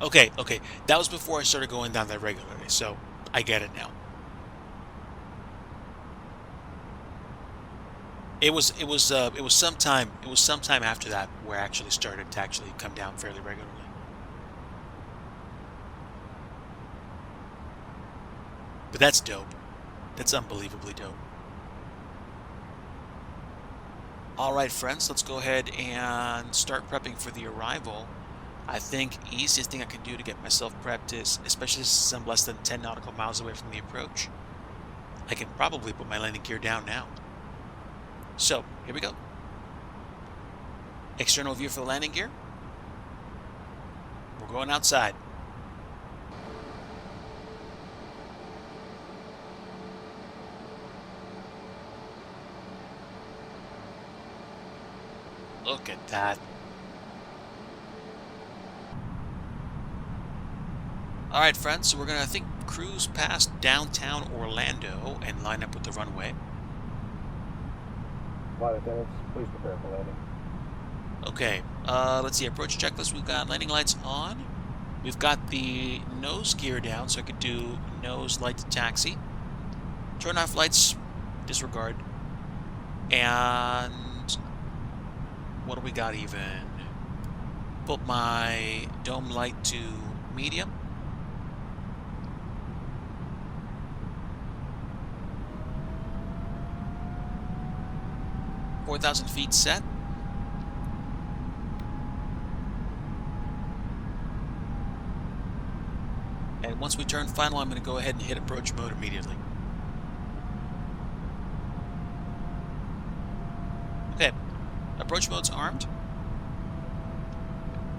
Okay. That was before I started going down there regularly, so I get it now. It was sometime after that where I actually started to actually come down fairly regularly. But that's dope. That's unbelievably dope. Alright friends, let's go ahead and start prepping for the arrival. I think easiest thing I can do to get myself prepped is, especially since I'm less than 10 nautical miles away from the approach, I can probably put my landing gear down now. So, here we go. External view for the landing gear. We're going outside. Look at that. Alright friends, so we're going to, I think, cruise past downtown Orlando and line up with the runway. Flight attendants, please prepare for landing. Okay, let's see, approach checklist. We've got landing lights on. We've got the nose gear down, so I could do nose light to taxi. Turn off lights, disregard. And what do we got even? Put my dome light to medium. 4,000 feet set. And once we turn final, I'm going to go ahead and hit approach mode immediately. Okay, approach mode's armed.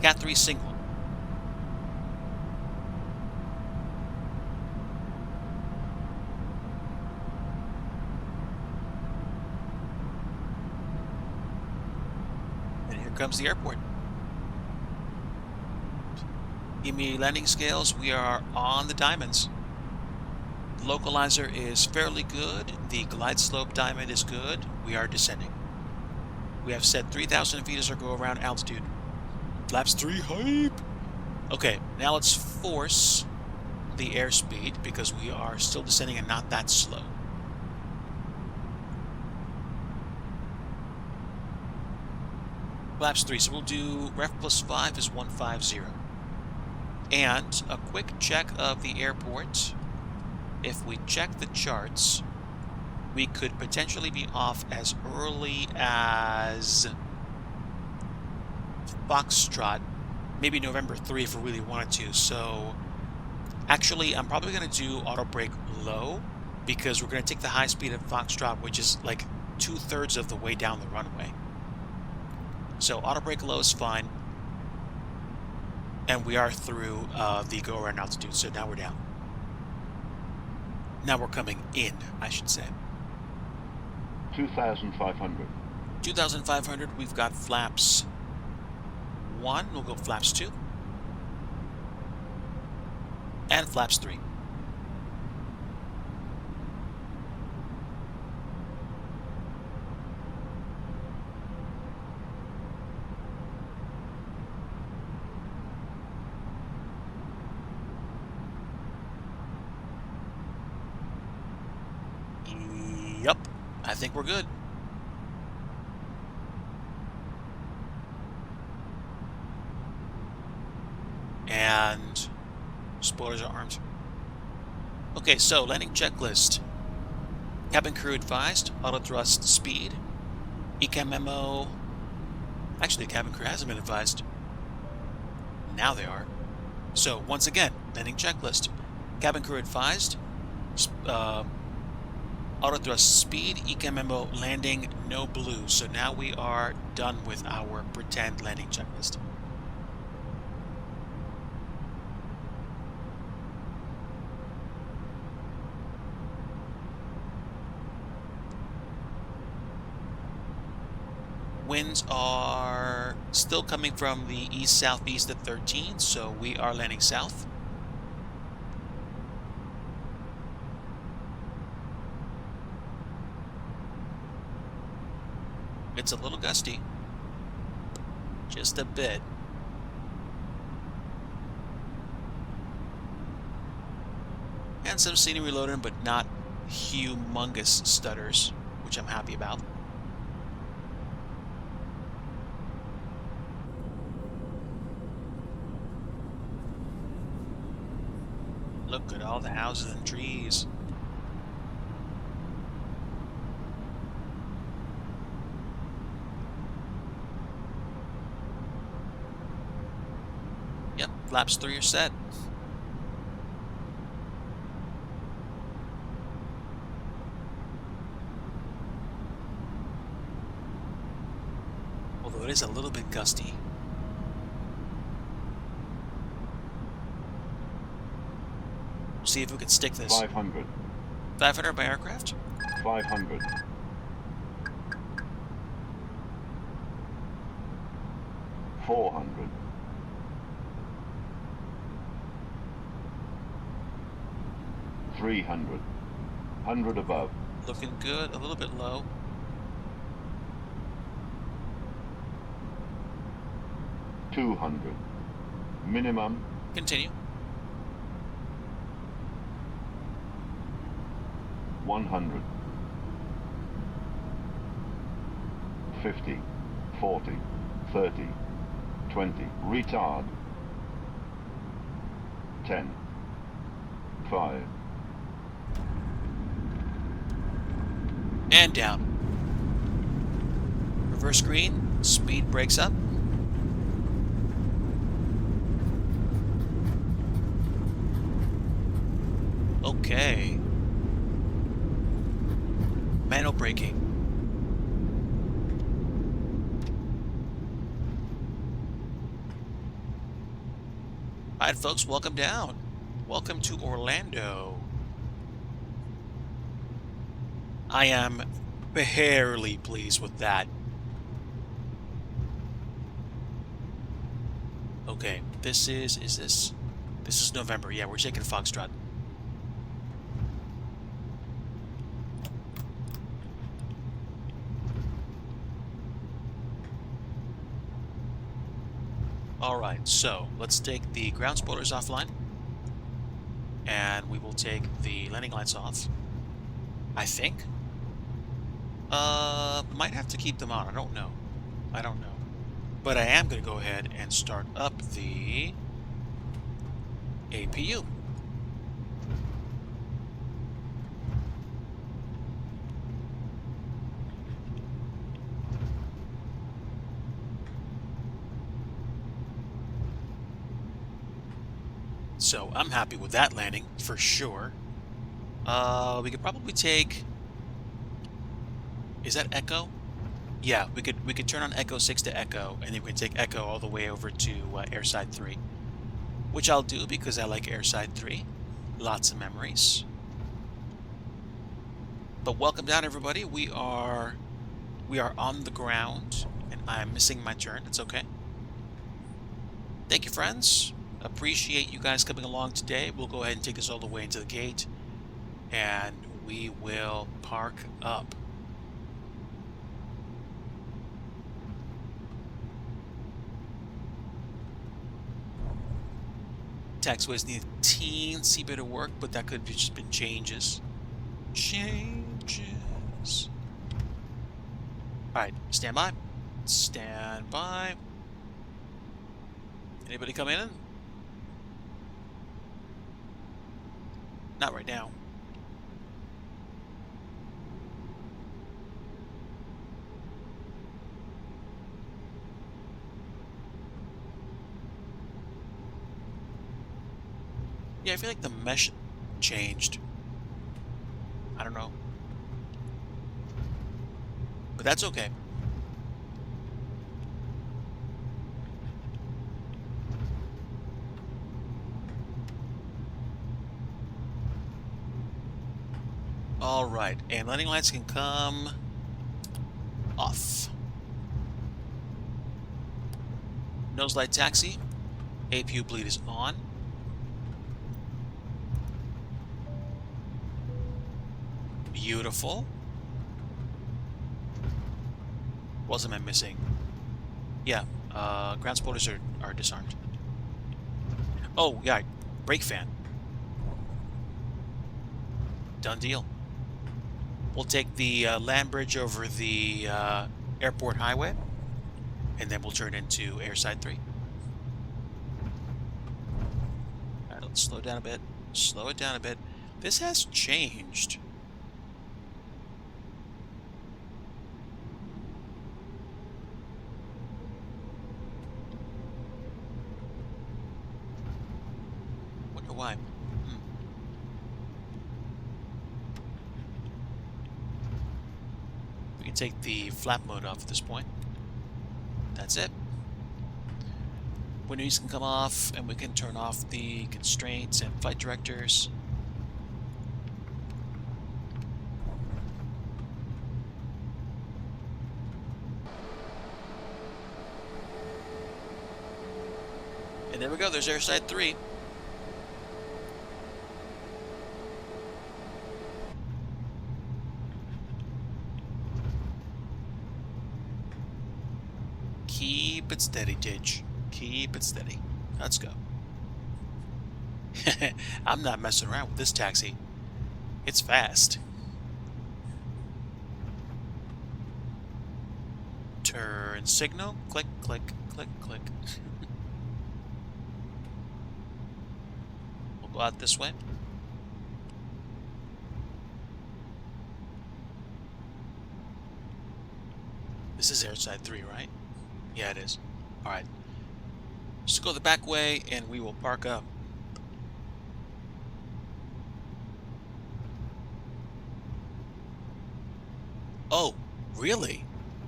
Cat 3 single. And here comes the airport. Give me landing scales. We are on the diamonds. The localizer is fairly good. The glide slope diamond is good. We are descending. We have set 3,000 feet as our go around altitude. Flaps 3 hype. Okay, now let's force the airspeed because we are still descending and not that slow. Flaps 3, so we'll do ref plus 5 is 150. And a quick check of the airport. If we check the charts, we could potentially be off as early as Foxtrot, maybe November 3 if we really wanted to. So actually, I'm probably going to do auto brake low because we're going to take the high speed of Foxtrot, which is like 2/3 of the way down the runway. So auto brake low is fine. And we are through the go around altitude, so now we're down. Now we're coming in, I should say. 2,500. 2,500, we've got flaps 1, we'll go flaps 2. And flaps 3. Yep, I think we're good. And spoilers are armed. Okay, so landing checklist. Cabin crew advised, auto thrust speed. ECAM memo. Actually, cabin crew hasn't been advised. Now they are. So once again, landing checklist. Cabin crew advised. Auto thrust speed, ECAM memo, landing, no blue. So now we are done with our pretend landing checklist. Winds are still coming from the east-southeast at 13, so we are landing south. It's a little gusty. Just a bit. And some scenery loading, but not humongous stutters, which I'm happy about. Look at all the houses and trees. Yep, flaps 3 are set. Although it is a little bit gusty. We'll see if we can stick this. 500. 500 by aircraft? 500. 400. 300. 100 above. Looking good, a little bit low. $200. Minimum. Continue. 100. 50. 40. 30. 20. Retard. 10. 5. And down. First green, speed breaks up. Okay. Manual braking. Alright folks, welcome down. Welcome to Orlando. I am barely pleased with that. Okay, this is November. Yeah, we're taking Foxtrot. Alright, so let's take the ground spoilers offline. And we will take the landing lights off. I think. Might have to keep them on. I don't know. But I am going to go ahead and start up the APU. So I'm happy with that landing for sure. We could probably take. Is that Echo? Yeah, we could turn on Echo 6 to Echo, and then we can take Echo all the way over to Airside 3, which I'll do because I like Airside 3. Lots of memories. But welcome down, everybody. We are on the ground, and I'm missing my turn. It's okay. Thank you, friends. Appreciate you guys coming along today. We'll go ahead and take this all the way into the gate, and we will park up. Taxiways need a teensy bit of work, but that could have just been changes. Changes. Alright, stand by. Stand by. Anybody come in? Not right now. Yeah, I feel like the mesh changed. I don't know. But that's okay. Alright, and landing lights can come off. Nose light taxi. APU bleed is on. Beautiful. What am I missing? Yeah, ground spoilers are disarmed. Oh, yeah, brake fan. Done deal. We'll take the land bridge over the airport highway, and then we'll turn into Airside 3. Alright, let's slow down a bit. Slow it down a bit. This has changed. Wonder why. We can take the flap mode off at this point. That's it. Windows can come off, and we can turn off the constraints and flight directors. And there we go, there's Airside 3. Keep it steady, Dig. Keep it steady. Let's go. I'm not messing around with this taxi. It's fast. Turn signal. Click, click, click, click. We'll go out this way. This is airside 3, right? Yeah, it is. Alright. Just go the back way and we will park up. Oh, really?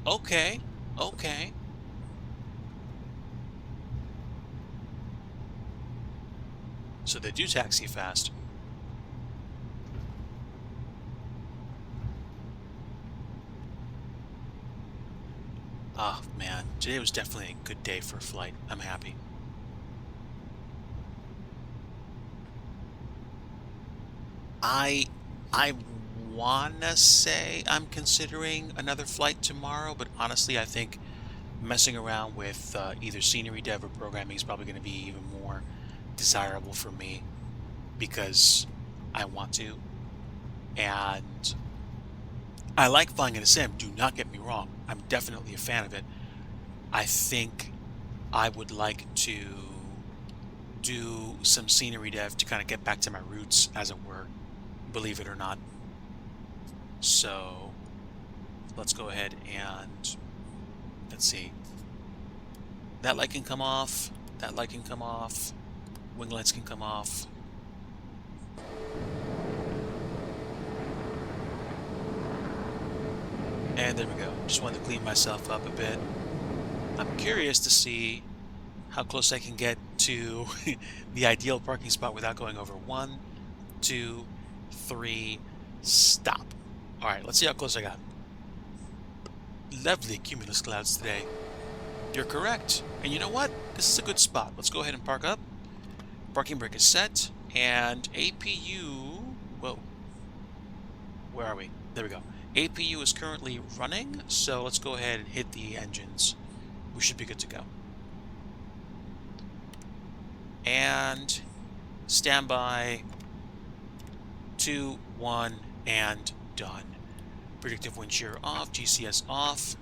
Okay. Okay. So they do taxi fast. Oh, man. Today was definitely a good day for a flight. I'm happy. I wanna say I'm considering another flight tomorrow, but honestly, I think messing around with either scenery dev or programming is probably going to be even more desirable for me because I want to. And I like flying in a sim, do not get me wrong. I'm definitely a fan of it. I think I would like to do some scenery dev to kind of get back to my roots, as it were, believe it or not. So let's go ahead and let's see. That light can come off. That light can come off. Wing lights can come off. And there we go. Just wanted to clean myself up a bit. I'm curious to see how close I can get to the ideal parking spot without going over. 1, 2, 3, stop. Alright, let's see how close I got. Lovely cumulus clouds today. You're correct. And you know what? This is a good spot. Let's go ahead and park up. Parking brake is set. And APU... Whoa. Where are we? There we go. APU is currently running, so let's go ahead and hit the engines. We should be good to go. And standby. 2, 1, and done. Predictive wind shear off, GCS off,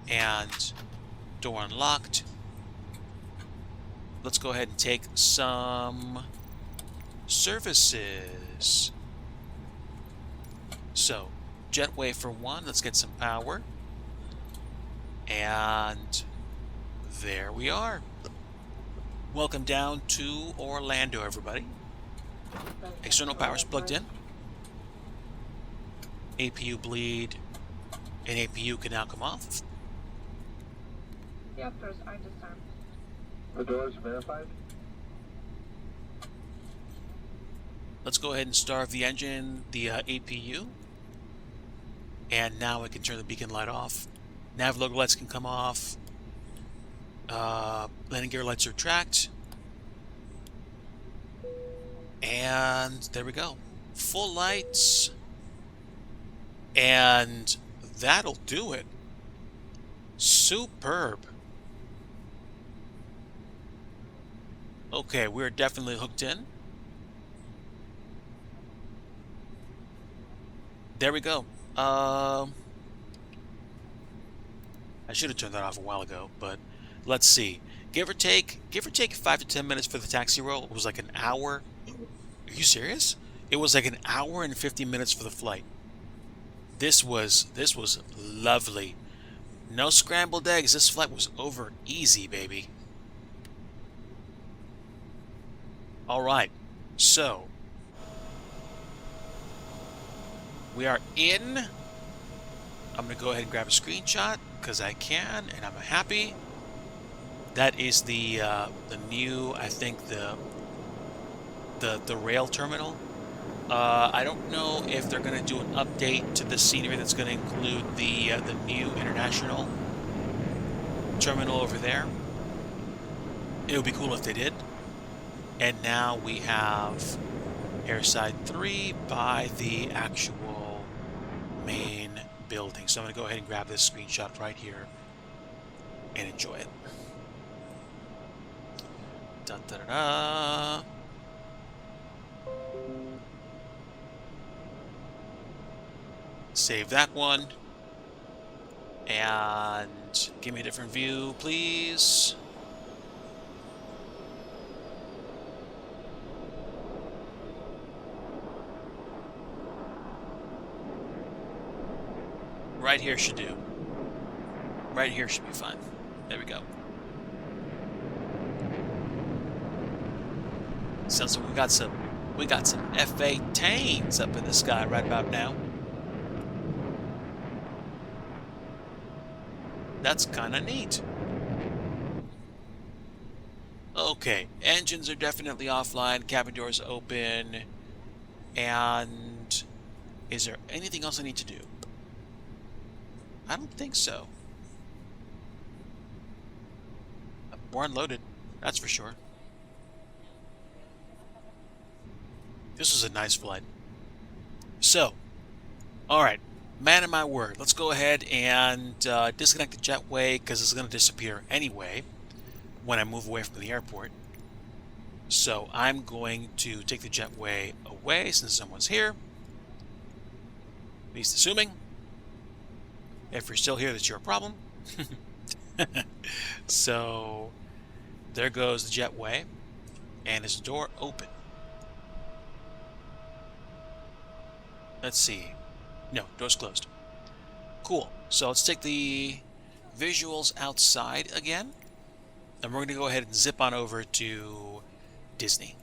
and door unlocked. Let's go ahead and take some services. So, jetway for 1, let's get some power. And there we are. Welcome down to Orlando, everybody. External power's plugged in. APU bleed, and APU can now come off. Reactors are disarmed. The doors verified. Let's go ahead and starve the engine, the APU. And now I can turn the beacon light off. Nav logo lights can come off. Landing gear lights are tracked. And there we go. Full lights. And that'll do it. Superb. Okay, we're definitely hooked in. There we go. I should have turned that off a while ago, but let's see. Give or take 5 to 10 minutes for the taxi roll. It was like an hour. Are you serious? It was like an hour and 50 minutes for the flight. This was lovely. No scrambled eggs. This flight was over easy, baby. All right. So we are in. I'm going to go ahead and grab a screenshot because I can, and I'm happy. That is the new, I think, the rail terminal. I don't know if they're going to do an update to the scenery that's going to include the new international terminal over there. It would be cool if they did. And now we have Airside 3 by the actual main building. So I'm going to go ahead and grab this screenshot right here and enjoy it. Dun, da, da, da. Save that one. And give me a different view, please. Right here should do. Right here should be fine. There we go. Sounds like we got some F-18s up in the sky right about now. That's kind of neat. Okay, engines are definitely offline, cabin doors open, and is there anything else I need to do? I don't think so. We're unloaded, that's for sure. This was a nice flight. So, alright, man of my word, let's go ahead and disconnect the jetway because it's going to disappear anyway when I move away from the airport. So I'm going to take the jetway away since someone's here. At least assuming. If you're still here, that's your problem. So there goes the jetway. And is the door open? Let's see. No, door's closed. Cool. So let's take the visuals outside again. And we're going to go ahead and zip on over to Disney.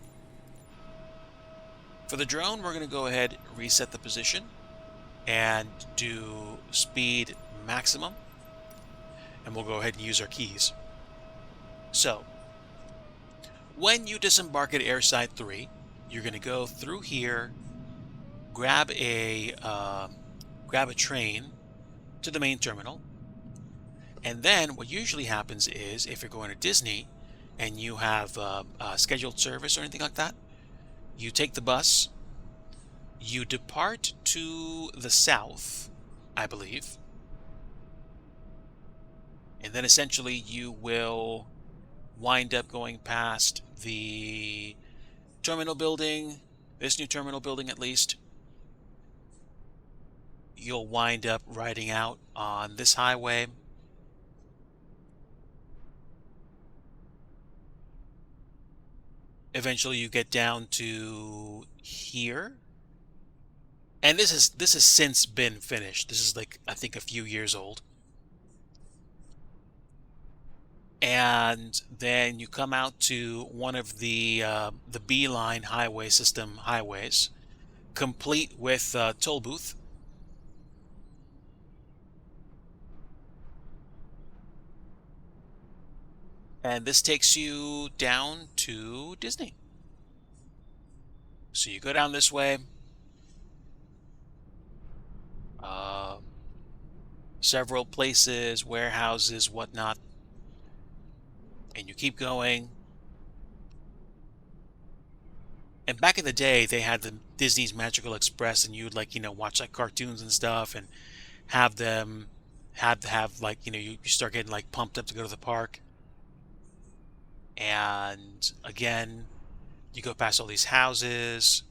For the drone, we're going to go ahead and reset the position and do speed maximum. And we'll go ahead and use our keys. So, when you disembark at Airside 3, you're going to go through here, grab a train to the main terminal. And then what usually happens is if you're going to Disney and you have a scheduled service or anything like that, you take the bus, you depart to the south, I believe, and then essentially you will wind up going past the terminal building, this new terminal building at least. You'll wind up riding out on this highway. Eventually you get down to here. And this has since been finished. This is like, I think, a few years old. And then you come out to one of the B-line highway system highways, complete with toll booth. And this takes you down to Disney. So you go down this way. Several places, warehouses, whatnot. And you keep going. And back in the day, they had the Disney's Magical Express, and you'd watch like cartoons and stuff, and have them have like, you start getting like pumped up to go to the park. And again, you go past all these houses.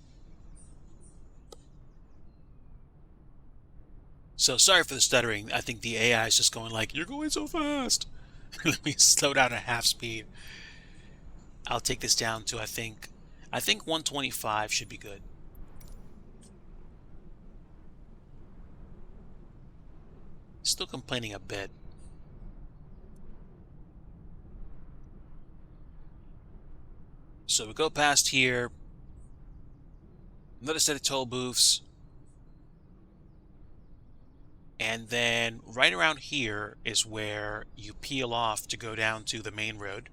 So sorry for the stuttering. I think the AI is just going like, you're going so fast. Let me slow down at half speed. I'll take this down to I think 125 should be good. Still complaining a bit. So we go past here, another set of toll booths, and then right around here is where you peel off to go down to the main road.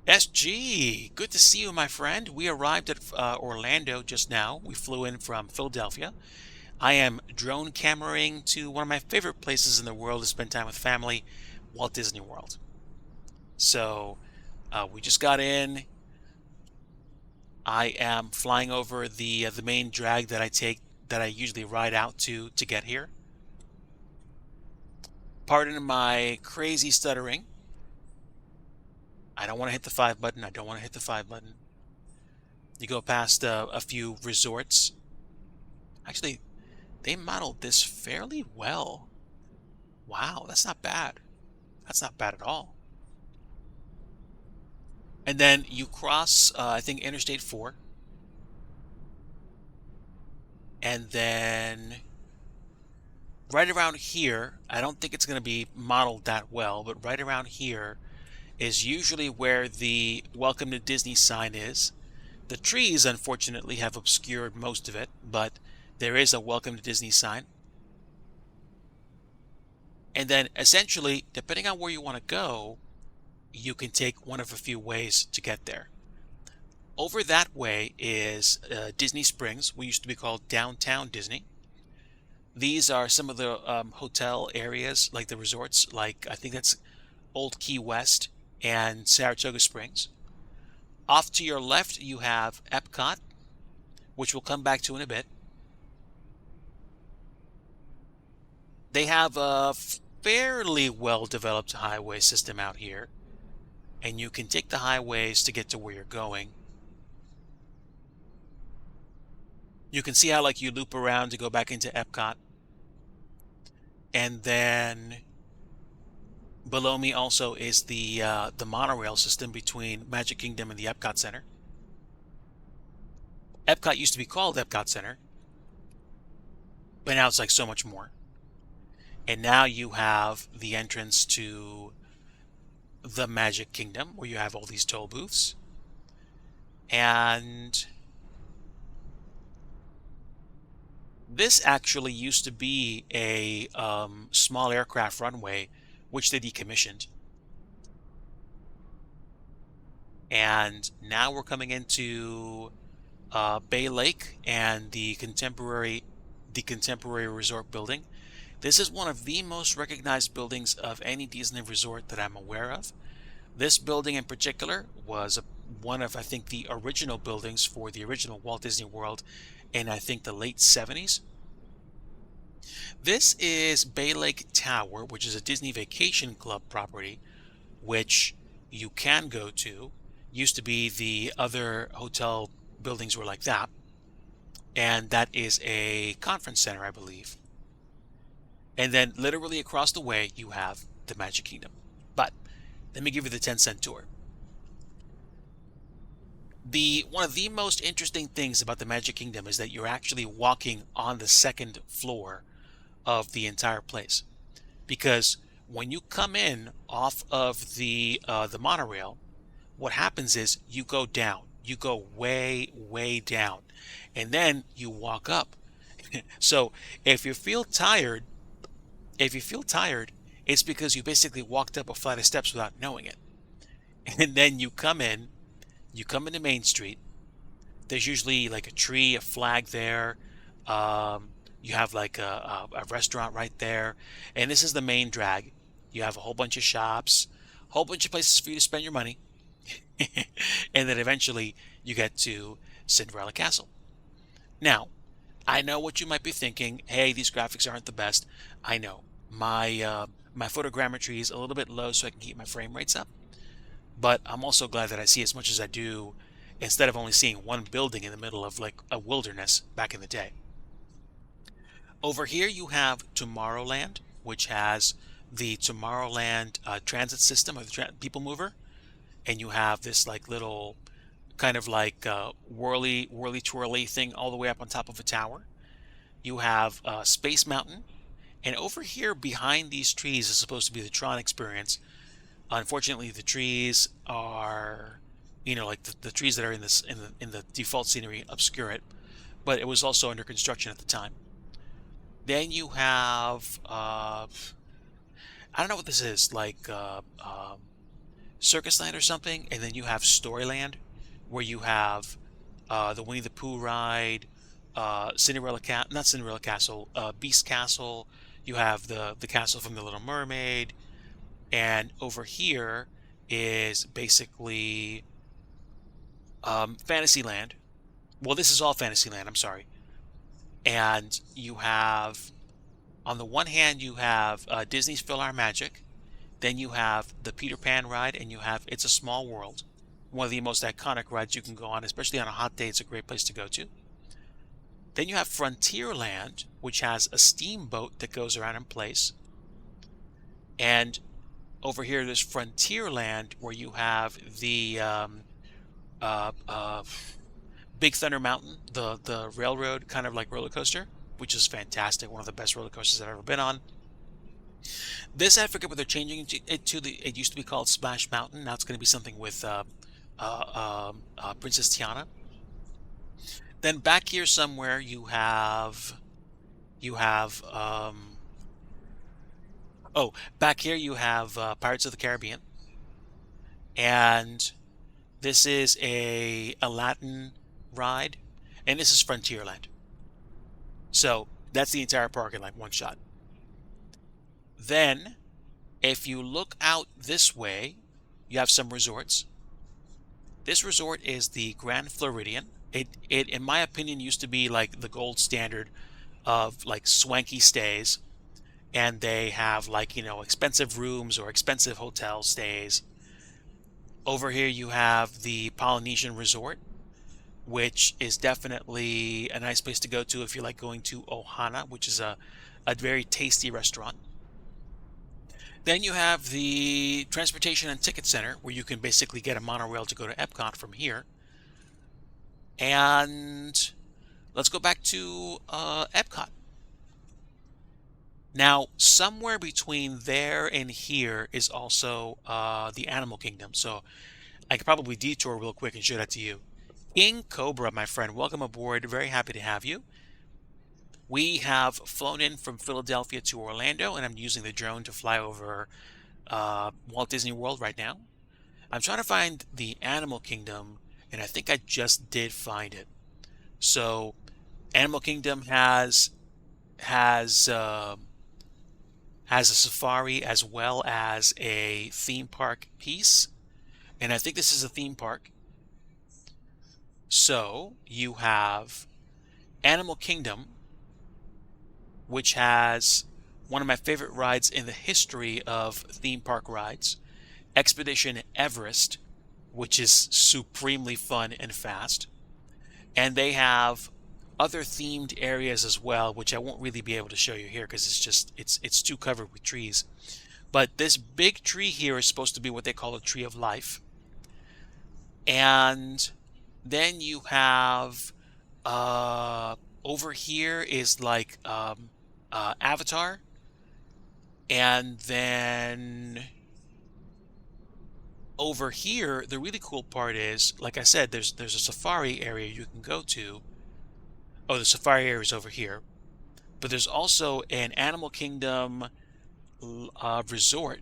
SG, good to see you, my friend. We arrived at Orlando just now. We flew in from Philadelphia. I am drone cameraing to one of my favorite places in the world to spend time with family, Walt Disney World. So we just got in. I am flying over the main drag that I usually ride out to get here. Pardon my crazy stuttering. I don't want to hit the 5 button. I don't want to hit the 5 button. You go past a few resorts. Actually, they modeled this fairly well. Wow, that's not bad. That's not bad at all. And then you cross, I think, Interstate 4. And then right around here, I don't think it's going to be modeled that well, but right around here is usually where the Welcome to Disney sign is. The trees, unfortunately, have obscured most of it, but there is a Welcome to Disney sign. And then essentially, depending on where you want to go, you can take one of a few ways to get there. Over that way is Disney Springs, what used to be called Downtown Disney. These are some of the hotel areas, like the resorts, like I think that's Old Key West and Saratoga Springs. Off to your left, you have Epcot, which we'll come back to in a bit. They have a fairly well-developed highway system out here, and you can take the highways to get to where you're going. You can see how like you loop around to go back into Epcot. And then below me also is the monorail system between Magic Kingdom and the Epcot Center. Epcot used to be called Epcot Center, but now it's like so much more. And now you have the entrance to the Magic Kingdom, where you have all these toll booths. And this actually used to be a small aircraft runway, which they decommissioned. And now we're coming into Bay Lake and the contemporary resort building. This is one of the most recognized buildings of any Disney resort that I'm aware of. This building in particular was one of, I think, the original buildings for the original Walt Disney World in, I think, the late 70s. This is Bay Lake Tower, which is a Disney Vacation Club property, which you can go to. Used to be the other hotel buildings were like that. And that is a conference center, I believe. And then literally across the way, you have the Magic Kingdom. But let me give you the 10-cent tour. One of the most interesting things about the Magic Kingdom is that you're actually walking on the second floor of the entire place. Because when you come in off of the monorail, what happens is you go down. You go way, way down. And then you walk up. So if you feel tired, it's because you basically walked up a flight of steps without knowing it. And then you come into Main Street. There's usually like a tree, a flag there. You have like a restaurant right there. And this is the main drag. You have a whole bunch of shops, a whole bunch of places for you to spend your money. And then eventually you get to Cinderella Castle. Now, I know what you might be thinking. Hey, these graphics aren't the best. I know. My photogrammetry is a little bit low so I can keep my frame rates up. But I'm also glad that I see as much as I do instead of only seeing one building in the middle of like a wilderness back in the day. Over here you have Tomorrowland, which has the Tomorrowland transit system, or the people mover. And you have this like little kind of like whirly twirly thing all the way up on top of a tower. You have Space Mountain. And over here behind these trees is supposed to be the Tron experience. Unfortunately, the trees are, like the trees that are in the default scenery obscure it. But it was also under construction at the time. Then you have, I don't know what this is, like Circus Land or something. And then you have Storyland, where you have the Winnie the Pooh ride, not Cinderella Castle, Beast Castle. You have the castle from The Little Mermaid. And over here is basically Fantasyland. Well, this is all Fantasyland, I'm sorry. And you have, on the one hand, you have Disney's PhilharMagic. Then you have the Peter Pan ride, and you have It's a Small World. One of the most iconic rides you can go on, especially on a hot day. It's a great place to go to. Then you have Frontierland, which has a steamboat that goes around in place. And over here, there's Frontierland, where you have the Big Thunder Mountain, the railroad kind of like roller coaster. which is fantastic. One of the best roller coasters I've ever been on. This, I forget what they're changing it to. It used to be called Splash Mountain. Now it's going to be something with Princess Tiana. Then back here somewhere you have oh, back here you have Pirates of the Caribbean, and this is a Aladdin ride, and this is Frontierland. So that's the entire park in like one shot. Then, if you look out this way, you have some resorts. This resort is the Grand Floridian. It, in my opinion, used to be like the gold standard of like swanky stays. And they have like, you know, expensive rooms or expensive hotel stays. Over here you have the Polynesian Resort, which is definitely a nice place to go to if you like going to Ohana, which is a very tasty restaurant. Then you have the Transportation and Ticket Center, where you can basically get a monorail to go to Epcot from here. And let's go back to Epcot. Now, somewhere between there and here is also the Animal Kingdom. So I could probably detour real quick and show that to you. King Cobra, my friend, welcome aboard. Very happy to have you. We have flown in from Philadelphia to Orlando, and I'm using the drone to fly over Walt Disney World right now. I'm trying to find the Animal Kingdom, and I think I just did find it. So, Animal Kingdom has a safari as well as a theme park piece, and I think this is a theme park. So, you have Animal Kingdom, which has one of my favorite rides in the history of theme park rides, Expedition Everest, which is supremely fun and fast. And they have other themed areas as well, which I won't really be able to show you here because it's too covered with trees. But this big tree here is supposed to be what they call a tree of life. And then you have over here is like Avatar, and then over here the really cool part is, like I said, there's a safari area you can go to. Oh, the safari area is over here, but there's also an Animal Kingdom resort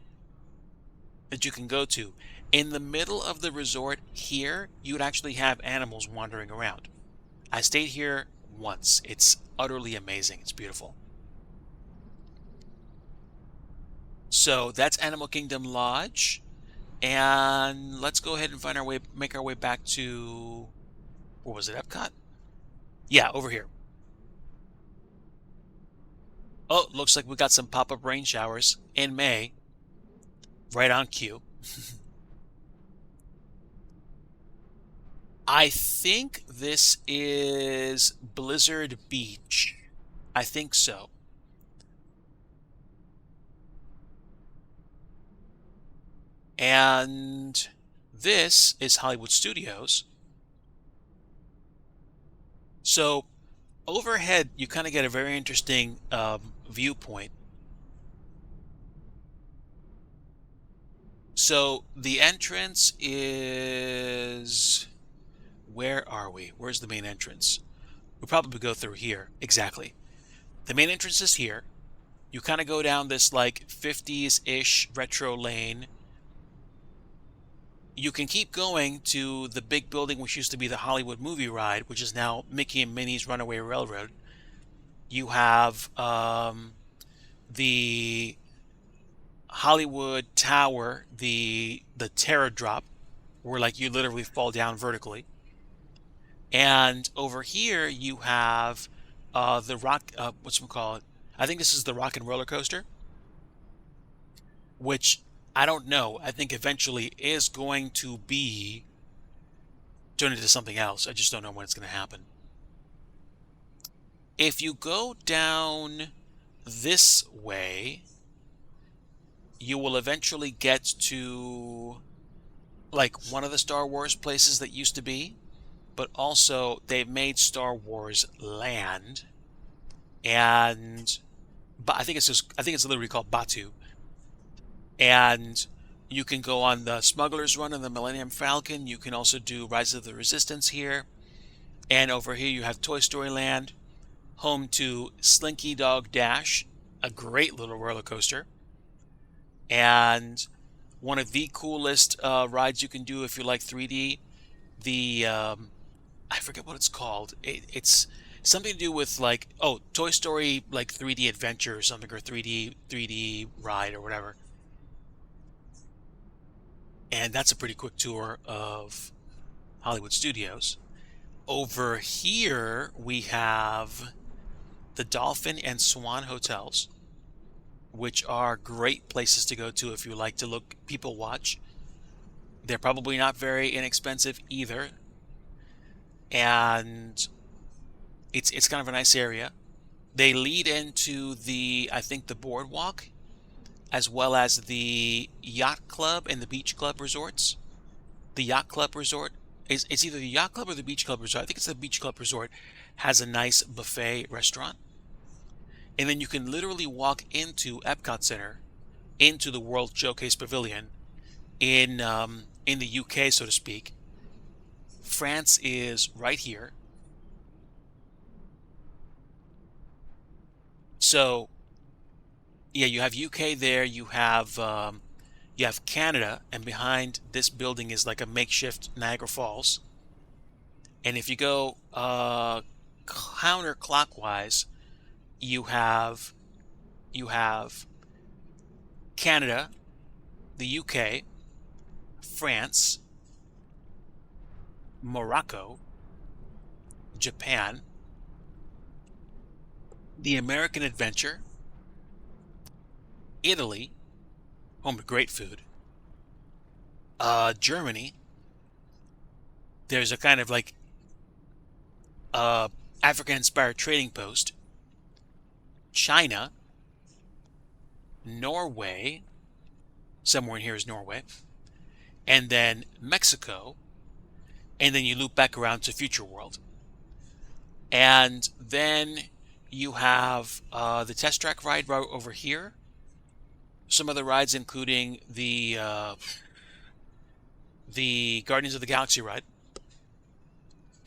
that you can go to. In the middle of the resort here, you would actually have animals wandering around. I stayed here once. It's utterly amazing. It's beautiful. So that's Animal Kingdom Lodge, and let's go ahead and make our way back to, what was it, Epcot? Yeah, over here. Oh, looks like we got some pop-up rain showers in May, right on cue. I think this is Blizzard Beach. I think so. And this is Hollywood Studios. So overhead, you kind of get a very interesting viewpoint. So the entrance is... Where are we? Where's the main entrance? We'll probably go through here. Exactly. The main entrance is here. You kind of go down this like 50s-ish retro lane. You can keep going to the big building which used to be the Hollywood Movie Ride, which is now Mickey and Minnie's Runaway Railroad. You have the Hollywood Tower, the Terror Drop, where like you literally fall down vertically. And over here you have the rock, whatchamacallit? I think this is the Rock and Roller Coaster, which I don't know. I think eventually is going to be turned into something else. I just don't know when it's going to happen. If you go down this way, you will eventually get to like one of the Star Wars places that used to be, but also they've made Star Wars Land and but I think it's literally called Batu. And you can go on the Smuggler's Run and the Millennium Falcon. You can also do Rise of the Resistance here. And over here you have Toy Story Land, home to Slinky Dog Dash, a great little roller coaster. And one of the coolest rides you can do if you like 3D, the I forget what it's called. It's something to do with like, oh, Toy Story like 3D Adventure or something, or 3D ride or whatever. And that's a pretty quick tour of Hollywood Studios. Over here we have the Dolphin and Swan hotels, which are great places to go to if you like to people watch. They're probably not very inexpensive either. And it's kind of a nice area. They lead into I think the boardwalk, as well as the yacht club and the beach club resorts. The yacht club resort it's either the yacht club or the beach club resort. I think it's the beach club resort, has a nice buffet restaurant. And then you can literally walk into Epcot Center, into the World Showcase Pavilion in the UK, so to speak. France is right here. So yeah, you have UK there, you have Canada, and behind this building is like a makeshift Niagara Falls. And if you go counterclockwise, you have Canada, the UK, France, Morocco, Japan, the American Adventure, Italy, home to great food, Germany. There's a kind of like African-inspired trading post. China, Norway, somewhere in here is Norway, and then Mexico, and then you loop back around to Future World. And then you have the test track ride right over here. Some other rides, including the Guardians of the Galaxy ride.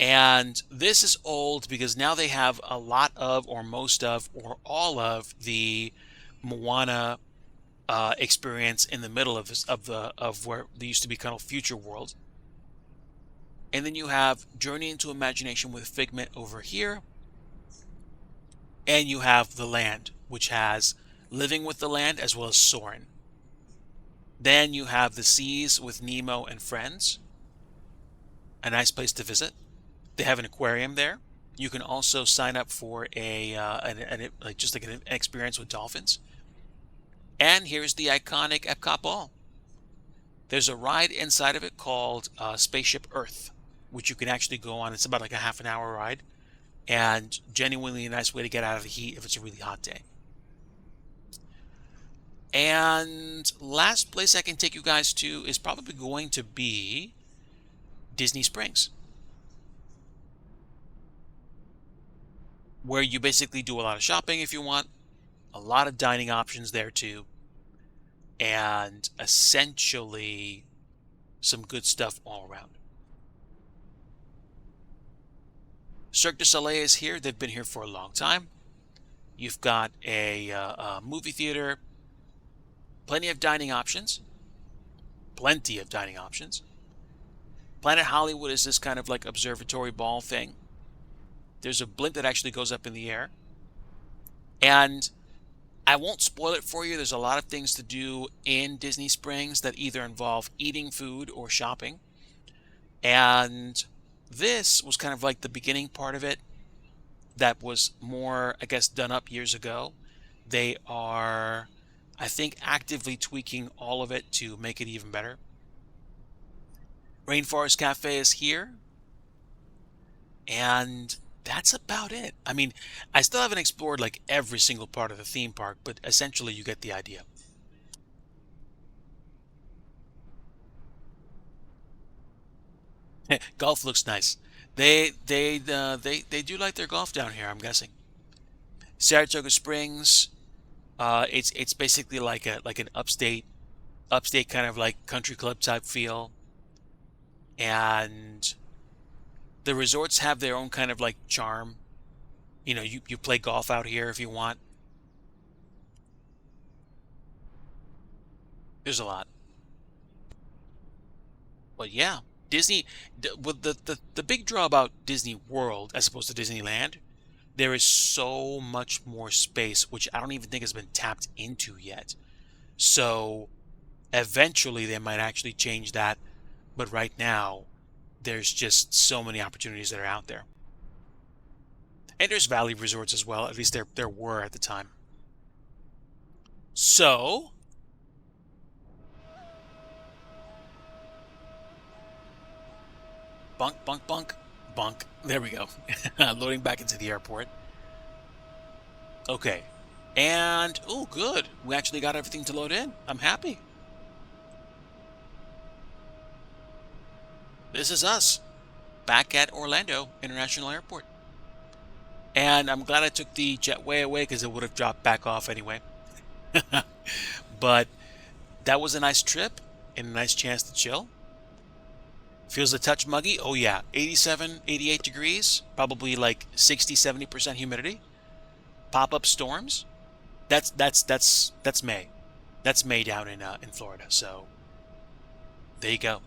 And this is old because now they have a lot of, or most of, or all of the Moana experience in the middle of where they used to be called Future World. And then you have Journey into Imagination with Figment over here. And you have the Land, which has Living with the Land as well as Soarin'. Then you have the Seas with Nemo and Friends. A nice place to visit. They have an aquarium there. You can also sign up for an experience with dolphins. And here's the iconic Epcot Ball. There's a ride inside of it called Spaceship Earth, which you can actually go on. It's about like a half an hour ride, and genuinely a nice way to get out of the heat if it's a really hot day. And last place I can take you guys to is probably going to be Disney Springs, where you basically do a lot of shopping if you want, a lot of dining options there too, and essentially some good stuff all around. Cirque du Soleil is here. They've been here for a long time. You've got a movie theater, plenty of dining options. Planet Hollywood is this kind of like observatory ball thing. There's a blimp that actually goes up in the air. And I won't spoil it for you. There's a lot of things to do in Disney Springs that either involve eating food or shopping. And this was kind of like the beginning part of it that was more, I guess, done up years ago. They are, I think, actively tweaking all of it to make it even better. Rainforest Cafe is here. And that's about it. I mean, I still haven't explored like every single part of the theme park, but essentially you get the idea. Golf looks nice. They do like their golf down here, I'm guessing. Saratoga Springs, it's basically like an upstate kind of like country club type feel, and the resorts have their own kind of like charm. You know, you play golf out here if you want. There's a lot. But yeah, Disney, with the big draw about Disney World as opposed to Disneyland, there is so much more space, which I don't even think has been tapped into yet. So eventually they might actually change that, but right now there's just so many opportunities that are out there. And there's Valley Resorts as well, at least there were at the time. So bunk, bunk, bunk, bunk. There we go. Loading back into the airport. Okay. And, oh, good. We actually got everything to load in. I'm happy. This is us. Back at Orlando International Airport. And I'm glad I took the jetway away because it would have dropped back off anyway. But that was a nice trip and a nice chance to chill. Feels a touch muggy. Oh yeah, 87, 88 degrees, probably like 60, 70% humidity. Pop-up storms. That's May. That's May down in Florida. So there you go.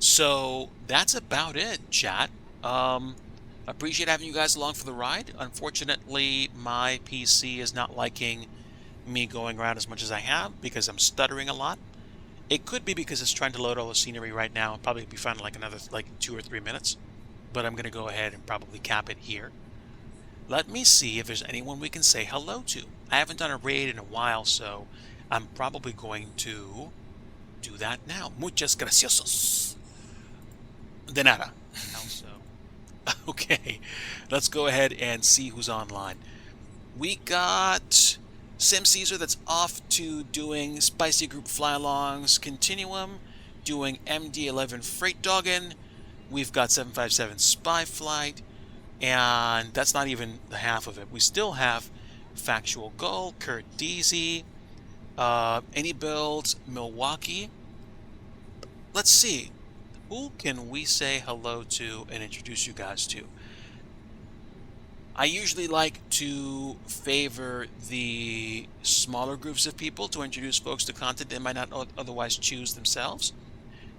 So that's about it, chat. Appreciate having you guys along for the ride. Unfortunately, my PC is not liking me going around as much as I have because I'm stuttering a lot. It could be because it's trying to load all the scenery right now. I'll probably be fine in like another 2 or 3 minutes. But I'm going to go ahead and probably cap it here. Let me see if there's anyone we can say hello to. I haven't done a raid in a while, so I'm probably going to do that now. Muchas graciosos. De nada. Also, okay, let's go ahead and see who's online. We got Sim Caesar that's off to doing Spicy Group Fly-Alongs Continuum, doing MD-11 Freight Doggin. We've got 757 Spy Flight, and that's not even the half of it. We still have Factual Gull, Kurt Deasy, Any Builds, Milwaukee. Let's see. Who can we say hello to and introduce you guys to? I usually like to favor the smaller groups of people to introduce folks to content they might not otherwise choose themselves.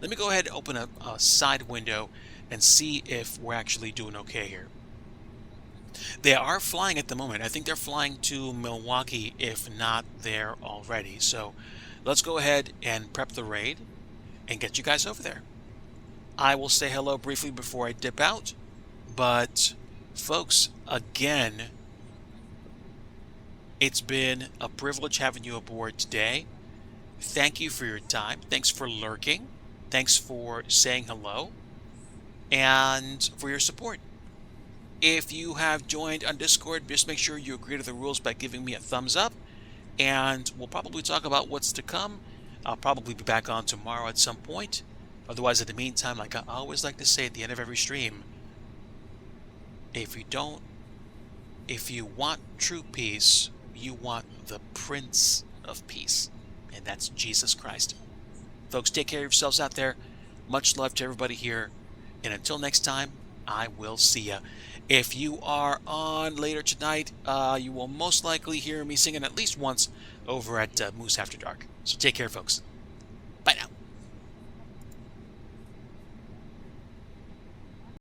Let me go ahead and open a side window and see if we're actually doing okay here. They are flying at the moment. I think they're flying to Milwaukee, if not there already. So let's go ahead and prep the raid and get you guys over there. I will say hello briefly before I dip out, but folks, again, it's been a privilege having you aboard today. Thank you for your time. Thanks for lurking. Thanks for saying hello and for your support. If you have joined on Discord, just make sure you agree to the rules by giving me a thumbs up, and we'll probably talk about what's to come. I'll probably be back on tomorrow at some point. Otherwise, in the meantime, like I always like to say at the end of every stream, if you want true peace, you want the Prince of Peace, and that's Jesus Christ. Folks, take care of yourselves out there. Much love to everybody here, and until next time, I will see ya. If you are on later tonight, you will most likely hear me singing at least once over at Moose After Dark. So take care, folks. Bye now.